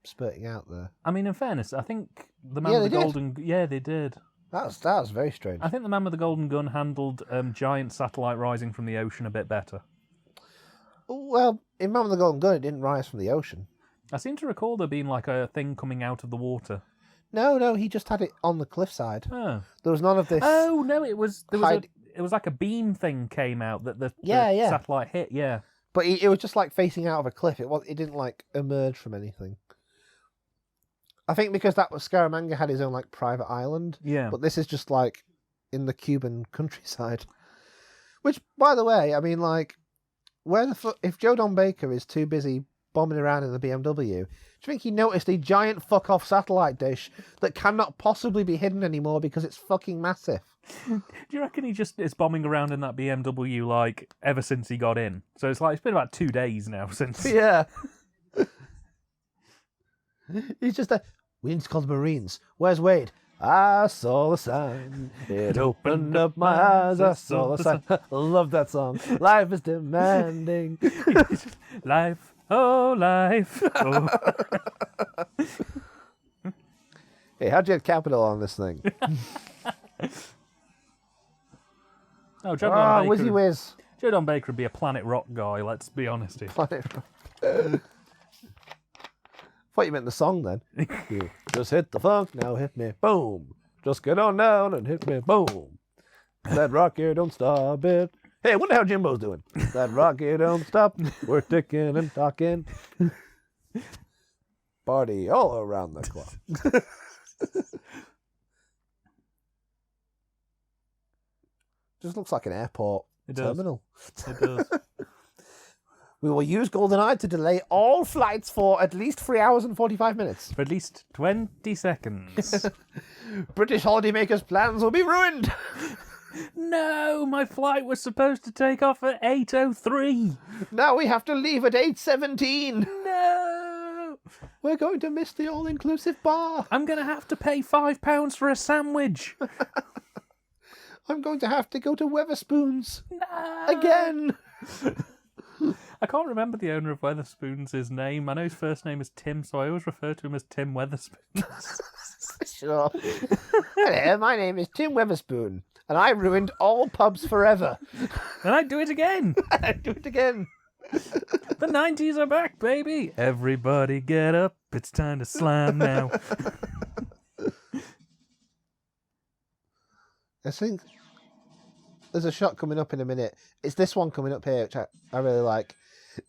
spurting out there. I mean, in fairness, I think the man with the golden... Yeah, they did. That was very strange. I think the man with the golden gun handled giant satellite rising from the ocean a bit better. Well, in Man with the Golden Gun, it didn't rise from the ocean. I seem to recall there being like a thing coming out of the water. No, he just had it on the cliffside. Oh. There was none of this... Oh, no, it was like a beam thing came out that the satellite hit, yeah. But it was just like facing out of a cliff. It didn't like emerge from anything. I think because Scaramanga had his own like private island. Yeah. But this is just like in the Cuban countryside. Which, by the way, I mean, like, if Joe Don Baker is too busy bombing around in the BMW, do you think he noticed a giant fuck-off satellite dish that cannot possibly be hidden anymore because it's fucking massive? Do you reckon he just is bombing around in that BMW like ever since he got in? So it's been about 2 days now since. Yeah. He's just we need to call the Marines. Where's Wade? I saw the sign. It opened up my eyes. I saw the sign. I love that song. Life is demanding. Life, oh life. Oh. Hey, how'd you get capital on this thing? Oh, Joe Don Baker. Whizzy whiz. Joe Don Baker would be a Planet Rock guy, let's be honest here. Planet Rock. Thought you meant the song then. Just hit the funk, now hit me, boom. Just get on down and hit me, boom. That rock here don't stop it. Hey, what the hell Jimbo's doing? That rock here don't stop. We're ticking and talking. Party all around the clock. Just looks like an airport terminal. It does. We will use Goldeneye to delay all flights for at least 3 hours and 45 minutes. For at least 20 seconds. British holidaymakers' plans will be ruined. No, my flight was supposed to take off at 8:03. Now we have to leave at 8:17. No. We're going to miss the all-inclusive bar. I'm going to have to pay £5 for a sandwich. I'm going to have to go to Weatherspoons. No. Again. I can't remember the owner of Weatherspoons' name. I know his first name is Tim, so I always refer to him as Tim Weatherspoons. Sure. Hello, my name is Tim Weatherspoon, and I ruined all pubs forever. And I'd do it again. I'd do it again. The 90s are back, baby. Everybody get up. It's time to slam now. I think there's a shot coming up in a minute. It's this one coming up here, which I really like.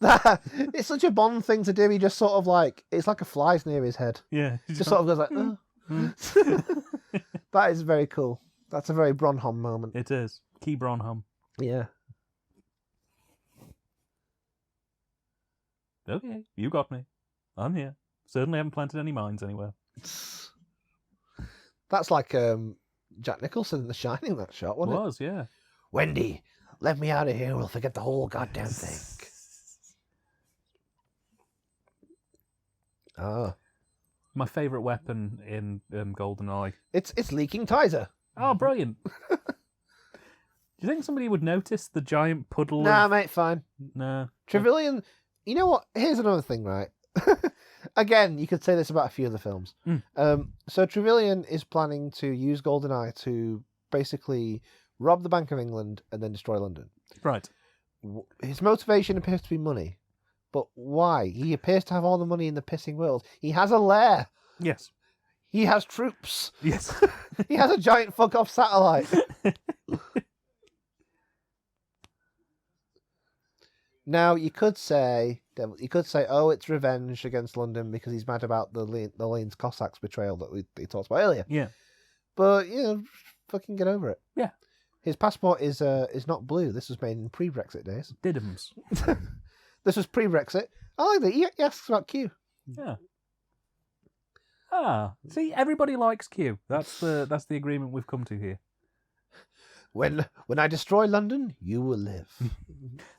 It's such a Bond thing to do. He just sort of like, it's like a fly's near his head. Yeah. Just sort of goes like, That is very cool. That's a very Bronholm moment. It is. Key Bronholm. Yeah. Okay, you got me. I'm here. Certainly haven't planted any mines anywhere. That's like Jack Nicholson in The Shining, that shot, wasn't it? It was, yeah. Wendy, let me out of here. We'll forget the whole goddamn thing. Ah. My favourite weapon in Goldeneye. It's leaking Tizer. Oh, brilliant. Do you think somebody would notice the giant puddle Nah, mate, fine. No. Trevelyan, you know what? Here's another thing, right? Again, you could say this about a few of the films. So Trevelyan is planning to use Goldeneye to basically rob the Bank of England and then destroy London. Right. His motivation appears to be money. But why? He appears to have all the money in the pissing world. He has a lair. Yes. He has troops. Yes. He has a giant fuck-off satellite. Now you could say, oh, it's revenge against London because he's mad about the Lane's Cossacks betrayal that we talked about earlier. Yeah. But fucking get over it. Yeah. His passport is not blue. This was made in pre-Brexit days. Diddums. This was pre-Brexit. I like that. He asks about Q. Yeah. See, everybody likes Q. That's the agreement we've come to here. When I destroy London, you will live.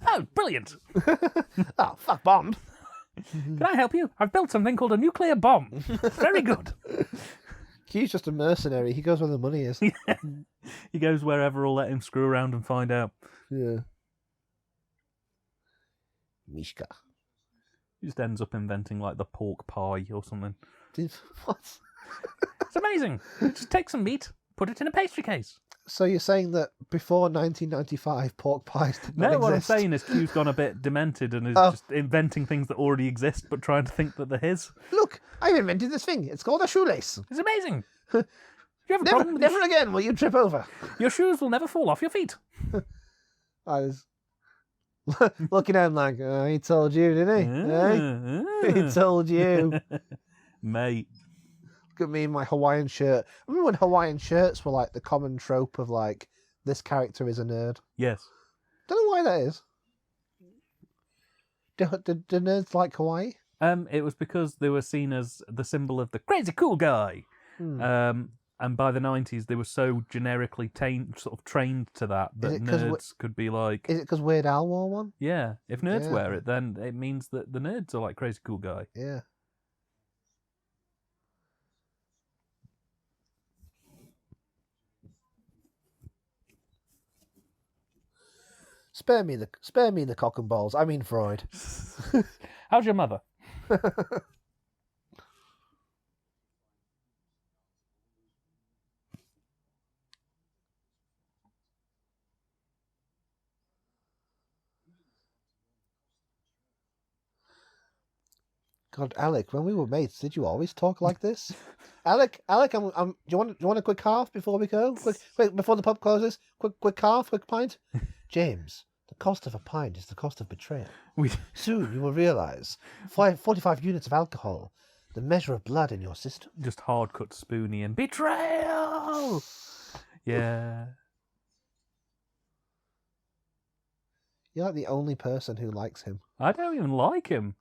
Oh, brilliant! Oh, fuck Bond. Can I help you? I've built something called a nuclear bomb. Very good. Q's just a mercenary. He goes where the money is. Yeah. He goes wherever will let him screw around and find out. Yeah. Mishka. He just ends up inventing like the pork pie or something. What? It's amazing. Just take some meat, put it in a pastry case. So you're saying that before 1995, pork pies did not exist? What I'm saying is Q's gone a bit demented and is just inventing things that already exist, but trying to think that they're his. Look, I've invented this thing. It's called a shoelace. It's amazing. You have a never problem with never again will you trip over. Your shoes will never fall off your feet. I was looking at him like, oh, he told you, didn't he? He told you. Mate. Look at me in my Hawaiian shirt. I remember when Hawaiian shirts were like the common trope of like, this character is a nerd. Yes. Don't know why that is. Do nerds like Hawaii? It was because they were seen as the symbol of the crazy cool guy. And by the 90s, they were so generically sort of trained to that nerds could be like... Is it because Weird Al wore one? Yeah. If nerds wear it, then it means that the nerds are like crazy cool guy. Yeah. Spare me the cock and balls. I mean Freud. How's your mother? God, Alec, when we were mates, did you always talk like this? Alec, do you want a quick half before we go? Quick, before the pub closes. Quick half, quick pint. James, the cost of a pint is the cost of betrayal. Soon you will realise 45 units of alcohol, the measure of blood in your system. Just hard cut Spoonie and betrayal. Yeah. You're like the only person who likes him. I don't even like him.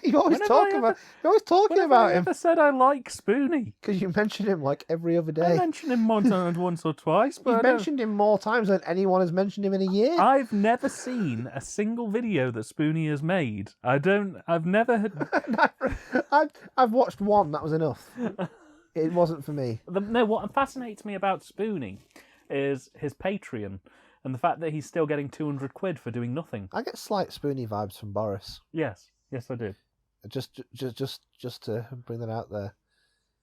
You're always talking about him. I never said I like Spoonie. Because you mention him like every other day. I mention him once or twice. But You've mentioned him more times than anyone has mentioned him in a year. I've never seen a single video that Spoonie has made. I've never had... I've watched one, that was enough. It wasn't for me. No, what fascinates me about Spoonie is his Patreon. And the fact that he's still getting 200 quid for doing nothing. I get slight Spoonie vibes from Boris. Yes, I do. Just to bring that out there.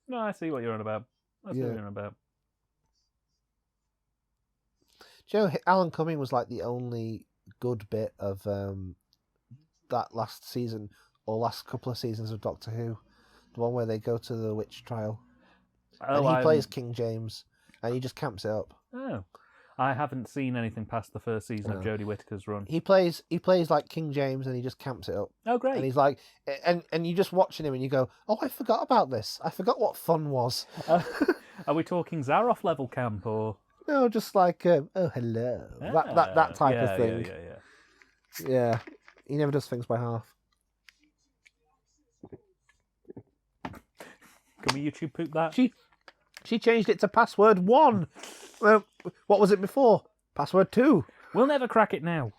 No, I see what you're on about. What you're on about. Do you know, Alan Cumming was like the only good bit of that last season, or last couple of seasons of Doctor Who. The one where they go to the witch trial. And he plays King James, and he just camps it up. Oh. I haven't seen anything past the first season of Jodie Whittaker's run. He plays like King James, and he just camps it up. Oh, great! And he's like, and you just watching him, and you go, "Oh, I forgot about this. I forgot what fun was." Are we talking Zaroff level camp or? No, just like, oh, hello, that type of thing. Yeah. He never does things by half. Can we YouTube poop that? She changed it to password 1. What was it before? Password 2. We'll never crack it now.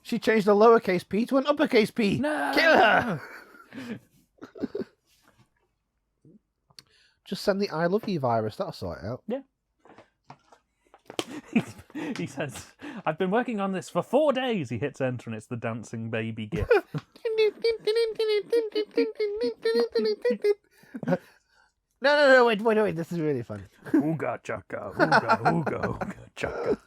She changed a lowercase p to an uppercase P. No! Kill her! Just send the I love you virus. That'll sort it out. Yeah. He says, I've been working on this for 4 days. He hits enter and it's the dancing baby gif. No, wait. This is really fun. Ooga chaka, ooga chaka.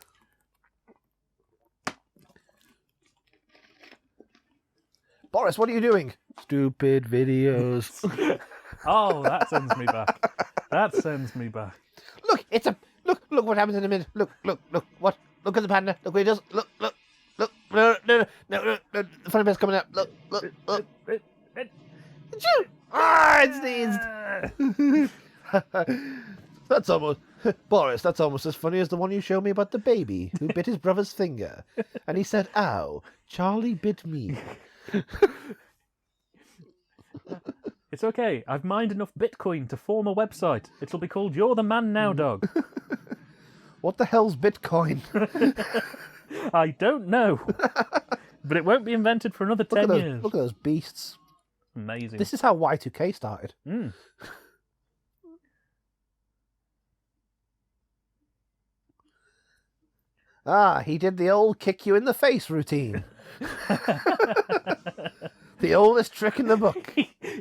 Boris, what are you doing? Stupid videos. Oh, that sends me back. Look, look what happens in a minute. Look. What? Look at the panda. Look what he does. Look. The funny bit's coming up. Look. I sneezed. That's almost... Boris, that's almost as funny as the one you showed me about the baby who bit his brother's finger. And he said, ow, Charlie bit me. It's okay. I've mined enough Bitcoin to form a website. It'll be called You're the Man Now, Dog. What the hell's Bitcoin? I don't know. But it won't be invented for another 10 years. Look at those beasts. Amazing. This is how Y2K started. Mm. He did the old kick you in the face routine. The oldest trick in the book.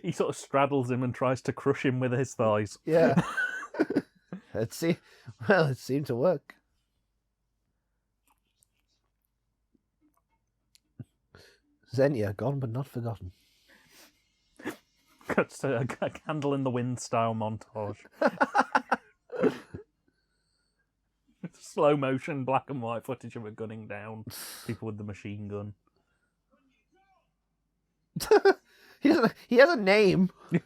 He sort of straddles him and tries to crush him with his thighs. Yeah. It seemed to work. Xenia, gone but not forgotten. Cuts to a candle in the wind style montage. Slow motion, black and white footage of her gunning down people with the machine gun. He has a name. It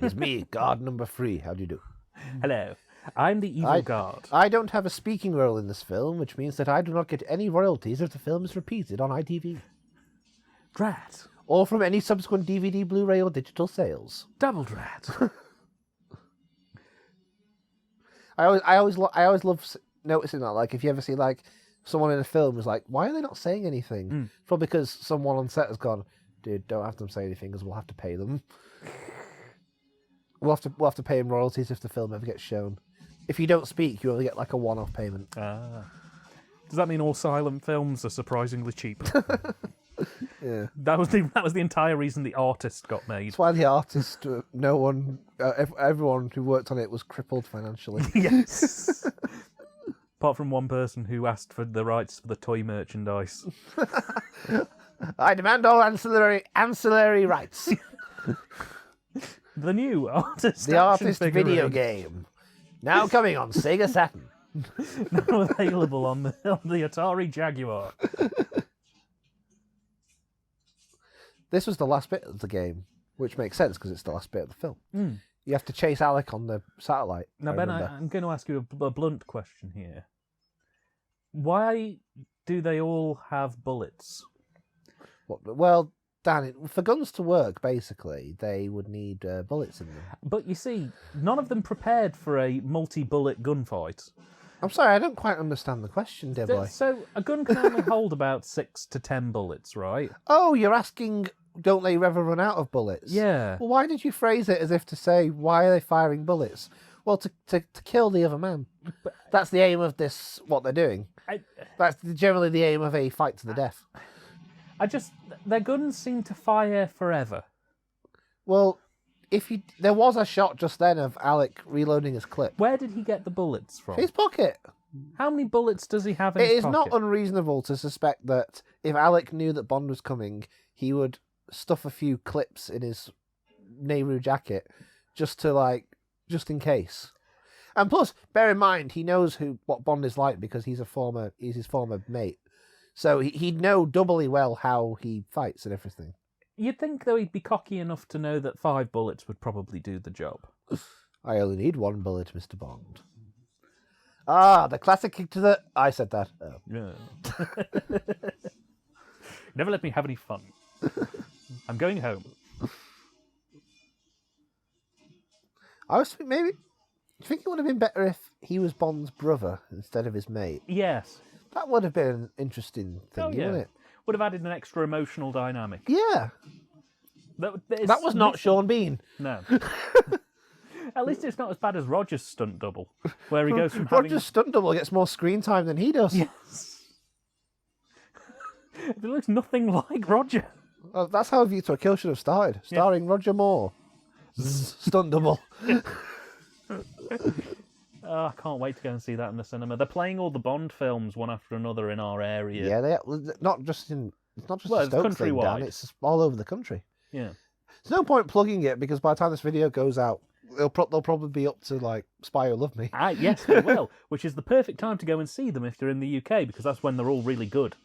is me, guard number 3. How do you do? Hello, I'm the evil guard. I don't have a speaking role in this film, which means that I do not get any royalties if the film is repeated on ITV. Drat. Or from any subsequent DVD, Blu-ray, or digital sales. Double drat. I always love noticing that. Like, if you ever see like someone in a film who's like, why are they not saying anything? Mm. Probably because someone on set has gone, dude, don't have them say anything because we'll have to pay them. We'll have to pay them royalties if the film ever gets shown. If you don't speak, you only get like a one-off payment. Does that mean all silent films are surprisingly cheap? Yeah. That was the entire reason The Artist got made. That's why The Artist, everyone who worked on it was crippled financially. Yes. Apart from one person who asked for the rights for the toy merchandise. I demand all ancillary rights. The new Artist The Artist figurine. video game. Now coming on Sega Saturn. Now available on the Atari Jaguar. This was the last bit of the game, which makes sense because it's the last bit of the film. Mm. You have to chase Alec on the satellite. Now, Ben, I'm going to ask you a blunt question here. Why do they all have bullets? Well, Dan, for guns to work, basically, they would need bullets in them. But you see, none of them prepared for a multi-bullet gunfight. I'm sorry, I don't quite understand the question, dear boy. So, a gun can only hold about 6 to 10 bullets, right? Oh, you're asking, don't they ever run out of bullets? Yeah. Well, why did you phrase it as if to say, why are they firing bullets? Well, to kill the other man. That's the aim of this, what they're doing. That's generally the aim of a fight to the death. Their guns seem to fire forever. Well, there was a shot just then of Alec reloading his clip. Where did he get the bullets from? His pocket. How many bullets does he have in his pocket? It is not unreasonable to suspect that if Alec knew that Bond was coming, he would stuff a few clips in his Nehru jacket just in case. And plus, bear in mind, he knows what Bond is like because he's his former mate. So he'd know doubly well how he fights and everything. You'd think, though, he'd be cocky enough to know that 5 bullets would probably do the job. I only need 1 bullet, Mr. Bond. The classic kick to the... I said that. Oh. Yeah. Never let me have any fun. I'm going home. I was thinking maybe... Do you think it would have been better if he was Bond's brother instead of his mate? Yes. That would have been an interesting thing, wouldn't it? Would have added an extra emotional dynamic. Yeah. That was not Sean Bean. No. At least it's not as bad as Roger's stunt double, where he goes from Roger's stunt double gets more screen time than he does. Yes. It looks nothing like Roger. Well, that's how View to a Kill should have started. Starring Roger Moore. Stunt double. I can't wait to go and see that in the cinema. They're playing all the Bond films one after another in our area. Yeah, it's not just a Stoke thing, Dan. It's all over the country. Yeah. There's no point plugging it because by the time this video goes out, they'll probably be up to like Spy Who Loved Me. Yes, they will. Which is the perfect time to go and see them if you're in the UK, because that's when they're all really good.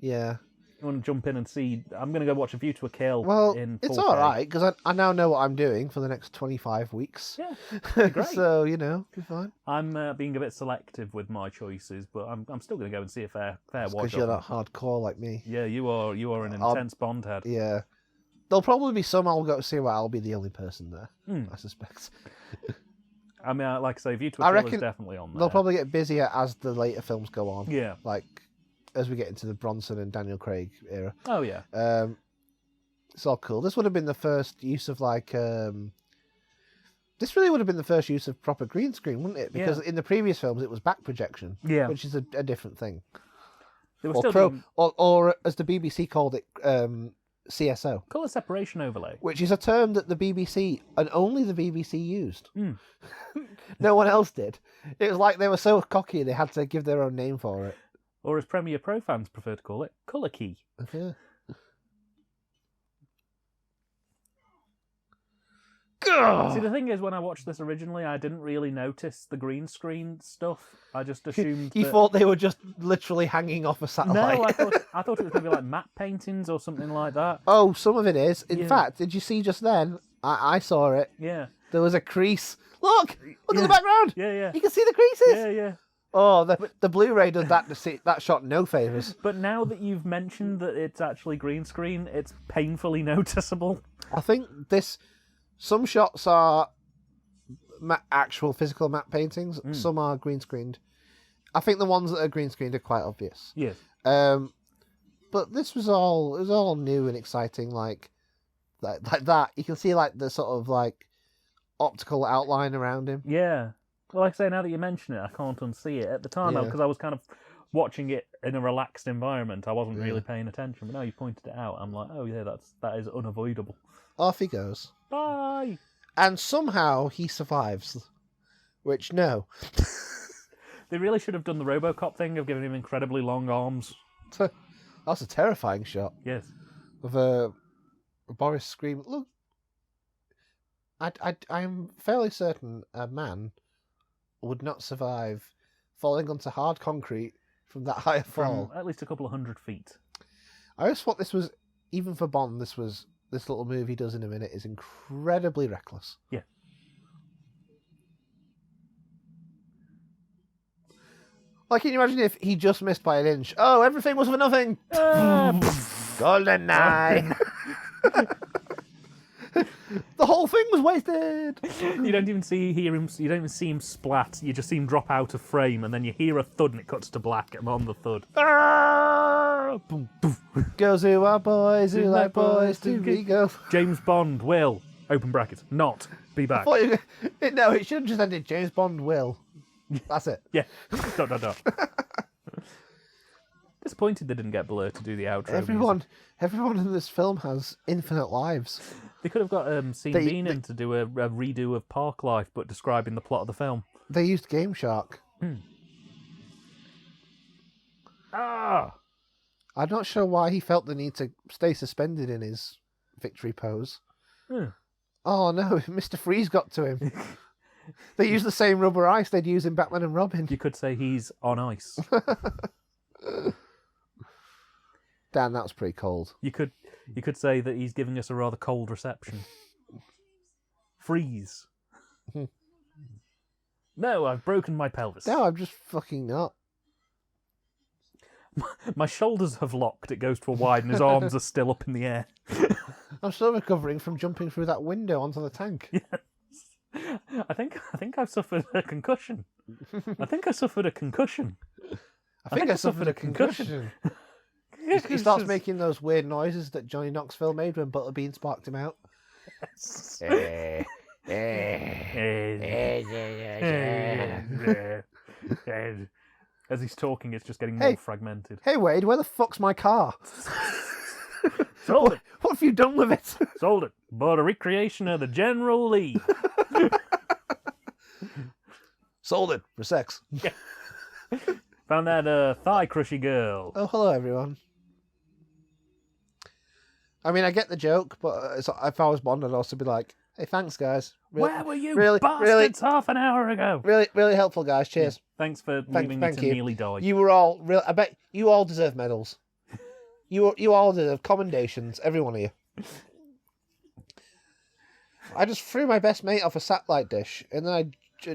Yeah. You want to jump in and see? I'm going to go watch A View to a Kill. Well, in 4K. It's all right because I now know what I'm doing for the next 25 weeks. Yeah, great. So be fine. I'm being a bit selective with my choices, but I'm still going to go and see a fair watch. Because you're not hardcore like me. Yeah, you are an intense Bond head. Yeah. There'll probably be some I'll go see where I'll be the only person there. I suspect. I mean, like I say, View to a Kill is definitely on there. They'll probably get busier as the later films go on. Yeah. Like, as we get into the Bronson and Daniel Craig era. Oh, yeah. It's all cool. This would have been the first use of, like... this really would have been the first use of proper green screen, wouldn't it? Because in the previous films, it was back projection. Yeah. Which is a different thing. They were or, as the BBC called it, CSO. Colour separation overlay. Which is a term that the BBC, and only the BBC, used. No one else did. It was like they were so cocky they had to give their own name for it. Or as Premiere Pro fans prefer to call it, colour key. Yeah. See, the thing is, when I watched this originally, I didn't really notice the green screen stuff. I just assumed You thought they were just literally hanging off a satellite. No, I thought it was going to be like matte paintings or something like that. Oh, some of it is. In fact, did you see just then? I saw it. Yeah. There was a crease. Look at the background. Yeah. You can see the creases. Yeah. Oh, the Blu-ray does that shot no favours. But now that you've mentioned that it's actually green screen, it's painfully noticeable. I think some shots are actual physical matte paintings. Some are green screened. I think the ones that are green screened are quite obvious. Yes. But this was all new and exciting. Like that, you can see like the sort of like optical outline around him. Yeah. Well, like I say, now that you mention it, I can't unsee it. At the time, because I was kind of watching it in a relaxed environment, I wasn't really paying attention. But now you pointed it out, I'm like, oh yeah, that is unavoidable. Off he goes. Bye. And somehow he survives. Which, no. They really should have done the RoboCop thing of giving him incredibly long arms. That's a terrifying shot. Yes. Of Boris screaming. Look. I'm fairly certain a man would not survive falling onto hard concrete from that high a fall. From at least a couple of 100 feet. I always thought this was, even for Bond, this little move he does in a minute is incredibly reckless. Yeah. Like, can you imagine if he just missed by an inch? Oh, everything was for nothing! Goldeneye! The whole thing was wasted! You don't even hear him. You don't even see him splat. You just see him drop out of frame, and then you hear a thud, and it cuts to black on the thud. Boom, boom. Girls who are boys who like boys to be girls. James Bond will, open brackets, not be back. No, it should have just ended James Bond will. That's it. Yeah. Dot. Disappointed they didn't get Blur to do the outro. Everyone in this film has infinite lives. They could have got Sean Bean in to do a redo of Park Life, but describing the plot of the film. They used Game Shark. Ah! I'm not sure why he felt the need to stay suspended in his victory pose. Oh no, Mr. Freeze got to him. They used the same rubber ice they'd use in Batman and Robin. You could say he's on ice. Dan, that was pretty cold. You could say that he's giving us a rather cold reception. Freeze. No, I've broken my pelvis. No, I'm just fucking not. My shoulders have locked. It goes to a wide, and his arms are still up in the air. I'm still recovering from jumping through that window onto the tank. Yes. I think I've suffered a concussion. I think I suffered a concussion. I suffered a concussion. He starts making those weird noises that Johnny Knoxville made when Butterbean sparked him out. As he's talking, it's just getting more fragmented. Hey Wade, where the fuck's my car? Sold it. What have you done with it? Sold it. Bought a recreation of the General Lee. Sold it for sex. Yeah. Found that thigh crushy girl. Oh, hello everyone. I mean, I get the joke, but if I was Bond, I'd also be like, hey, thanks, guys. Where were you bastards half an hour ago? Really helpful, guys. Cheers. Yeah. Thanks for leaving me to nearly die. You were all real. I bet you all deserve medals. You all deserve commendations, every one of you. I just threw my best mate off a satellite dish, and then I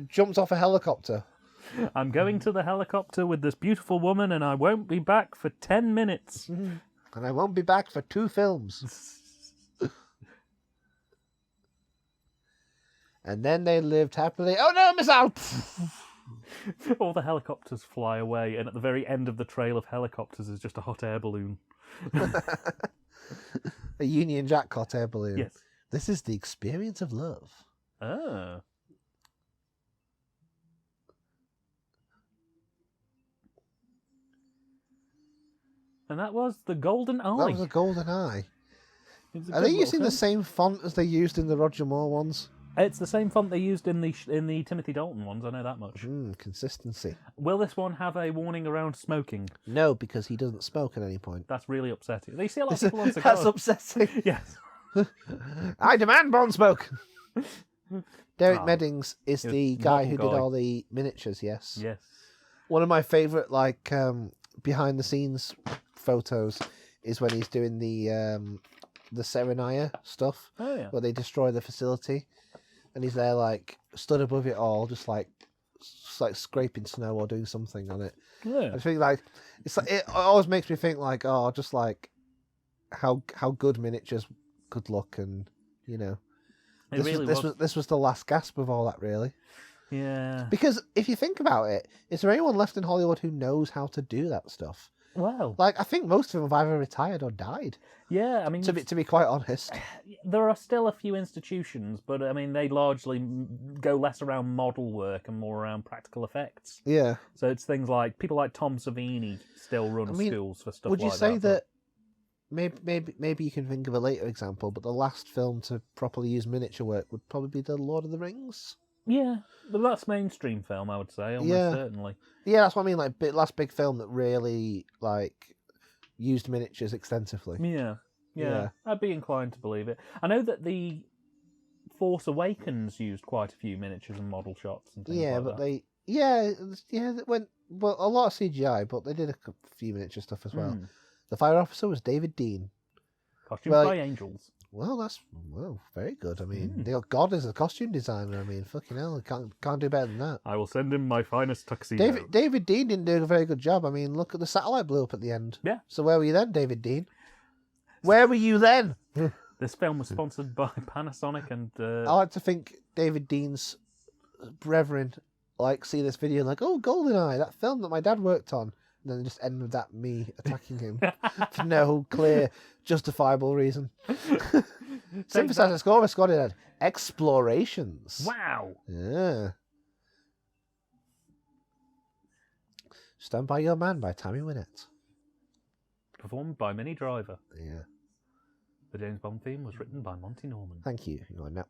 jumped off a helicopter. I'm going to the helicopter with this beautiful woman, and I won't be back for 10 minutes. And I won't be back for 2 films. And then they lived happily. Oh no, missile! All the helicopters fly away, and at the very end of the trail of helicopters is just a hot air balloon. A Union Jack hot air balloon. Yes. This is the experience of love. Ah. And that was the Goldeneye. That was a Goldeneye. Are they using the same font as they used in the Roger Moore ones? It's the same font they used in the Timothy Dalton ones, I know that much. Consistency. Will this one have a warning around smoking? No, because he doesn't smoke at any point. That's really upsetting. They see a lot of people on cigars. That's upsetting. Yes. I demand bond smoke! Derek Meddings is the guy who did all the miniatures, yes. Yes. One of my favourite, behind the scenes photos is when he's doing the Serenaya stuff. Oh, yeah. Where they destroy the facility. And he's there, stood above it all, just scraping snow or doing something on it. Yeah. I think, it always makes me think, how good miniatures could look, and, this was the last gasp of all that, really. Yeah. Because if you think about it, is there anyone left in Hollywood who knows how to do that stuff? Well, I think most of them have either retired or died. Yeah, I mean, to be quite honest, there are still a few institutions, but I mean, they largely go less around model work and more around practical effects. Yeah. So it's things like people like Tom Savini still run schools for stuff. Would you like say that? Maybe you can think of a later example, but the last film to properly use miniature work would probably be The Lord of the Rings? Yeah, but that's mainstream film, I would say, almost certainly. Yeah, that's what I mean, last big film that really, used miniatures extensively. Yeah, I'd be inclined to believe it. I know that the Force Awakens used quite a few miniatures and model shots and things like that. They went, well, a lot of CGI, but they did a few miniature stuff as well. The fire officer was David Dean. Costumed by angels. Well, that's very good. I mean, they got God as a costume designer. I mean, fucking hell, can't do better than that. I will send him my finest tuxedo. David Dean didn't do a very good job. I mean, look at the satellite blew up at the end. Yeah. So where were you then, David Dean? Where were you then? This film was sponsored by Panasonic and... I like to think David Dean's brethren see this video oh, Goldeneye, that film that my dad worked on. And then just end with that me attacking him for no clear, justifiable reason. Synthesizer score for Scotty had Explorations. Wow. Yeah. Stand By Your Man by Tammy Wynette. Performed by Minnie Driver. Yeah. The James Bond theme was written by Monty Norman. Thank you.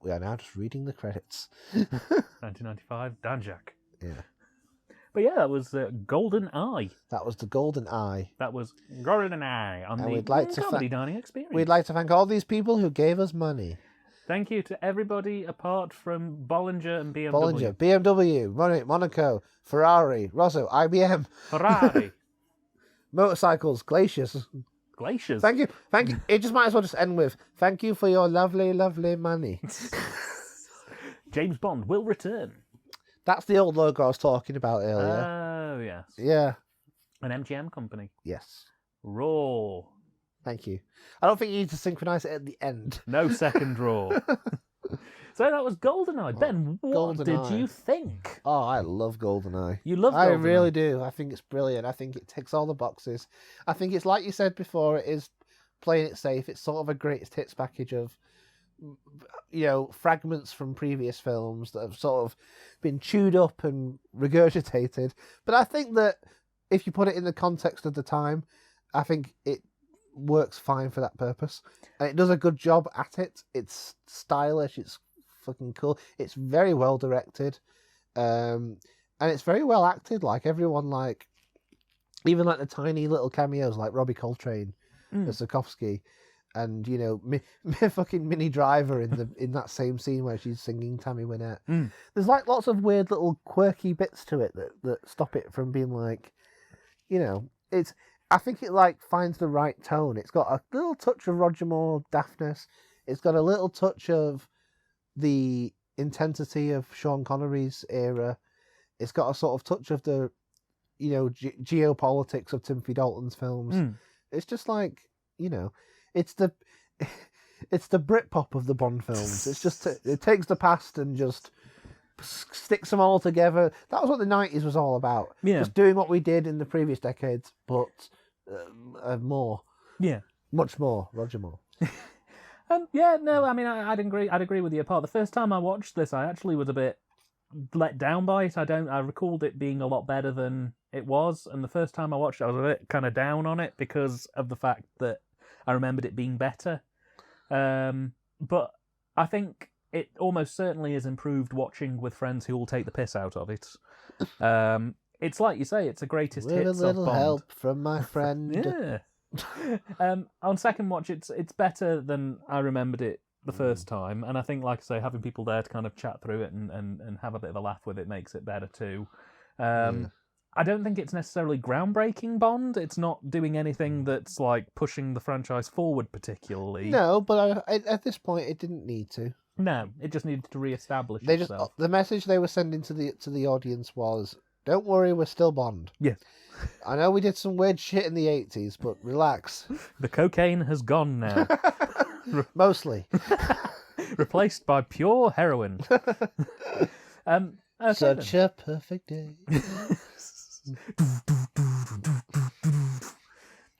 We are now just reading the credits. 1995, Danjak. Yeah. But yeah, that was Goldeneye. That was the Goldeneye. That was Goldeneye on the Comedy Dining Experience. We'd like to thank all these people who gave us money. Thank you to everybody apart from Bollinger and BMW. Bollinger, BMW, Monaco, Ferrari, Rosso, IBM. Ferrari. Motorcycles, Glaciers. Glaciers. Thank you. It just might as well just end with, thank you for your lovely, lovely money. James Bond will return. That's the old logo I was talking about earlier. Oh, yes. Yeah. An MGM company. Yes. Raw. Thank you. I don't think you need to synchronise it at the end. No second raw. So that was Goldeneye. Ben, what did you think? Oh, I love Goldeneye. You love Goldeneye? I really do. I think it's brilliant. I think it ticks all the boxes. I think it's like you said before, it is playing it safe. It's sort of a greatest hits package of fragments from previous films that have sort of been chewed up and regurgitated. But I think that if you put it in the context of the time, I think it works fine for that purpose. And it does a good job at it. It's stylish. It's fucking cool. It's very well directed. And it's very well acted. Everyone, even the tiny little cameos like Robbie Coltrane as Zukovsky. and you know, fucking Minnie Driver in that same scene where she's singing Tammy Wynette. There's like lots of weird little quirky bits to it that stop it from being like, you know, I think it like finds the right tone. It's got a little touch of Roger Moore daftness. It's got a little touch of the intensity of Sean Connery's era. It's got a sort of touch of the, you know, geopolitics of Timothy Dalton's films. It's just like, you know, it's the Britpop of the Bond films. It's just, it takes the past and just sticks them all together. That was what the 90s was all about. Yeah. Just doing what we did in the previous decades, but more. Yeah. Much more. Roger Moore. Yeah, no, I mean, I'd agree with you. Apart, the first time I watched this, I actually was a bit let down by it. I recalled it being a lot better than it was, and the first time I watched it, I was a bit kind of down on it because of the fact that I remembered it being better. But I think it almost certainly is improved watching with friends who all take the piss out of it. It's like you say, it's a greatest hits of Bond. With a little help from my friend. Yeah. On second watch, it's better than I remembered it the first time, and I think, like I say, having people there to kind of chat through it and have a bit of a laugh with it makes it better too. I don't think it's necessarily groundbreaking Bond. It's not doing anything that's like pushing the franchise forward particularly. No, but at this point, it didn't need to. No, it just needed to re-establish itself. The message they were sending to the audience was, "Don't worry, we're still Bond." Yeah. I know we did some weird shit in the 80s, but relax. The cocaine has gone now. Mostly. Replaced by pure heroin. Such a perfect day.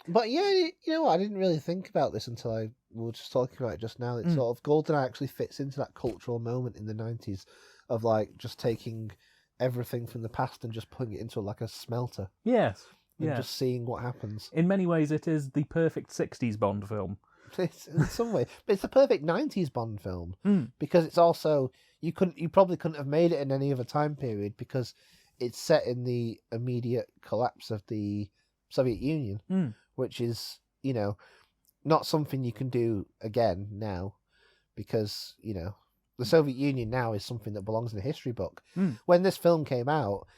But yeah, you know what? I didn't really think about this until we were just talking about it just now. It's sort of Goldeneye actually fits into that cultural moment in the 90s of like just taking everything from the past and just putting it into like a smelter. Yes. And just seeing what happens. In many ways, it is the perfect 60s Bond film. It's, in some way. But it's the perfect 90s Bond film because it's also, you probably couldn't have made it in any other time period because it's set in the immediate collapse of the Soviet Union, which is, you know, not something you can do again now because, you know, the Soviet Union now is something that belongs in a history book. When this film came out,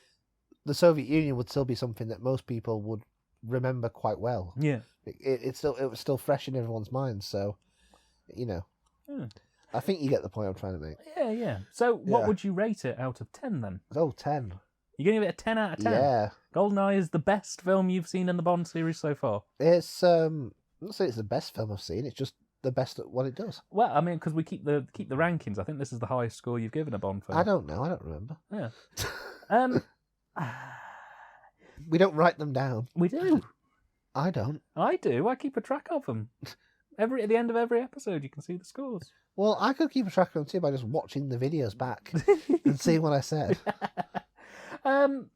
the Soviet Union would still be something that most people would remember quite well. Yeah, it was still fresh in everyone's minds. So, you know, I think you get the point I'm trying to make. Yeah. So, what would you rate it out of 10 then? Oh, 10. You're going to give it a 10 out of 10? Yeah. Goldeneye is the best film you've seen in the Bond series so far? It's, I'm not saying it's the best film I've seen, it's just the best at what it does. Well, I mean, because we keep the rankings. I think this is the highest score you've given a Bond film. I don't know. I don't remember. Yeah. We don't write them down. We do. I don't. I do. I keep a track of them. At the end of every episode, you can see the scores. Well, I could keep a track of them too by just watching the videos back and seeing what I said. But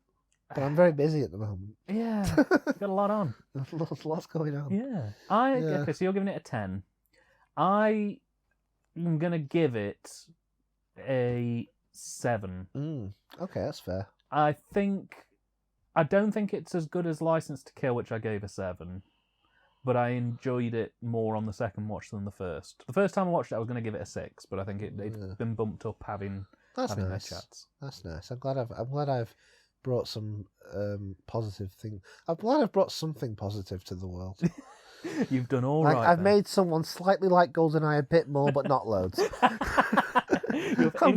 I'm very busy at the moment. Yeah, you've got a lot on. Lots going on. Yeah. Okay, so you're giving it a 10. I am going to give it a 7. Okay, that's fair. I don't think it's as good as License to Kill, which I gave a 7. But I enjoyed it more on the second watch than the first. The first time I watched it, I was going to give it a 6, but I think it's been bumped up having nice. their chats. That's nice. I'm glad I've brought some positive thing. I'm glad I've brought something positive to the world. You've done all right. I've made someone slightly like Goldeneye a bit more, but not loads. I'm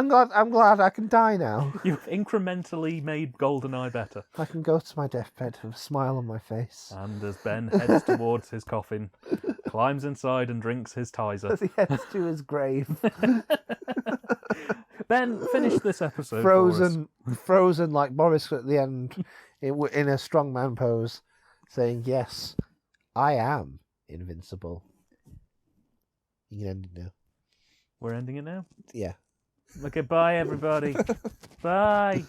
glad I can die now. You've incrementally made Goldeneye better. I can go to my deathbed with a smile on my face. And as Ben heads towards his coffin, climbs inside and drinks his Tizer. As he heads to his grave. Ben, finish this episode. Frozen like Boris at the end, in a strongman pose, saying, "Yes, I am invincible." You can end it now. We're ending it now? Yeah. Okay, bye everybody. Bye.